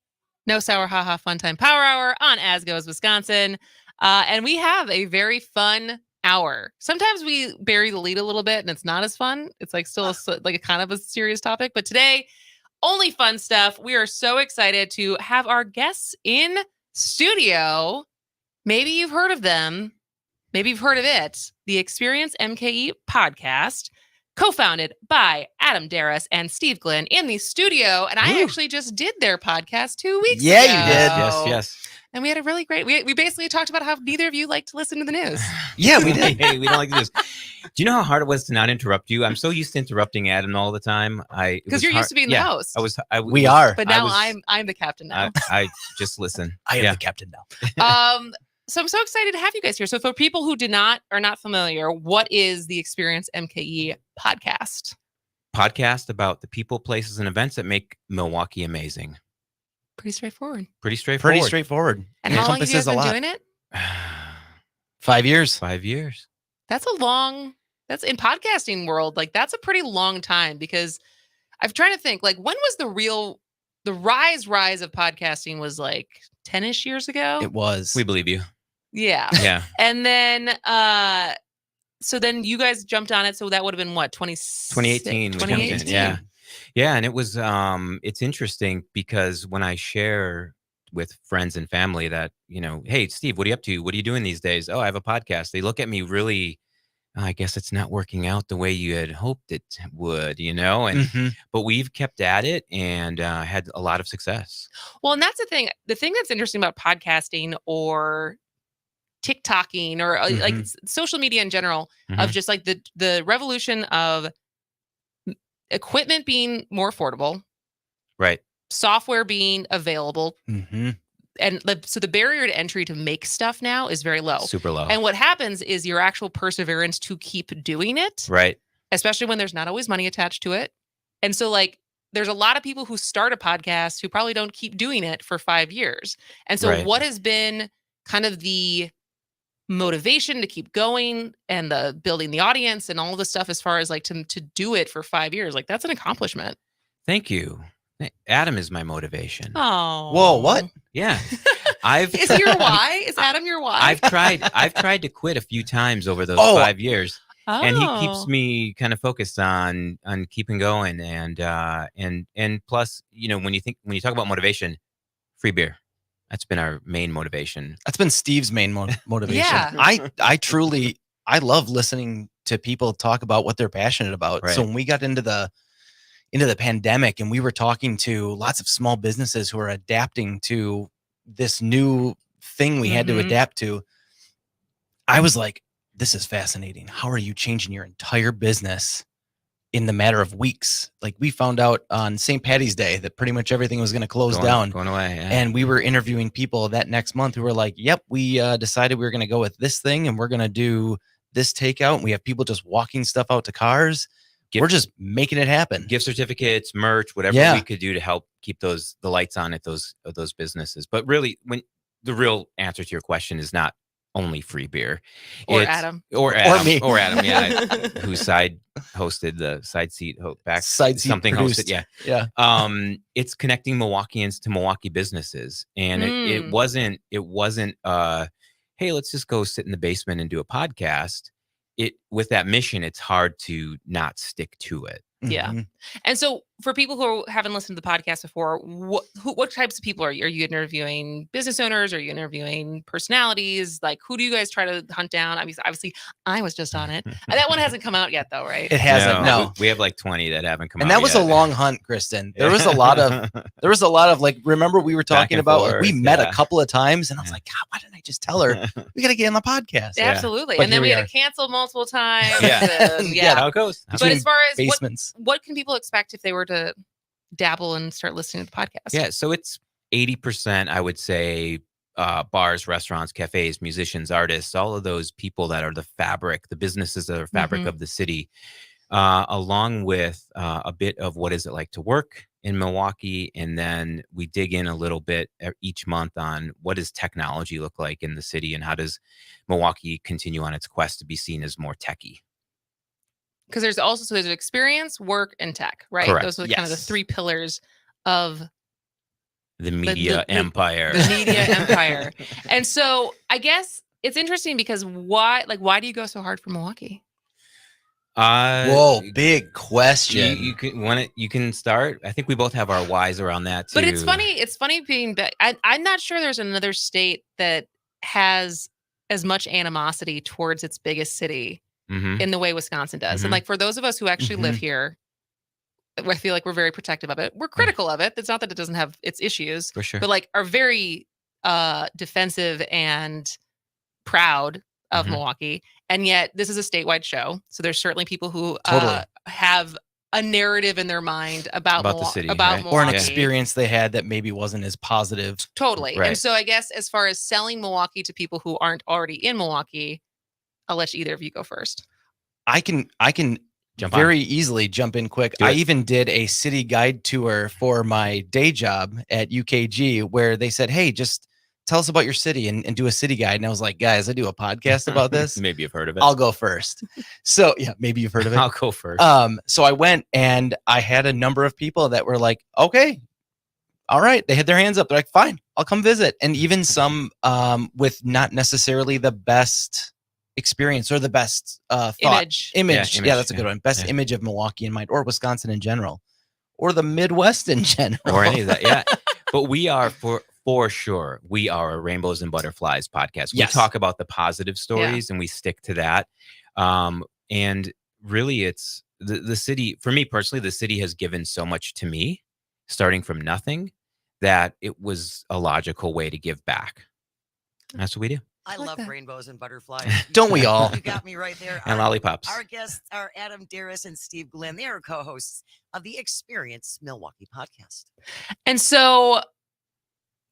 S14: No Sour Ha Ha Fun Time Power Hour on As Goes Wisconsin. And we have a very fun hour. Sometimes we bury the lead a little bit and it's not as fun. It's like still like a kind of a serious topic. But today, only fun stuff. We are so excited to have our guests in studio. Maybe you've heard of them. Maybe you've heard of it. The Experience MKE podcast, co-founded by Adam Darras and Steve Glenn in the studio. And I actually just did their podcast 2 weeks ago.
S7: Yeah, you did. Yes.
S14: And we had a really great, we basically talked about how neither of you like to listen to the news.
S7: Yeah, we did. Hey, we don't like this. Do you know how hard it was to not interrupt you? I'm so used to interrupting Adam all the time.
S14: Because you're used to being the host.
S7: We are.
S14: But now I'm the captain now.
S7: I just listen.
S9: I am the captain now.
S14: So I'm so excited to have you guys here. So for people who are not familiar, what is the Experience MKE podcast?
S7: Podcast about the people, places, and events that make Milwaukee amazing.
S14: Pretty straightforward.
S9: And
S14: how long have you guys been doing it?
S9: 5 years.
S7: 5 years.
S14: That's in podcasting world. Like that's a pretty long time because I'm trying to think like when was the rise of podcasting was like 10-ish years ago.
S9: It was.
S7: We believe you.
S14: Yeah.
S7: Yeah.
S14: And then, so then you guys jumped on it. So that would have been what?
S7: 2018.
S14: 2018.
S7: Yeah. Yeah. And it was, it's interesting because when I share with friends and family that, hey, Steve, what are you up to? What are you doing these days? Oh, I have a podcast. They look at me really, I guess it's not working out the way you had hoped it would, and, but we've kept at it and had a lot of success.
S14: Well, and that's the thing that's interesting about podcasting or TikToking or like social media in general of just like the revolution of equipment being more affordable,
S7: right?
S14: Software being available. And so the barrier to entry to make stuff now is very low.
S7: Super low.
S14: And what happens is your actual perseverance to keep doing it.
S7: Right.
S14: Especially when there's not always money attached to it. And so like there's a lot of people who start a podcast who probably don't keep doing it for 5 years. And so what has been kind of the motivation to keep going and the building the audience and all the stuff as far as like to do it for 5 years? Like that's an accomplishment.
S7: Thank you. Adam is my motivation.
S14: Oh.
S9: Whoa, what?
S7: Yeah.
S14: Is he your why? Is Adam your why?
S7: I've tried to quit a few times over those 5 years.
S14: Oh.
S7: And he keeps me kind of focused on keeping going and plus, when you talk about motivation, free beer. That's been our main motivation.
S9: That's been Steve's main motivation.
S14: Yeah.
S9: I love listening to people talk about what they're passionate about.
S7: Right.
S9: So when we got into the pandemic and we were talking to lots of small businesses who are adapting to this new thing we had to adapt to, I was like, this is fascinating. How are you changing your entire business in the matter of weeks? Like we found out on St. Patty's Day that pretty much everything was going to close down.
S7: Going away. Yeah.
S9: And we were interviewing people that next month who were like, yep, we decided we were going to go with this thing and we're going to do this takeout. And we have people just walking stuff out to cars. We're just making it happen.
S7: Gift certificates, merch, whatever we could do to help keep the lights on at those businesses. But really, when the real answer to your question is not only free beer,
S14: or
S7: it's,
S14: Adam,
S7: or
S9: me,
S7: or Adam, yeah, who side hosted the side seat back
S9: side seat
S7: something
S9: produced.
S7: hosted,
S9: yeah.
S7: It's connecting Milwaukeeans to Milwaukee businesses, and it wasn't. Hey, let's just go sit in the basement and do a podcast. With that mission, it's hard to not stick to it.
S14: Yeah. And so for people who haven't listened to the podcast before, what types of people are you? Are you interviewing business owners? Are you interviewing personalities? Like, who do you guys try to hunt down? I mean, obviously, I was just on it. That one hasn't come out yet, though, right?
S9: It hasn't. No.
S7: We have like 20 that haven't come out.
S9: And that was
S7: yet.
S9: a long hunt, Kristen. There was a lot of like, remember we were talking about like, we met a couple of times and I was like, God, why didn't I just tell her we got to get on the podcast?
S14: Absolutely.
S9: But
S14: And then we
S9: here
S14: had to cancel multiple times.
S7: Yeah.
S14: And,
S7: Yeah, how it goes.
S14: But as far as
S9: basements,
S14: what can people expect if they were to dabble and start listening to the podcast?
S7: Yeah. So it's 80%, I would say, bars, restaurants, cafes, musicians, artists, all of those people that are the fabric, the businesses that are fabric of the city, along with a bit of what is it like to work in Milwaukee. And then we dig in a little bit each month on what does technology look like in the city and how does Milwaukee continue on its quest to be seen as more techy.
S14: Because there's experience, work, and tech, right?
S7: Correct.
S14: Those are kind of the three pillars of
S7: the media empire.
S14: The media empire. And so I guess it's interesting because why do you go so hard for Milwaukee?
S9: Whoa, big question.
S7: You can start. I think we both have our whys around that too.
S14: But it's funny being back. I'm not sure there's another state that has as much animosity towards its biggest city in the way Wisconsin does. And like for those of us who actually live here, I feel like we're very protective of it. We're critical of it. It's not that it doesn't have its issues,
S7: for sure,
S14: but like are very defensive and proud of Milwaukee. And yet this is a statewide show. So there's certainly people who have a narrative in their mind about
S7: the city,
S14: Milwaukee.
S9: Or an experience they had that maybe wasn't as positive.
S14: Totally.
S9: Right.
S14: And so I guess as far as selling Milwaukee to people who aren't already in Milwaukee, I'll let either of you go first.
S9: I can very easily jump in quick. I even did a city guide tour for my day job at UKG where they said, hey, just tell us about your city and do a city guide. And I was like, guys, I do a podcast about this.
S7: Maybe you've heard of it.
S9: I'll go first. So yeah, maybe you've heard of it.
S7: I'll go first.
S9: So I went and I had a number of people that were like, okay, all right. They had their hands up. They're like, fine, I'll come visit. And even some with not necessarily the best experience or the best image. Yeah, that's a good one. Best image of Milwaukee in mind, or Wisconsin in general, or the Midwest in general,
S7: or any of that. Yeah, but we are for sure. We are a Rainbows and Butterflies podcast. We talk about the positive stories and we stick to that. And really, it's the city. For me personally, the city has given so much to me, starting from nothing, that it was a logical way to give back. That's what we do.
S15: I love rainbows and butterflies.
S9: Don't we all?
S15: You got me right there.
S7: And lollipops.
S15: Our guests are Adam Darris and Steve Glenn. They are co-hosts of the Experience Milwaukee podcast.
S14: And so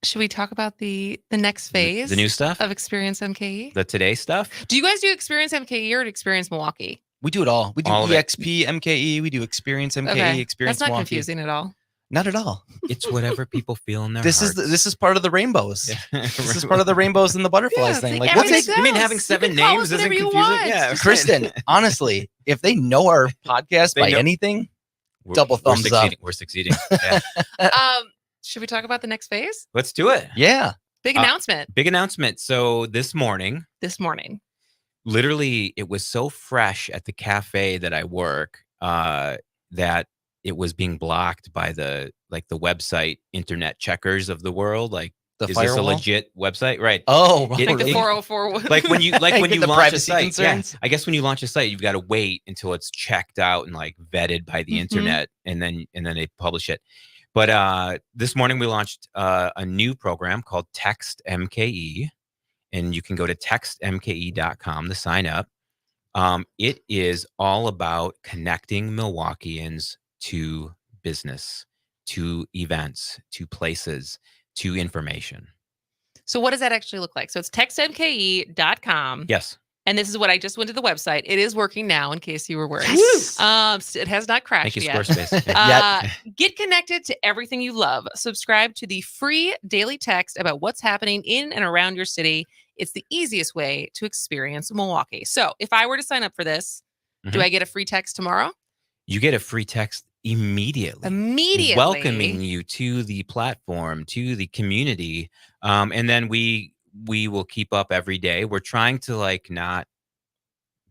S14: should we talk about the next phase?
S7: The new stuff?
S14: Of Experience MKE?
S7: The today stuff?
S14: Do you guys do Experience MKE or Experience Milwaukee?
S9: We do it all. We do
S7: all
S9: EXP MKE. We do Experience MKE,
S14: Okay.
S9: Experience
S14: That's not
S9: Milwaukee.
S14: confusing at all.
S9: Not at all.
S7: It's whatever people feel in their
S9: This
S7: hearts.
S9: is part of the rainbows. This is part of the rainbows and the butterflies thing. Like,
S14: we'll
S9: take,
S7: you mean having 7 names isn't confusing? Yeah,
S9: Kristen, honestly, if they know our podcast by anything, double thumbs up.
S7: We're succeeding. Yeah.
S14: Should we talk about the next phase?
S7: Let's do it.
S9: Yeah.
S14: Big announcement.
S7: Big announcement. So this morning, literally, it was so fresh at the cafe that I work that it was being blocked by the website internet checkers of the world. Like,
S9: the
S7: is
S9: firewall?
S7: this a legit website? Right.
S9: Oh,
S14: like the 404.
S7: Like when you
S9: the
S7: launch a
S9: privacy
S7: site.
S9: concerns?
S7: Yeah, I guess when you launch a site, you've got to wait until it's checked out and like vetted by the internet, and then they publish it. But this morning we launched a new program called Text MKE, and you can go to textmke.com to sign up. It is all about connecting Milwaukeeans to business, to events, to places, to information.
S14: So what does that actually look like? So it's textmke.com.
S7: Yes.
S14: And this is what I just went to the website. It is working now, in case you were worried. It has not crashed
S7: Thank you,
S14: yet.
S7: Squarespace.
S14: Get connected to everything you love. Subscribe to the free daily text about what's happening in and around your city. It's the easiest way to experience Milwaukee. So if I were to sign up for this, do I get a free text tomorrow?
S7: You get a free text immediately. Welcoming you to the platform, to the community. And then we will keep up every day. We're trying to like not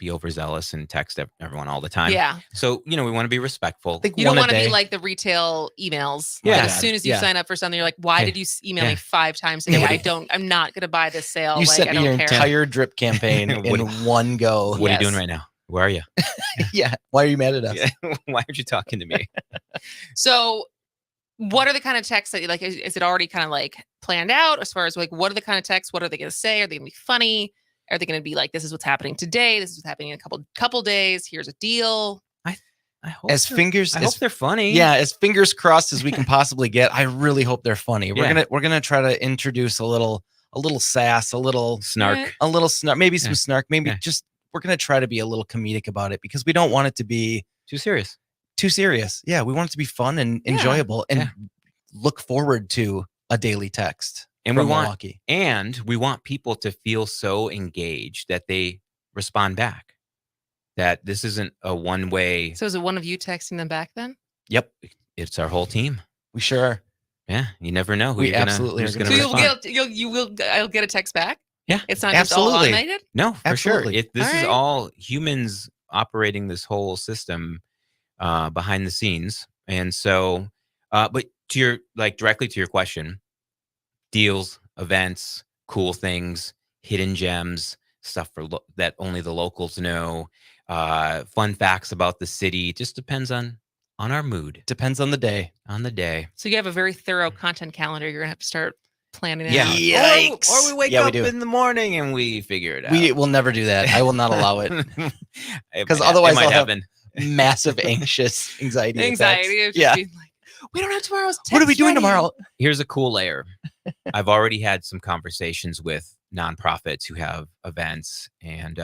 S7: be overzealous and text everyone all the time.
S14: Yeah.
S7: So, we want to be respectful.
S14: You don't want to be like the retail emails.
S7: Yeah.
S14: Like as soon as you sign up for something, you're like, why did you email me 5 times today? I'm not going to buy this sale.
S9: You sent
S14: I
S9: me
S14: don't
S9: your
S14: care.
S9: entire drip campaign in one go.
S7: What are you doing right now? Where are you?
S9: Yeah. Why are you mad at us?
S7: Why aren't you talking to me?
S14: So what are the kind of texts that you like? Is it already kind of like planned out as far as like, what are the kind of texts? What are they going to say? Are they going to be funny? Are they going to be like, this is what's happening today? This is what's happening in a couple days. Here's a deal.
S7: I hope
S9: I
S7: hope they're funny.
S9: Yeah, as fingers crossed as we can possibly get. I really hope they're funny.
S7: Yeah.
S9: We're gonna try to introduce a little sass, a little
S7: snark,
S9: maybe some snark, maybe just we're gonna try to be a little comedic about it because we don't want it to be
S7: too serious.
S9: Yeah, we want it to be fun and enjoyable and look forward to a daily text.
S7: And
S9: from
S7: we want
S9: Milwaukee.
S7: and we want people to feel so engaged that they respond back. That this isn't a one-way.
S14: So is it one of you texting them back then?
S7: Yep, it's our whole team.
S9: We sure are.
S7: Yeah, you never know who
S9: We
S7: you're gonna,
S9: absolutely
S7: who's
S9: are
S7: gonna respond.
S14: I'll get a text back.
S7: Yeah,
S14: it's not just all automated.
S7: No, for
S9: Absolutely.
S7: sure. This
S14: All
S7: is
S14: right.
S7: all humans operating this whole system behind the scenes, and so, but to your directly to your question, deals, events, cool things, hidden gems, stuff that only the locals know. Fun facts about the city. Just depends on our mood.
S9: Depends on the day.
S14: So you have a very thorough content calendar. You're gonna have to start planning it
S7: Yeah.
S14: out.
S9: Yikes.
S7: Or we wake
S9: Yeah, we
S7: up
S9: do.
S7: in the morning and we figure it out.
S9: We will never do that. I will not allow it. Because
S7: It
S9: otherwise
S7: might
S9: I'll have
S7: happen.
S9: massive anxiety attacks.
S14: Of just being like, we don't have tomorrow's text
S9: What are we doing
S14: ready.
S9: tomorrow?
S7: Here's a cool layer. I've already had some conversations with nonprofits who have events and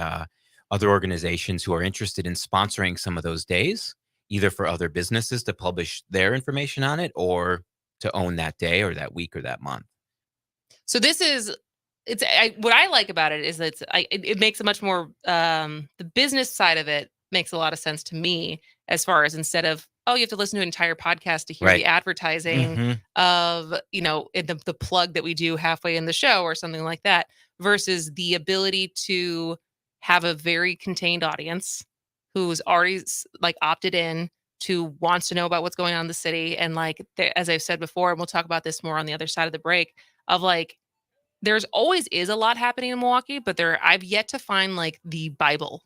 S7: other organizations who are interested in sponsoring some of those days, either for other businesses to publish their information on it or to own that day or that week or that month.
S14: So this is what I like about it is that it makes a much more the business side of it makes a lot of sense to me as far as instead of you have to listen to an entire podcast to hear
S7: Right.
S14: the advertising
S9: Mhm.
S14: of the plug that we do halfway in the show or something like that versus the ability to have a very contained audience who's already opted in to wants to know about what's going on in the city and as I've said before, and we'll talk about this more on the other side of the break of there's always is a lot happening in Milwaukee, but I've yet to find the Bible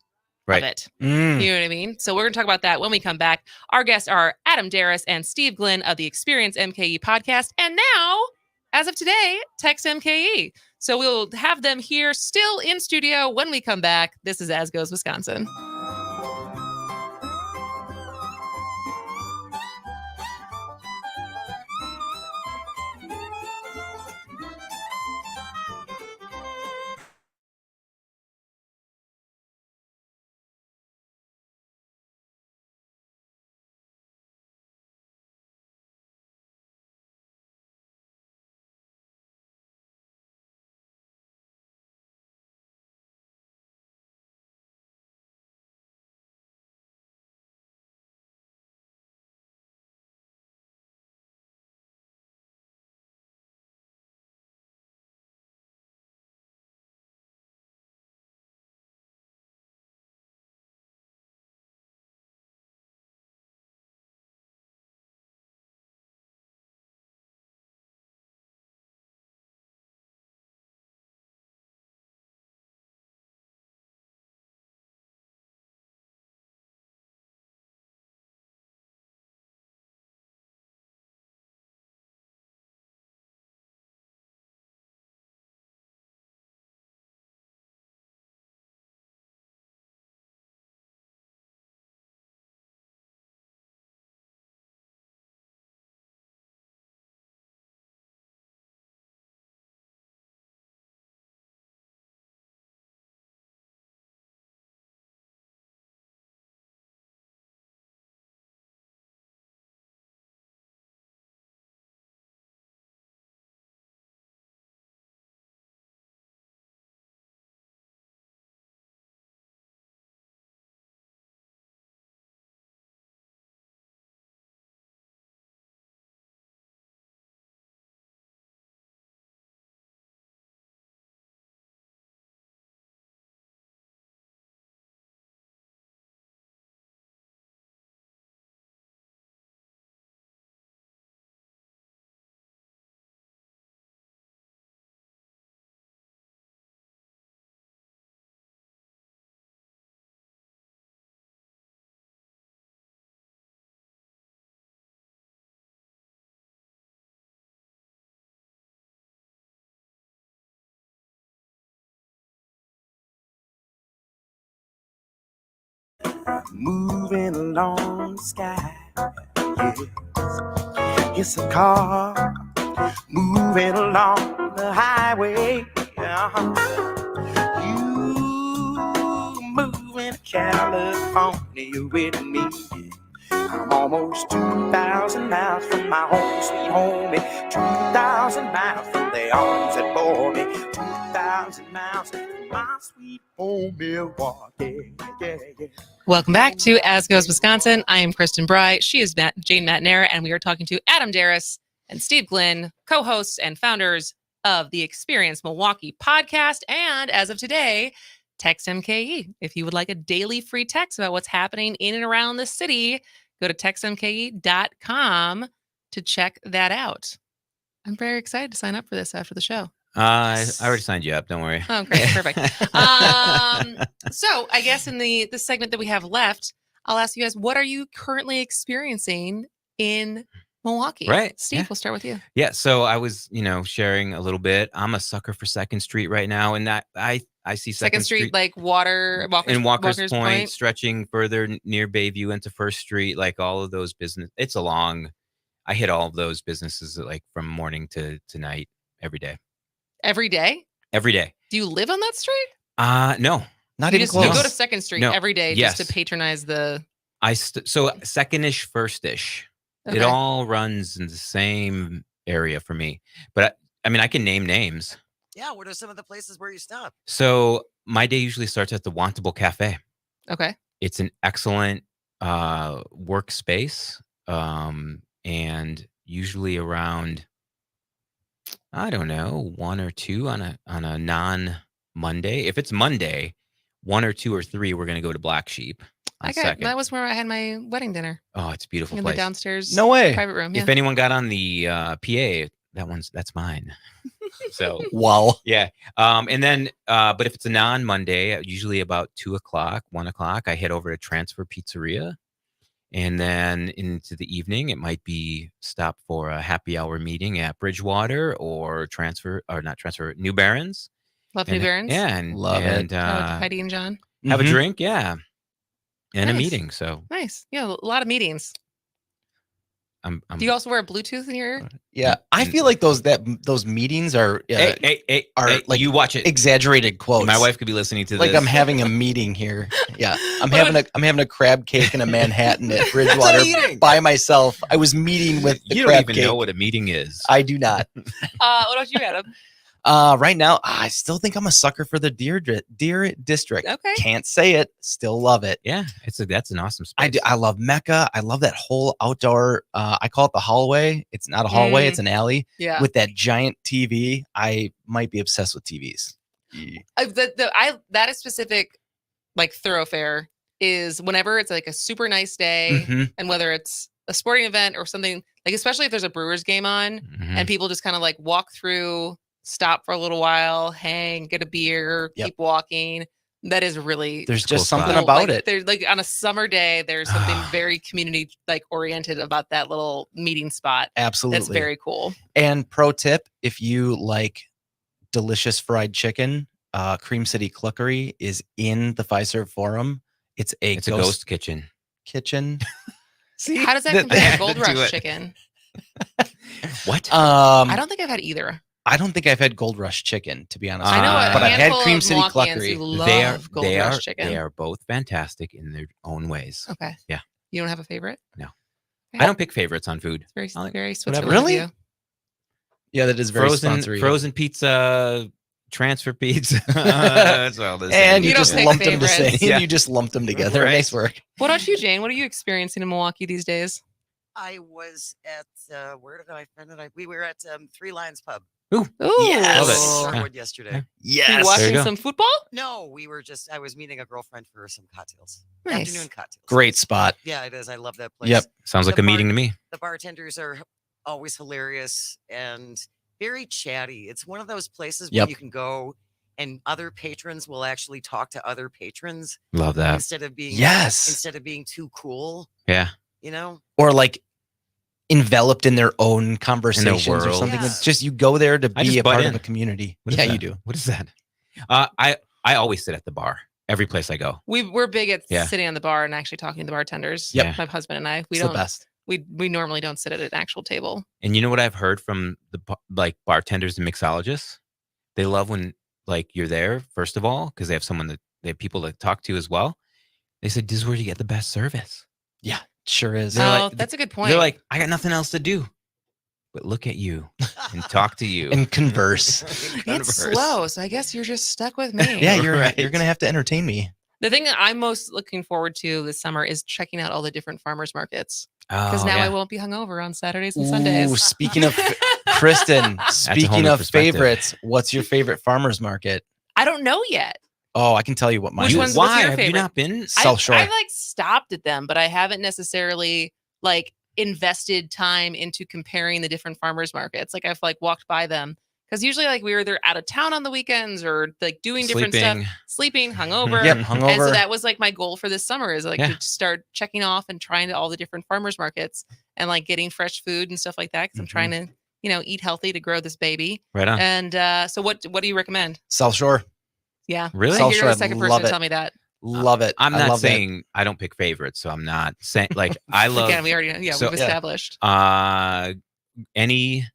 S7: Right.
S14: of it.
S9: Mm.
S14: You know what I mean? So we're going to talk about that when we come back. Our guests are Adam Darris and Steve Glynn of the Experience MKE podcast. And now, as of today, Text MKE. So we'll have them here still in studio when we come back. This is As Goes Wisconsin.
S16: moving along the sky. Yes, it's a car moving along the highway. You moving to California with me. I'm almost 2,000 miles from my home, sweet home, 2,000 miles from the arms that bore me, 2,000 miles from my sweet home, Milwaukee. Yeah, yeah.
S14: Welcome back to As Goes Wisconsin. I am Kristen Bry. She is Jane McNamara, and we are talking to Adam Darris and Steve Glynn, co-hosts and founders of the Experience Milwaukee podcast. And as of today, Text MKE. If you would like a daily free text about what's happening in and around the city, go to textmke.com to check that out. I'm very excited to sign up for this after the show.
S7: I already signed you up. Don't worry.
S14: Oh, great. Perfect. So I guess in the segment that we have left, I'll ask you guys, what are you currently experiencing in Milwaukee?
S7: Right.
S14: Steve,
S7: Yeah.
S14: we'll start with you.
S7: Yeah. So I was, sharing a little bit. I'm a sucker for 2nd Street right now. And that I see
S14: 2nd Street, like Walker's Point.
S7: stretching further near Bayview into 1st Street, like all of those business. I hit all of those businesses like from morning to night every day.
S14: Every day?
S7: Every day.
S14: Do you live on that street?
S7: No.
S9: Not
S14: You
S9: even
S14: just
S9: close.
S14: you go to 2nd Street
S7: No.
S14: every day
S7: Yes.
S14: just to patronize the.
S7: So 2nd-ish, 1st-ish.
S14: Okay.
S7: It all runs in the same area for me. But I mean, I can name names.
S15: Yeah, what are some of the places where you stop?
S7: So my day usually starts at the Wantable Cafe.
S14: Okay.
S7: It's an excellent workspace, and usually around, I don't know, 1 or 2 on a non-Monday. If it's Monday, 1 or 2 or 3, we're gonna go to Black Sheep.
S14: That was where I had my wedding dinner.
S7: Oh, it's a beautiful
S14: In
S7: place.
S14: the downstairs
S9: No way.
S14: private room. Yeah.
S7: If anyone got on the PA, that's mine. So
S9: Wow.
S7: yeah. And then, but if it's a non-Monday, usually about 2 o'clock, 1 o'clock, I head over to Transfer Pizzeria. And then into the evening, it might be stop for a happy hour meeting at Bridgewater or New Barons.
S14: Love New Barons.
S7: Yeah. And
S9: Love it.
S14: Heidi and John.
S7: Have a
S9: Mhm.
S7: drink. Yeah. And a
S14: Nice.
S7: meeting. So
S14: Nice. Yeah, a lot of meetings.
S7: I'm
S14: Do you also wear Bluetooth in your ear?
S9: Yeah, I feel like those meetings are
S7: hey,
S9: like
S7: you watch it.
S9: exaggerated quotes.
S7: My wife could be listening to
S9: like
S7: this.
S9: I'm having a meeting here. Yeah, I'm having a crab cake in a Manhattan at Bridgewater
S7: meeting.
S9: by myself. I was meeting with the
S7: You
S9: crab
S7: don't even
S9: cake.
S7: know what a meeting is.
S9: I do not.
S14: What about you, Adam?
S9: Right now, I still think I'm a sucker for the Deer District.
S14: Okay.
S9: Can't say it. Still love it.
S7: Yeah, that's an awesome space.
S9: I do. I love Mecca. I love that whole outdoor. I call it the hallway. It's not a hallway. It's an alley.
S14: Yeah.
S9: With that giant TV. I might be obsessed with TVs.
S14: That is specific, like thoroughfare is whenever it's like a super nice day,
S9: Mhm.
S14: and whether it's a sporting event or something, like especially if there's a Brewers game on, and people just kind of like walk through, stop for a little while, hang, get a beer, keep walking. That is really
S9: There's just something about it.
S14: There's like on a summer day, there's something very community like oriented about that little meeting spot.
S9: Absolutely.
S14: That's very cool.
S9: And pro tip, if you like delicious fried chicken, Cream City Cluckery is in the Fiserv Forum. It's a
S7: ghost kitchen.
S9: See,
S14: How does that compare to Gold Rush chicken?
S7: What?
S14: I don't think I've had either.
S9: I don't think I've had Gold Rush chicken, to be honest.
S14: I know a
S9: but I've had
S14: handful
S9: Cream
S14: of
S9: City
S14: Milwaukeeans
S9: Cluckery.
S14: who love Gold Rush chicken.
S7: They are both fantastic in their own ways.
S14: Okay.
S7: Yeah.
S14: You don't have a favorite?
S7: No.
S14: Okay.
S7: I don't pick favorites on food.
S14: Very, very
S7: whatever.
S14: Switzerland.
S9: Really?
S14: of you.
S9: Yeah, that is very
S7: frozen
S9: sponsory.
S7: pizza, transfer pizza. That's all this.
S9: And
S14: You
S9: you
S14: don't
S9: just
S14: pick
S9: lumped them to say.
S14: favorites.
S7: Yeah.
S9: You just lumped them together.
S7: Right.
S9: Nice work.
S14: What about you, Jane? What are you experiencing in Milwaukee these days?
S15: I was at where did I find it? We were at Three Lions Pub.
S7: Ooh,
S9: Yes.
S7: love it.
S15: Starwood yesterday.
S9: Yes.
S14: You
S7: There
S14: watching
S7: you go.
S14: some football?
S15: No, I was meeting a girlfriend for some cocktails.
S14: Nice.
S15: Afternoon cocktails.
S9: Great spot.
S15: Yeah, it is. I love that place.
S9: Yep.
S7: Sounds like a meeting to me.
S15: The bartenders are always hilarious and very chatty. It's one of those places where
S9: Yep.
S15: you can go and other patrons will actually talk to other patrons
S7: Love that.
S15: instead of being too cool,
S7: Yeah.
S15: you know?
S9: Or like enveloped in their own conversations or
S7: world.
S9: something.
S15: Yeah.
S9: It's just you go there to
S7: I
S9: be
S7: just
S9: a
S7: butt
S9: part
S7: in.
S9: of a community.
S7: What is
S9: Yeah,
S7: that?
S9: you do.
S7: What is that? I always sit at the bar. every place I go.
S14: We're big at
S7: Yeah.
S14: sitting on the bar and actually talking to the bartenders.
S7: Yep.
S14: My husband and I. We
S9: It's
S14: don't.
S9: the best.
S14: We normally don't sit at an actual table.
S7: And you know what I've heard from the bartenders and mixologists? They love when like you're there, first of all, because they have people to talk to as well. They said, this is where you get the best service.
S9: Yeah, sure is.
S14: That's a good point.
S7: They're like, I got nothing else to do but look at you and talk to you
S9: and converse.
S14: It's slow, so I guess you're just stuck with me.
S9: Yeah, you're gonna have to entertain me.
S14: The thing that I'm most looking forward to this summer is checking out all the different farmers markets. Because
S7: Oh,
S14: now
S7: yeah.
S14: I won't be hungover on Saturdays and Sundays.
S9: Ooh, speaking of Kristen,
S7: whole
S9: speaking
S7: new
S9: of
S7: perspective.
S9: favorites, what's your favorite farmers market?
S14: I don't know yet.
S9: Oh, I can tell you what mine
S14: Which
S9: is.
S14: one's what's your
S7: Have you
S14: favorite?
S7: not been?
S9: South Shore.
S14: I've like stopped at them, but I haven't necessarily like invested time into comparing the different farmers markets. Like I've like walked by them because usually like we were either out of town on the weekends or like doing different
S7: Sleeping.
S14: stuff, sleeping, hungover.
S9: Yep,
S14: And
S9: hungover.
S14: so that was like my goal for this summer is like
S7: Yeah.
S14: to start checking off and trying to all the different farmers markets and like getting fresh food and stuff like that. Because I'm trying to, eat healthy to grow this baby.
S7: Right on.
S14: And so what do you recommend?
S9: South Shore.
S14: Yeah.
S7: Really?
S9: South
S14: You're
S9: Shore,
S14: the
S9: I
S14: second
S9: love
S14: person to
S9: it.
S14: tell me that.
S9: Love it.
S7: I'm
S9: I
S7: not
S9: love it.
S7: saying I don't pick favorites, so I'm not saying like I love.
S14: Again, we already
S7: so-
S14: we've established.
S7: Any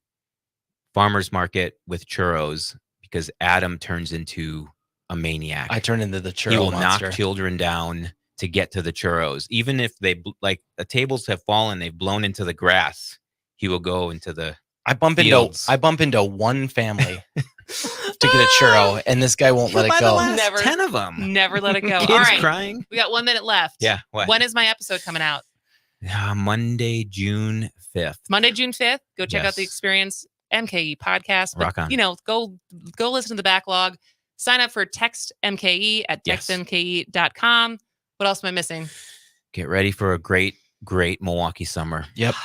S7: farmer's market with churros because Adam turns into a maniac.
S9: I turn into the churro
S7: He will
S9: monster.
S7: knock children down to get to the churros, even if they like the tables have fallen, they've blown into the grass. He will go into the.
S9: I bump into one family to get a churro, and this guy won't let it
S7: By the
S9: go.
S7: last
S14: Never.
S7: 10 of them.
S14: Never let it go.
S7: Kids
S14: All right.
S7: crying.
S14: We got 1 minute left.
S7: Yeah. What?
S14: When is my episode coming out?
S7: Monday, June 5th.
S14: Monday, June 5th. Go check out the
S7: Yes.
S14: Experience MKE podcast. But,
S7: Rock on.
S14: go listen to the backlog. Sign up for Text MKE at
S7: Yes.
S14: textmke.com. What else am I missing?
S7: Get ready for a great Milwaukee summer.
S9: Yep.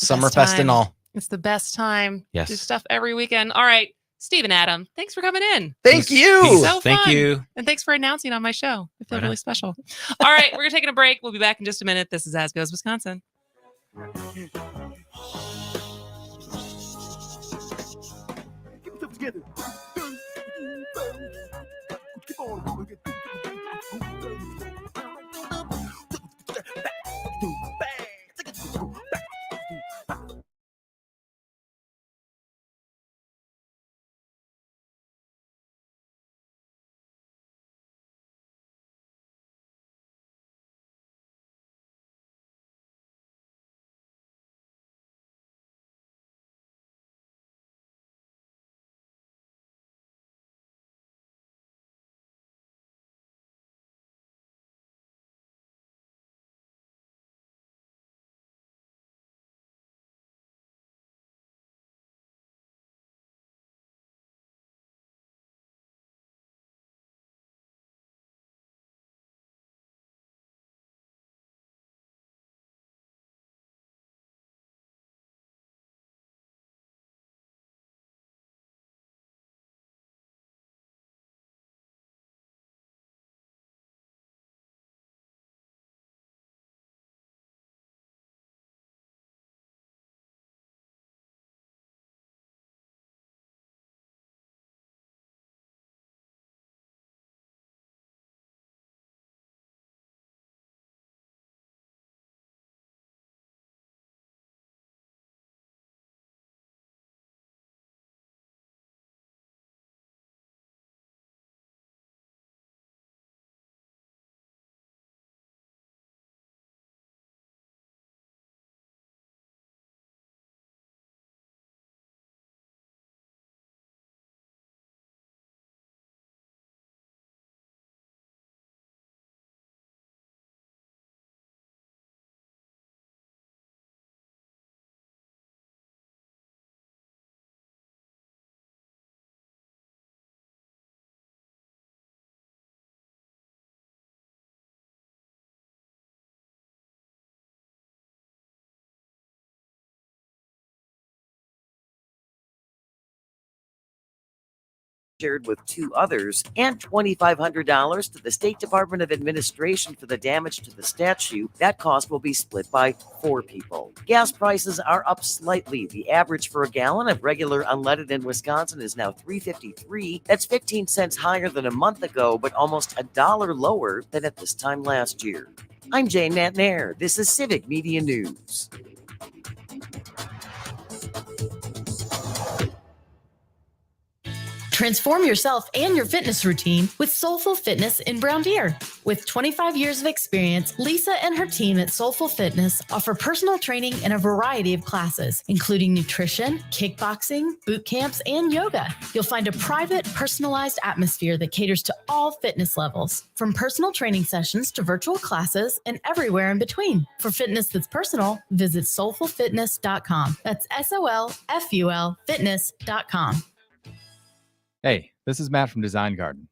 S14: the
S9: Summerfest
S14: best
S9: and
S14: time.
S9: all.
S14: It's the best time.
S7: Yes.
S14: Do stuff every weekend. All right. Steve and Adam, thanks for coming in.
S9: Thank you.
S14: So
S7: Thank
S14: fun.
S7: you.
S14: And thanks for announcing on my show. I feel
S7: Right on.
S14: really special. All right. We're taking a break. We'll be back in just a minute. This is As Goes Wisconsin.
S13: shared with 2 others, and $2,500 to the State Department of Administration for the damage to the statue. That cost will be split by 4 people. Gas prices are up slightly. The average for a gallon of regular unleaded in Wisconsin is now $3.53. That's 15 cents higher than a month ago, but almost $1 lower than at this time last year. I'm Jane McNamara. This is Civic Media News.
S3: Transform yourself and your fitness routine with Soulful Fitness in Brown Deer. With 25 years of experience, Lisa and her team at Soulful Fitness offer personal training in a variety of classes, including nutrition, kickboxing, boot camps, and yoga. You'll find a private, personalized atmosphere that caters to all fitness levels, from personal training sessions to virtual classes and everywhere in between. For fitness that's personal, visit soulfulfitness.com. That's SOLFUL fitness.com.
S22: Hey, this is Matt from Design Garden.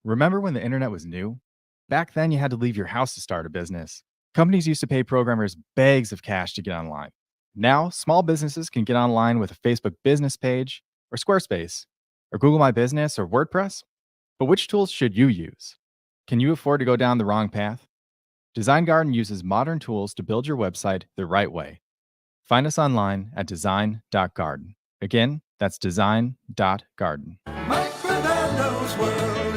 S22: Remember when the internet was new? Back then, you had to leave your house to start a business. Companies used to pay programmers bags of cash to get online. Now, small businesses can get online with a Facebook business page, or Squarespace, or Google My Business, or WordPress. But which tools should you use? Can you afford to go down the wrong path? Design Garden uses modern tools to build your website the right way. Find us online at design.garden. Again, that's design.garden.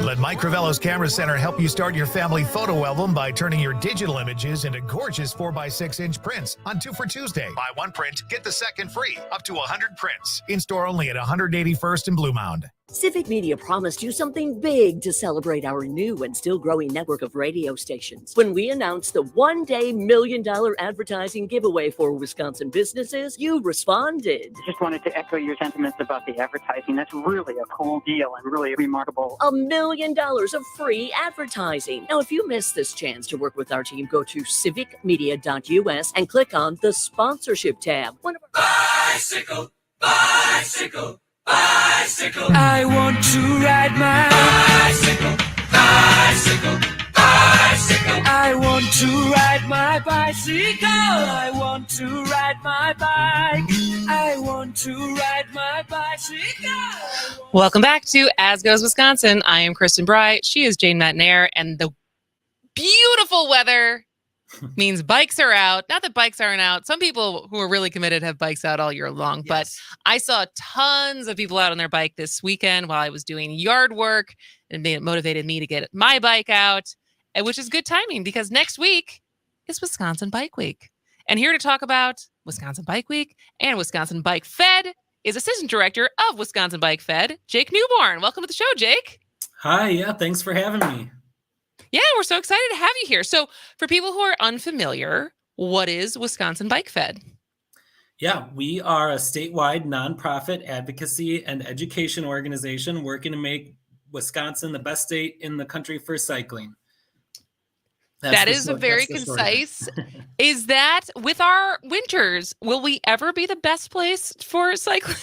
S5: Let Mike Crivello's Camera Center help you start your family photo album by turning your digital images into gorgeous 4x6-inch prints on 2 for Tuesday. Buy 1 print, get the second free, up to 100 prints. In-store only at 181st and Blue Mound.
S11: Civic Media promised you something big to celebrate our new and still growing network of radio stations. When we announced the one-day $1 million advertising giveaway for Wisconsin businesses, you responded.
S23: Just wanted to echo your sentiments about the advertising. That's really a cool deal and really remarkable.
S11: $1 million of free advertising. Now, if you missed this chance to work with our team, go to civicmedia.us and click on the sponsorship tab.
S4: Bicycle, bicycle, bicycle. I want to ride my bicycle, bicycle, bicycle. I want to ride my bicycle. I want to ride my bike. I want to ride my bicycle.
S14: Welcome back to As Goes Wisconsin. I am Kristen Bry. She is Jane McNamara, and the beautiful weather means bikes are out. Not that bikes aren't out. Some people who are really committed have bikes out all year long, but I saw tons of people out on their bike this weekend while I was doing yard work, and it motivated me to get my bike out, which is good timing because next week is Wisconsin Bike Week. And here to talk about Wisconsin Bike Week and Wisconsin Bike Fed is Assistant Director of Wisconsin Bike Fed, Jake Newborn. Welcome to the show, Jake.
S24: Hi, yeah, thanks for having me.
S14: Yeah, we're so excited to have you here. So for people who are unfamiliar, what is Wisconsin Bike Fed?
S24: Yeah, we are a statewide nonprofit advocacy and education organization working to make Wisconsin the best state in the country for cycling.
S14: That is a very concise. Is that with our winters, will we ever be the best place for cycling?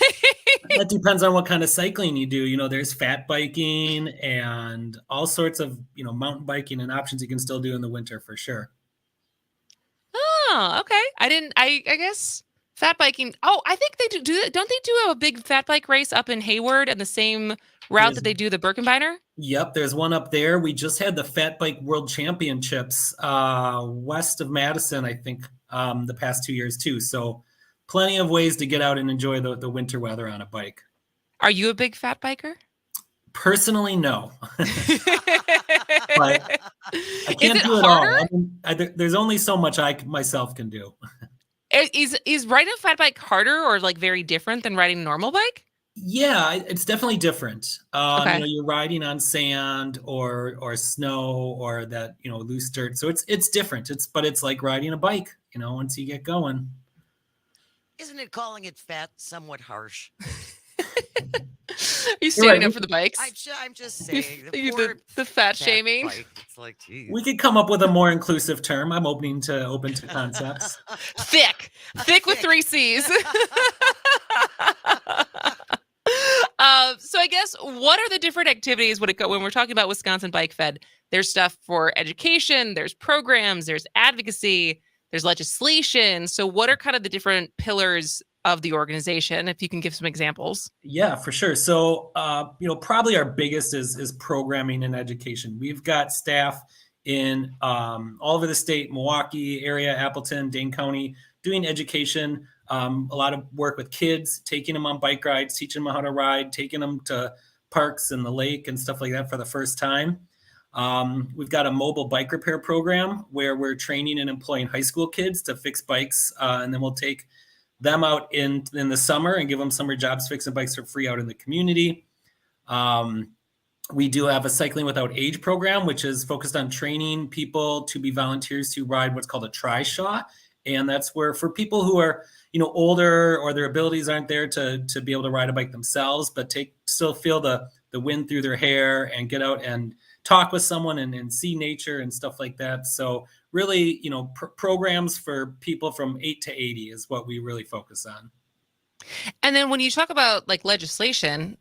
S24: That depends on what kind of cycling you do. You know, there's fat biking and all sorts of, mountain biking and options you can still do in the winter for sure.
S14: Oh, okay. I guess fat biking. Oh, I think they do. Don't they do a big fat bike race up in Hayward and the same route that they do the Birkenbeiner?
S24: Yep, there's one up there. We just had the Fat Bike World Championships west of Madison, I think, the past 2 years too. So plenty of ways to get out and enjoy the winter weather on a bike.
S14: Are you a big fat biker?
S24: Personally, no. But I can't do it
S14: harder?
S24: all. There's only so much I myself can do.
S14: Is riding a fat bike harder or like very different than riding a normal bike?
S24: Yeah, it's definitely different.
S14: Okay.
S24: You're riding on sand or snow or that, loose dirt. So it's different. But it's like riding a bike, once you get going.
S15: Isn't it calling it fat somewhat harsh?
S14: Are you standing up for the bikes?
S15: I'm just saying.
S14: The fat shaming.
S15: Bike, it's like, geez.
S24: We could come up with a more inclusive term. I'm open to concepts.
S14: Thick with 3 C's. So I guess what are the different activities when we're talking about Wisconsin Bike Fed? There's stuff for education, there's programs, there's advocacy, there's legislation. So what are kind of the different pillars of the organization, if you can give some examples.
S24: Yeah, for sure. So, probably our biggest is programming and education. We've got staff in all over the state, Milwaukee area, Appleton, Dane County, doing education, a lot of work with kids, taking them on bike rides, teaching them how to ride, taking them to parks and the lake and stuff like that for the first time. We've got a mobile bike repair program where we're training and employing high school kids to fix bikes, and then we'll take them out in the summer and give them summer jobs fixing bikes for free out in the community. We do have a Cycling Without Age program, which is focused on training people to be volunteers to ride what's called a tri-shaw. And that's where for people who are, older or their abilities aren't there to be able to ride a bike themselves, but still feel the wind through their hair and get out and talk with someone and see nature and stuff like that. So really, programs for people from 8 to 80 is what we really focus on.
S14: And then when you talk about like legislation,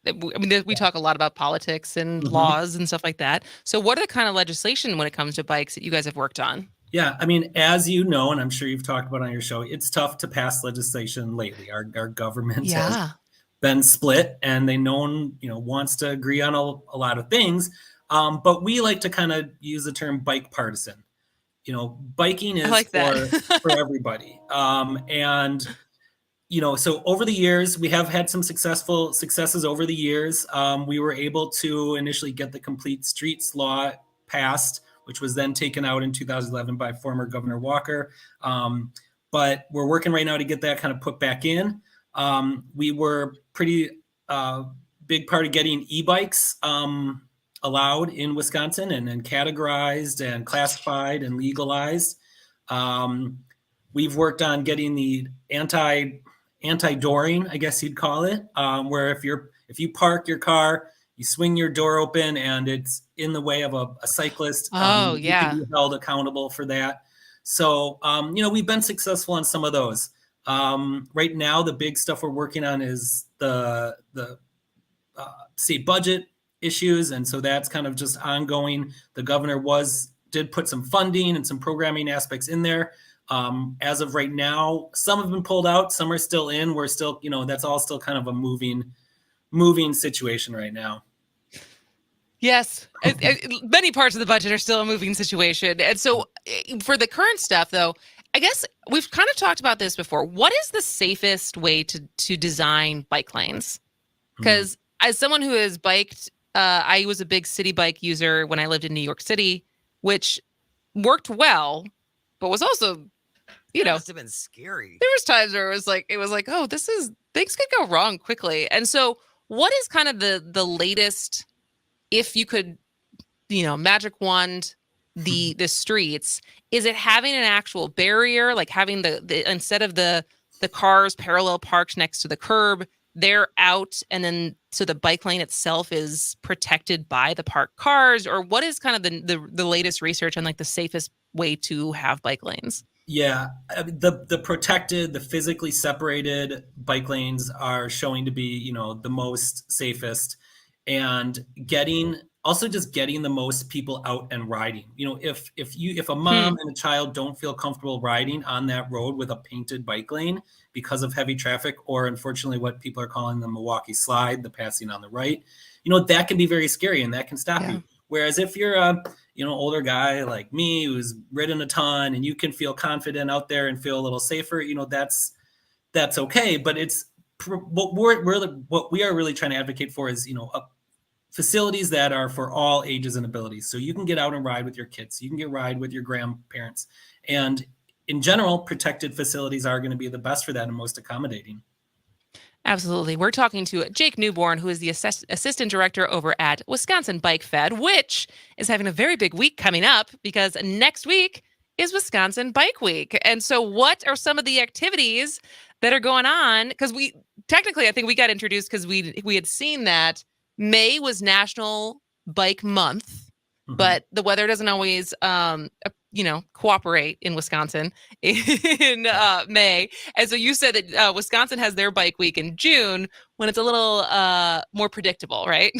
S14: we talk a lot about politics and laws and stuff like that. So what are the kind of legislation when it comes to bikes that you guys have worked on?
S24: Yeah, as you know, and I'm sure you've talked about on your show, it's tough to pass legislation lately. Our government has been split, and they wants to agree on a lot of things. But we like to kind of use the term bike partisan. Biking is for everybody. So over the years, we have had some successes over the years. We were able to initially get the Complete Streets law passed, which was then taken out in 2011 by former Governor Walker. But we're working right now to get that kind of put back in. We were pretty big part of getting e-bikes allowed in Wisconsin and categorized and classified and legalized. We've worked on getting the anti-dooring, I guess you'd call it, where if you park your car, you swing your door open and it's in the way of a cyclist. You can be held accountable for that. So, we've been successful on some of those. Right now, the big stuff we're working on is the state budget issues. And so that's kind of just ongoing. The governor did put some funding and some programming aspects in there. As of right now, some have been pulled out, some are still in. We're still, that's all still kind of a moving situation right now.
S14: Yes. Many parts of the budget are still a moving situation. And so for the current stuff, though, I guess we've kind of talked about this before. What is the safest way to design bike lanes? Because as someone who has biked, I was a big city bike user when I lived in New York City, which worked well, but was also,
S15: It must have been scary.
S14: There was times where it was like, oh, things could go wrong quickly. And so what is kind of the latest, if you could, magic wand the streets, is it having an actual barrier, like having the instead of the cars parallel parked next to the curb, they're out, and then so the bike lane itself is protected by the parked cars? Or what is kind of the latest research on like the safest way to have bike lanes?
S24: Yeah, the protected, the physically separated bike lanes are showing to be, the most safest, and getting the most people out and riding. If a mom and a child don't feel comfortable riding on that road with a painted bike lane because of heavy traffic, or unfortunately what people are calling the Milwaukee slide, the passing on the right, that can be very scary and that can stop you. Whereas if you're a older guy like me who's ridden a ton and you can feel confident out there and feel a little safer, that's okay. But it's what we are really trying to advocate for is, facilities that are for all ages and abilities. So you can get out and ride with your kids. You can get ride with your grandparents. And in general, protected facilities are going to be the best for that and most accommodating.
S14: Absolutely. We're talking to Jake Newborn, who is the assistant director over at Wisconsin Bike Fed, which is having a very big week coming up because next week is Wisconsin Bike Week. And so what are some of the activities that are going on? Because I think we got introduced because we had seen that May was National Bike Month, but the weather doesn't always, cooperate in Wisconsin in May. And so you said that Wisconsin has their bike week in June when it's a little more predictable, right?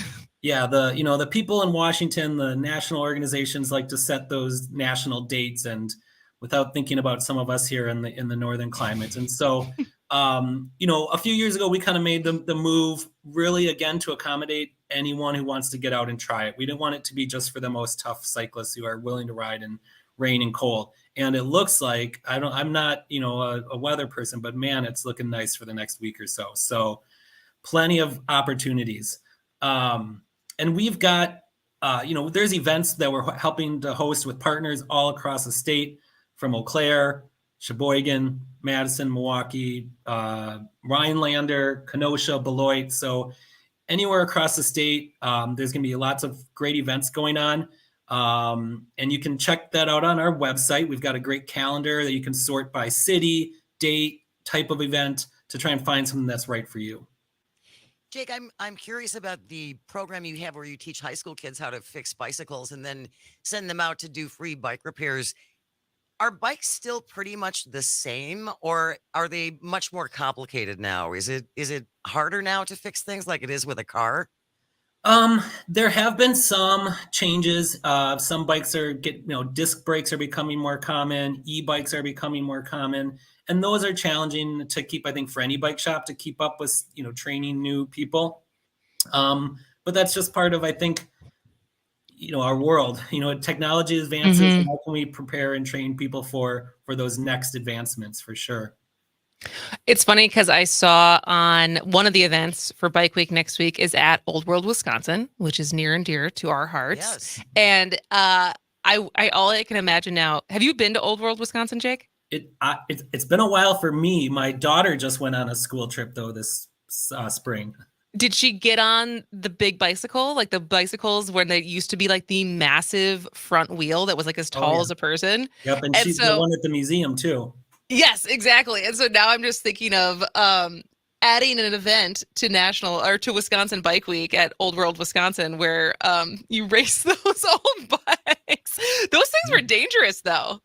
S24: Yeah, the people in Washington, the national organizations like to set those national dates and without thinking about some of us here in the northern climates. And so A few years ago, we kind of made the move really again to accommodate anyone who wants to get out and try it. We didn't want it to be just for the most tough cyclists who are willing to ride in rain and cold. And it looks like I'm not, a weather person, but man, it's looking nice for the next week or so. So plenty of opportunities. And we've got, there's events that we're helping to host with partners all across the state, from Eau Claire, Sheboygan, Madison, Milwaukee, Rhinelander, Kenosha, Beloit. So anywhere across the state, there's going to be lots of great events going on. And you can check that out on our website. We've got a great calendar that you can sort by city, date, type of event to try and find something that's right for you.
S15: Jake, I'm curious about the program you have where you teach high school kids how to fix bicycles and then send them out to do free bike repairs. Are bikes still pretty much the same, or are they much more complicated now? Is it harder now to fix things like it is with a car?
S24: There have been some changes. Some bikes disc brakes are becoming more common. E-bikes are becoming more common. And those are challenging to keep, I think, for any bike shop to keep up with, training new people. But that's just part of, I think, our world. Technology advances, and how can we prepare and train people for those next advancements, for sure.
S14: It's funny because I saw on one of the events for Bike Week next week is at Old World, Wisconsin, which is near and dear to our hearts.
S15: Yes.
S14: And all I can imagine now. Have you been to Old World, Wisconsin, Jake?
S24: It's been a while for me. My daughter just went on a school trip though this spring.
S14: Did she get on the big bicycle, like the bicycles where they used to be like the massive front wheel that was like as tall as a person?
S24: Yep, and she's the one at the museum too.
S14: Yes, exactly. And so now I'm just thinking of adding an event to Wisconsin Bike Week at Old World, Wisconsin, where you race those old bikes. Those things were dangerous though.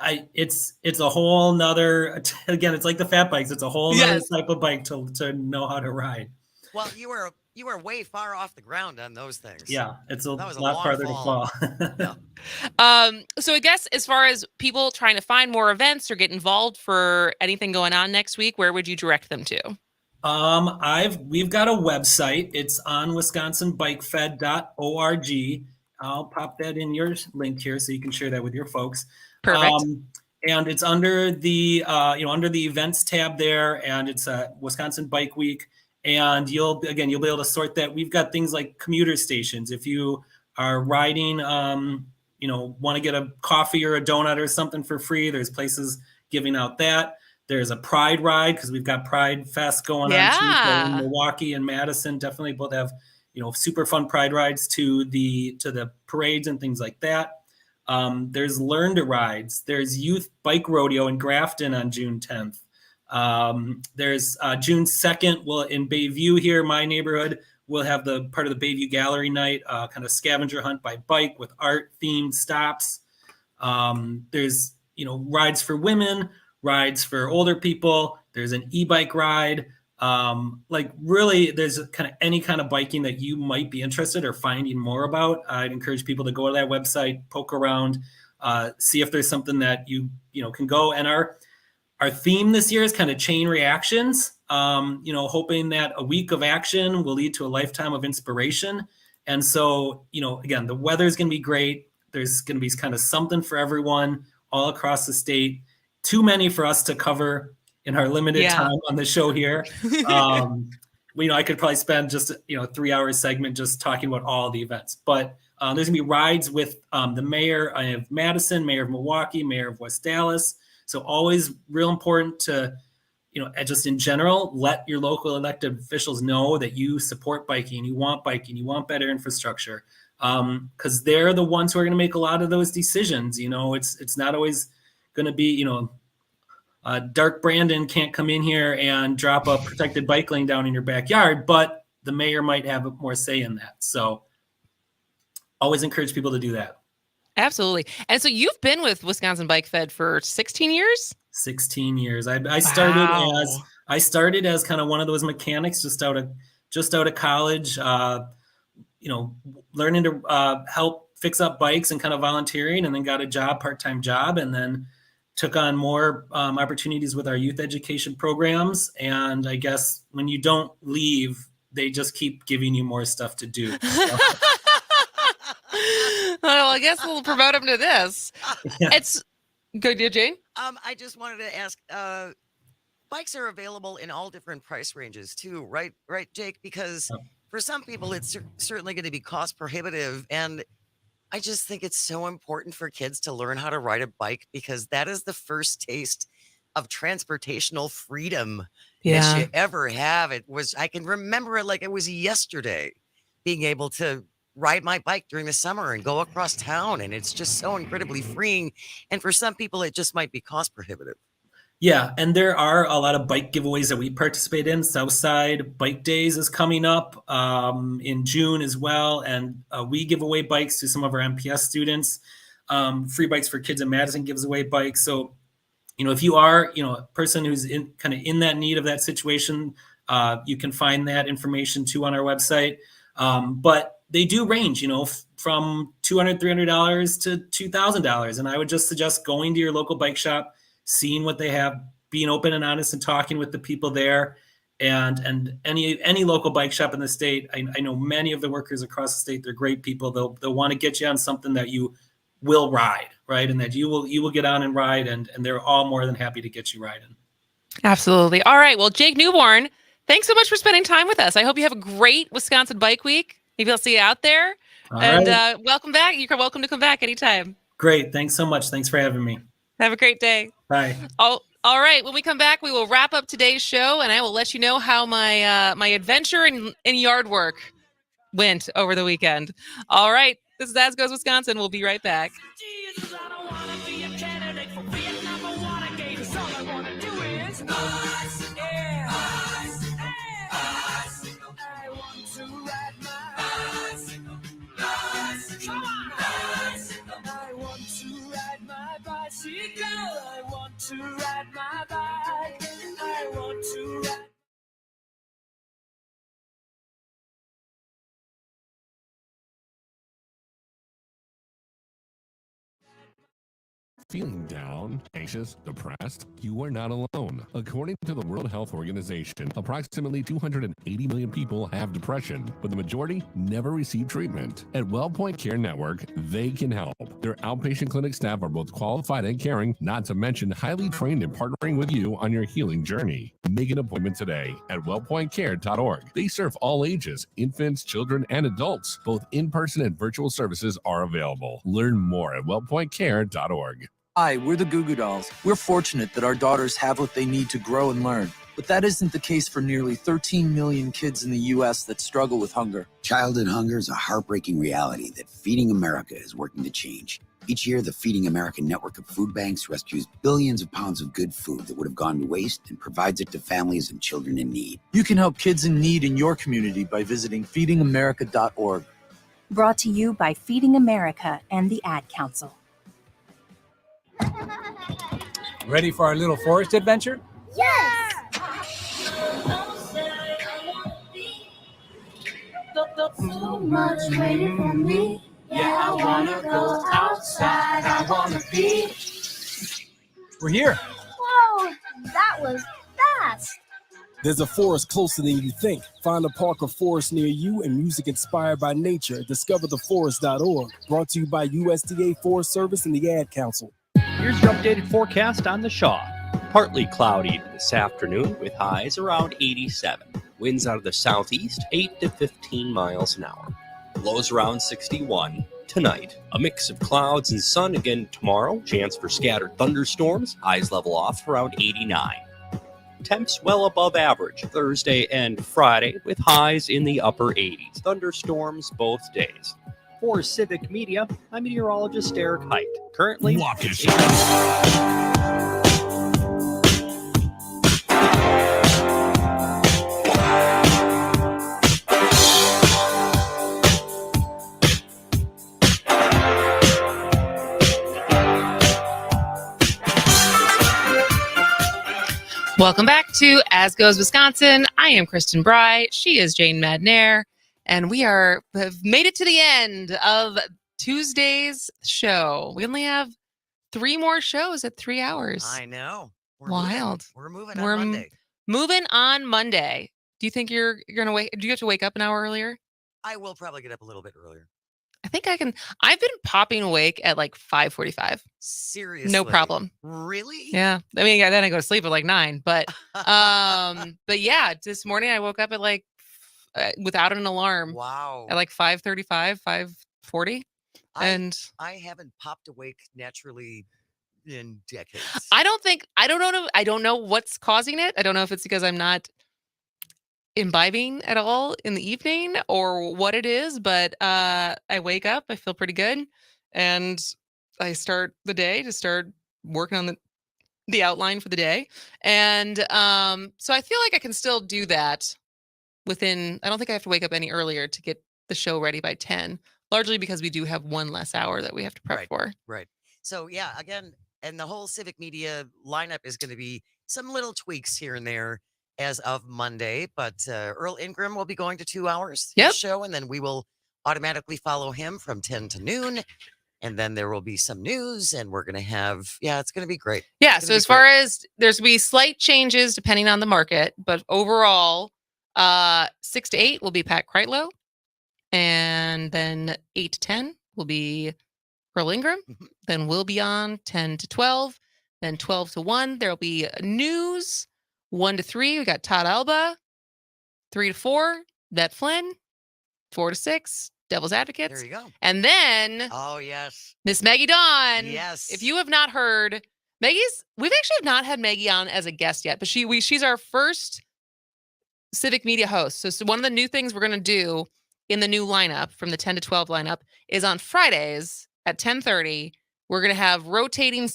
S24: It's a whole nother, again, it's like the fat bikes. It's a whole nother type of bike to know how to ride.
S15: Well, you were way far off the ground on those things.
S24: Yeah, it's a
S15: lot
S24: lot farther to fall.
S14: So I guess as far as people trying to find more events or get involved for anything going on next week, where would you direct them to?
S24: We've got a website. It's on wisconsinbikefed.org. I'll pop that in your link here so you can share that with your folks.
S14: Perfect.
S24: And it's under the under the events tab there, and it's a Wisconsin Bike Week. And you'll be able to sort that. We've got things like commuter stations. If you are riding, want to get a coffee or a donut or something for free, there's places giving out that. There's a Pride ride because we've got Pride Fest going on Tuesday in Milwaukee and Madison. Definitely both have, super fun Pride rides to the parades and things like that. There's Learn to Rides. There's Youth Bike Rodeo in Grafton on June 10th. There's June 2nd, in Bayview here, my neighborhood, we'll have the part of the Bayview Gallery Night, kind of scavenger hunt by bike with art themed stops. There's, rides for women, rides for older people. There's an e-bike ride. Really there's kind of any kind of biking that you might be interested or finding more about. I'd encourage people to go to that website, poke around, see if there's something that you can go. And our theme this year is kind of chain reactions, hoping that a week of action will lead to a lifetime of inspiration. And so, again, the weather is going to be great. There's going to be kind of something for everyone all across the state. Too many for us to cover in our limited time on the show here. I could probably spend just, 3-hour segment just talking about all the events. But there's going to be rides with the mayor of Madison, mayor of Milwaukee, mayor of West Dallas. So always real important to, just in general, let your local elected officials know that you support biking, you want better infrastructure, because they're the ones who are going to make a lot of those decisions. It's not always going to be, Dark Brandon can't come in here and drop a protected bike lane down in your backyard, but the mayor might have more say in that. So always encourage people to do that.
S14: Absolutely. And so you've been with Wisconsin Bike Fed for 16 years?
S24: 16 years. I started as kind of one of those mechanics just out of college, learning to help fix up bikes and kind of volunteering, and then got a part-time job, and then took on more opportunities with our youth education programs. And I guess when you don't leave, they just keep giving you more stuff to do.
S14: Well, I guess we'll promote him to this.
S24: Yeah.
S14: It's good, Jane.
S15: I just wanted to ask, bikes are available in all different price ranges too, right, Jake? Because for some people, it's certainly going to be cost prohibitive. And I just think it's so important for kids to learn how to ride a bike, because that is the first taste of transportational freedom that you ever have. I can remember it like it was yesterday, being able to ride my bike during the summer and go across town. And it's just so incredibly freeing. And for some people, it just might be cost prohibitive.
S24: Yeah, and there are a lot of bike giveaways that we participate in. Southside Bike Days is coming up in June as well, and we give away bikes to some of our MPS students. Free Bikes for Kids in Madison gives away bikes. So, if you are, a person who's in that need of that situation, you can find that information too on our website. But they do range, from $200, $300 to $2,000, and I would just suggest going to your local bike shop, seeing what they have, being open and honest and talking with the people there, and any local bike shop in the state. I know many of the workers across the state. They're great people. They'll want to get you on something that you will ride, right? And that you will get on and ride, and they're all more than happy to get you riding.
S14: Absolutely. All right. Well, Jake Newborn, thanks so much for spending time with us. I hope you have a great Wisconsin Bike Week. Maybe I'll see you out there.
S24: All
S14: and
S24: right.
S14: Welcome back. You're welcome to come back anytime.
S24: Great. Thanks so much. Thanks for having me.
S14: Have a great day.
S24: Bye.
S14: All right. When we come back, we will wrap up today's show, and I will let you know how my adventure in yard work went over the weekend. All right. This is As Goes Wisconsin. We'll be right back.
S4: I want to ride my bike. I want to ride.
S21: Feeling down, anxious, depressed? You are not alone. According to the World Health Organization, approximately 280 million people have depression, but the majority never receive treatment. At WellPoint Care Network, they can help. Their outpatient clinic staff are both qualified and caring, not to mention highly trained in partnering with you on your healing journey. Make an appointment today at wellpointcare.org. They serve all ages, infants, children, and adults. Both in-person and virtual services are available. Learn more at wellpointcare.org.
S1: Hi, we're the Goo Goo Dolls. We're fortunate that our daughters have what they need to grow and learn. But that isn't the case for nearly 13 million kids in the U.S. that struggle with hunger.
S8: Childhood hunger is a heartbreaking reality that Feeding America is working to change. Each year, the Feeding America network of food banks rescues billions of pounds of good food that would have gone to waste and provides it to families and children in need.
S1: You can help kids in need in your community by visiting feedingamerica.org.
S12: Brought to you by Feeding America and the Ad Council.
S17: Ready for our little forest adventure?
S4: Yes! So much waiting for me. Yeah, I wanna go outside. I wanna be.
S17: We're here.
S25: Whoa, that was fast.
S26: There's a forest closer than you think. Find a park or forest near you and music inspired by nature. DiscoverTheForest.org. Brought to you by USDA Forest Service and the Ad Council.
S6: Here's your updated forecast on the Shaw. Partly cloudy this afternoon with highs around 87. Winds out of the southeast 8 to 15 miles an hour. Lows around 61 tonight. A mix of clouds and sun again tomorrow. Chance for scattered thunderstorms. Highs level off around 89. Temps well above average Thursday and Friday with highs in the upper 80s. Thunderstorms both days. For Civic Media, I'm meteorologist Eric Height. Currently,
S14: Welcome back to As Goes Wisconsin. I am Kristen Bry. She is Jane McNamara. And we have made it to the end of Tuesday's show. We only have 3 more shows at 3 hours.
S15: I know.
S14: Wild.
S15: We're moving on Monday.
S14: Moving on Monday. Do you think you're going to wake? Do you have to wake up an hour earlier?
S15: I will probably get up a little bit earlier.
S14: I think I can. I've been popping awake at like 5:45.
S15: Seriously?
S14: No problem.
S15: Really?
S14: Yeah. I mean, then I go to sleep at like 9. But yeah, this morning I woke up at like without an alarm.
S15: Wow.
S14: At like 5:35, 5:40, and
S15: I haven't popped awake naturally in decades.
S14: I don't know what's causing it. I don't know if it's because I'm not imbibing at all in the evening or what it is, but I wake up, I feel pretty good, and I start the day to start working on the outline for the day. And so I feel like I can still do that within, I don't think I have to wake up any earlier to get the show ready by 10, largely because we do have one less hour that we have to prep for.
S15: Right. So yeah, again, and the whole Civic Media lineup is going to be some little tweaks here and there as of Monday, but Earl Ingram will be going to 2 hours
S14: Yep.
S15: show, and then we will automatically follow him from 10 to noon. And then there will be some news, and we're going to have, it's going to be great.
S14: Yeah. So as far as there's be slight changes depending on the market, but overall, 6 to 8 will be Pat Kreitlow, and then 8 to 10 will be Earl Ingram. Then we'll be on 10 to 12, then 12 to 1. There'll be news. 1 to 3, we got Todd Alba. 3 to 4, Vet Flynn. 4 to 6, Devil's Advocates.
S15: There you go.
S14: And then,
S15: oh yes,
S14: Miss Maggie Dawn.
S15: Yes.
S14: If you have not heard, we've actually not had Maggie on as a guest yet, but she's our first Civic Media host. So one of the new things we're going to do in the new lineup from the 10 to 12 lineup is on Fridays at 10:30, we're going to have rotating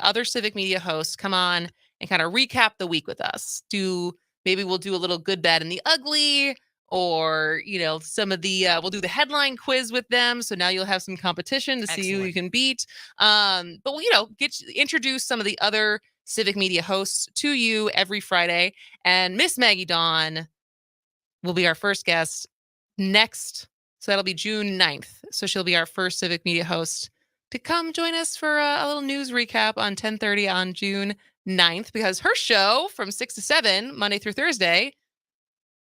S14: other Civic Media hosts come on and kind of recap the week with us. Maybe we'll do a little good, bad, and the ugly, or, some of the, we'll do the headline quiz with them. So now you'll have some competition to see who you can beat. But we'll, introduce some of the other Civic Media hosts to you every Friday. And Miss Maggie Dawn will be our first guest next. So that'll be June 9th. So she'll be our first Civic Media host to come join us for a little news recap on 10:30 on June 9th, because her show from 6 to 7, Monday through Thursday,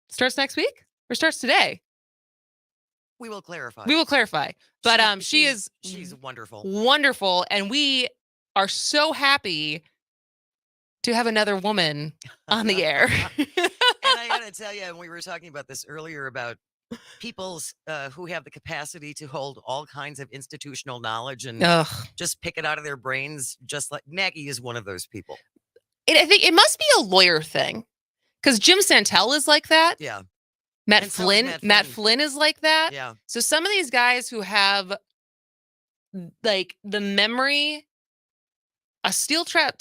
S14: starts next week or starts today.
S15: We will clarify.
S14: But she's
S15: wonderful.
S14: Wonderful. And we are so happy to have another woman on the air.
S15: And I got to tell you, and we were talking about this earlier about people's who have the capacity to hold all kinds of institutional knowledge and just pick it out of their brains, just like Maggie is one of those people.
S14: I think it must be a lawyer thing, because Jim Santel is like that.
S15: Yeah.
S14: Matt Flynn is like that.
S15: Yeah.
S14: So some of these guys who have like the memory, a steel trap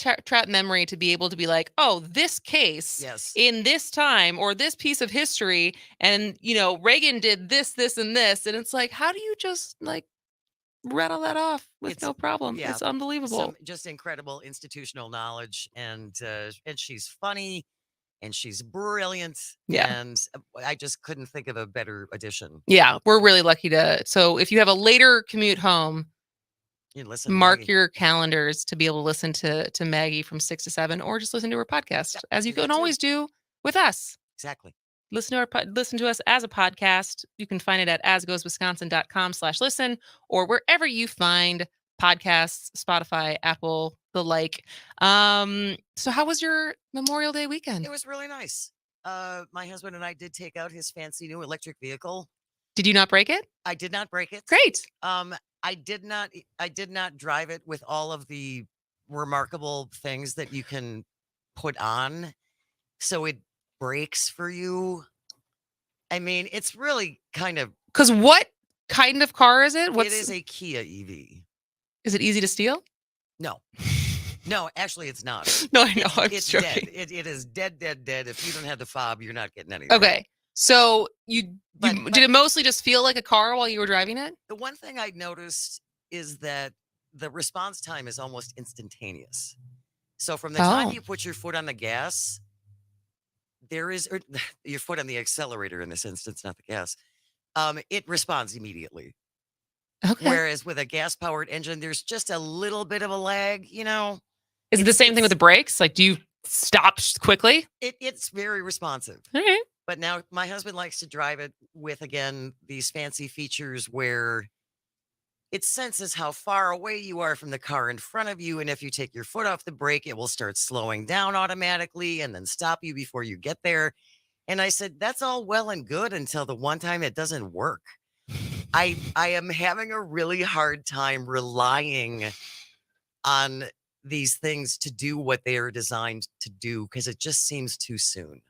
S14: memory to be able to be like, oh, this case in this time or this piece of history, and Reagan did this, and this, and it's like, how do you just like rattle that off with no problem?
S15: Yeah,
S14: it's unbelievable.
S15: Just incredible institutional knowledge, and she's funny, and she's brilliant.
S14: Yeah.
S15: And I just couldn't think of a better addition.
S14: Yeah, we're really lucky to. So if you have a later commute home,
S15: you listen.
S14: Mark your calendars to be able to listen to Maggie from 6 to 7, or just listen to her podcast, as you can always do with us.
S15: Exactly.
S14: Listen to us as a podcast. You can find it at asgoeswisconsin.com/listen, or wherever you find podcasts, Spotify, Apple, the like. So how was your Memorial Day weekend?
S15: It was really nice. My husband and I did take out his fancy new electric vehicle.
S14: Did you not break it?
S15: I did not break it.
S14: Great.
S15: I did not drive it with all of the remarkable things that you can put on, so it breaks for you. I mean, it's really kind of,
S14: because what kind of car is it?
S15: It is a Kia EV.
S14: Is it easy to steal?
S15: No, actually, it's not.
S14: No, I know.
S15: It's
S14: joking.
S15: dead. It is dead. If you don't have the fob, you're not getting anything.
S14: Okay. So did it mostly just feel like a car while you were driving it?
S15: The one thing I noticed is that the response time is almost instantaneous. So from the time you put your foot on the gas, your foot on the accelerator in this instance, not the gas, it responds immediately.
S14: Okay.
S15: Whereas with a gas-powered engine, there's just a little bit of a lag, you know.
S14: Is it the same thing with the brakes? Like, do you stop quickly?
S15: It's very responsive.
S14: All right.
S15: But now my husband likes to drive it with, again, these fancy features where it senses how far away you are from the car in front of you. And if you take your foot off the brake, it will start slowing down automatically and then stop you before you get there. And I said, that's all well and good until the one time it doesn't work. I am having a really hard time relying on these things to do what they are designed to do because it just seems too soon.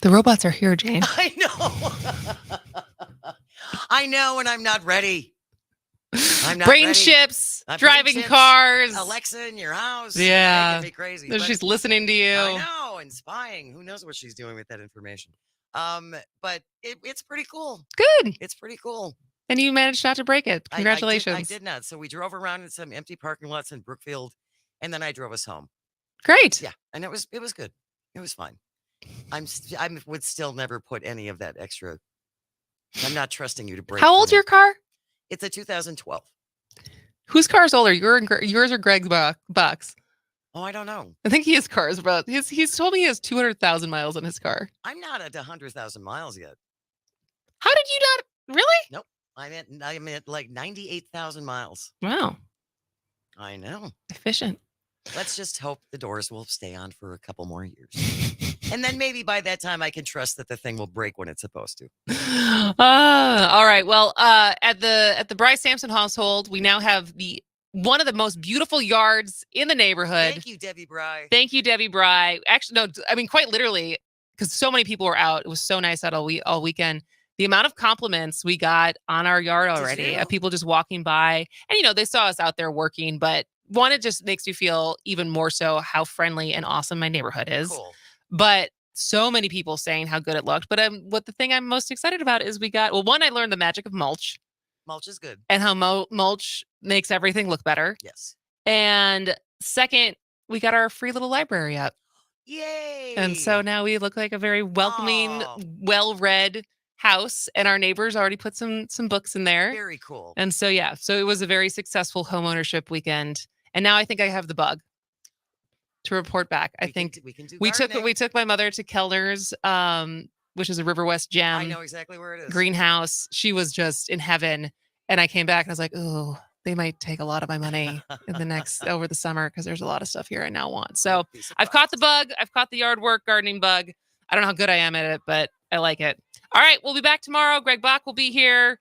S14: The robots are here, Jane.
S15: I know. I know, and I'm not ready. I'm not
S14: Brain
S15: ready.
S14: chips,
S15: Brain
S14: driving
S15: chips,
S14: cars.
S15: Alexa in your house.
S14: Yeah.
S15: Making me crazy.
S14: And she's listening to you.
S15: I know, and spying. Who knows what she's doing with that information? But it's pretty cool.
S14: Good.
S15: It's pretty cool.
S14: And you managed not to break it. Congratulations.
S15: I did not. So we drove around in some empty parking lots in Brookfield, and then I drove us home.
S14: Great.
S15: Yeah, and it was good. It was fine. I would still never put any of that extra. I'm not trusting you to break.
S14: How old's your car?
S15: It's a 2012.
S14: Whose car is older? Yours or Greg's box?
S15: Oh, I don't know.
S14: I think his car is about. He's told me he has 200,000 miles on his car.
S15: I'm not at 100,000 miles yet.
S14: How did you not? Really?
S15: Nope. I'm at like 98,000 miles.
S14: Wow.
S15: I know.
S14: Efficient.
S15: Let's just hope the doors will stay on for a couple more years. And then maybe by that time I can trust that the thing will break when it's supposed to.
S14: All right. Well, at the Bry Sampson household, we now have one of the most beautiful yards in the neighborhood.
S15: Thank you, Debbie Bry.
S14: Thank you, Debbie Bry. Actually, no, I mean, quite literally, because so many people were out. It was so nice out all weekend. The amount of compliments we got on our yard already, of people just walking by. And, they saw us out there working, but one, it just makes you feel even more so how friendly and awesome my neighborhood is.
S15: Cool.
S14: But so many people saying how good it looked. But the thing I'm most excited about is one, I learned the magic of mulch.
S15: Mulch is good.
S14: And how mulch makes everything look better.
S15: Yes.
S14: And second, we got our free little library up.
S15: Yay.
S14: And so now we look like a very welcoming, well-read house. And our neighbors already put some books in there.
S15: Very cool.
S14: And so, yeah. So it was a very successful homeownership weekend. And now I think I have the bug to report back. I think
S15: we can do
S14: we
S15: gardening.
S14: took my mother to Kellner's, which is a River West gem.
S15: I know exactly where it is.
S14: Greenhouse. She was just in heaven. And I came back and I was like, oh, they might take a lot of my money over the summer because there's a lot of stuff here I now want. So I've caught the bug. I've caught the yard work gardening bug. I don't know how good I am at it, but I like it. All right. We'll be back tomorrow. Greg Bach will be here.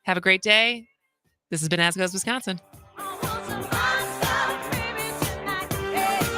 S14: Have a great day. This has been As Goes Wisconsin.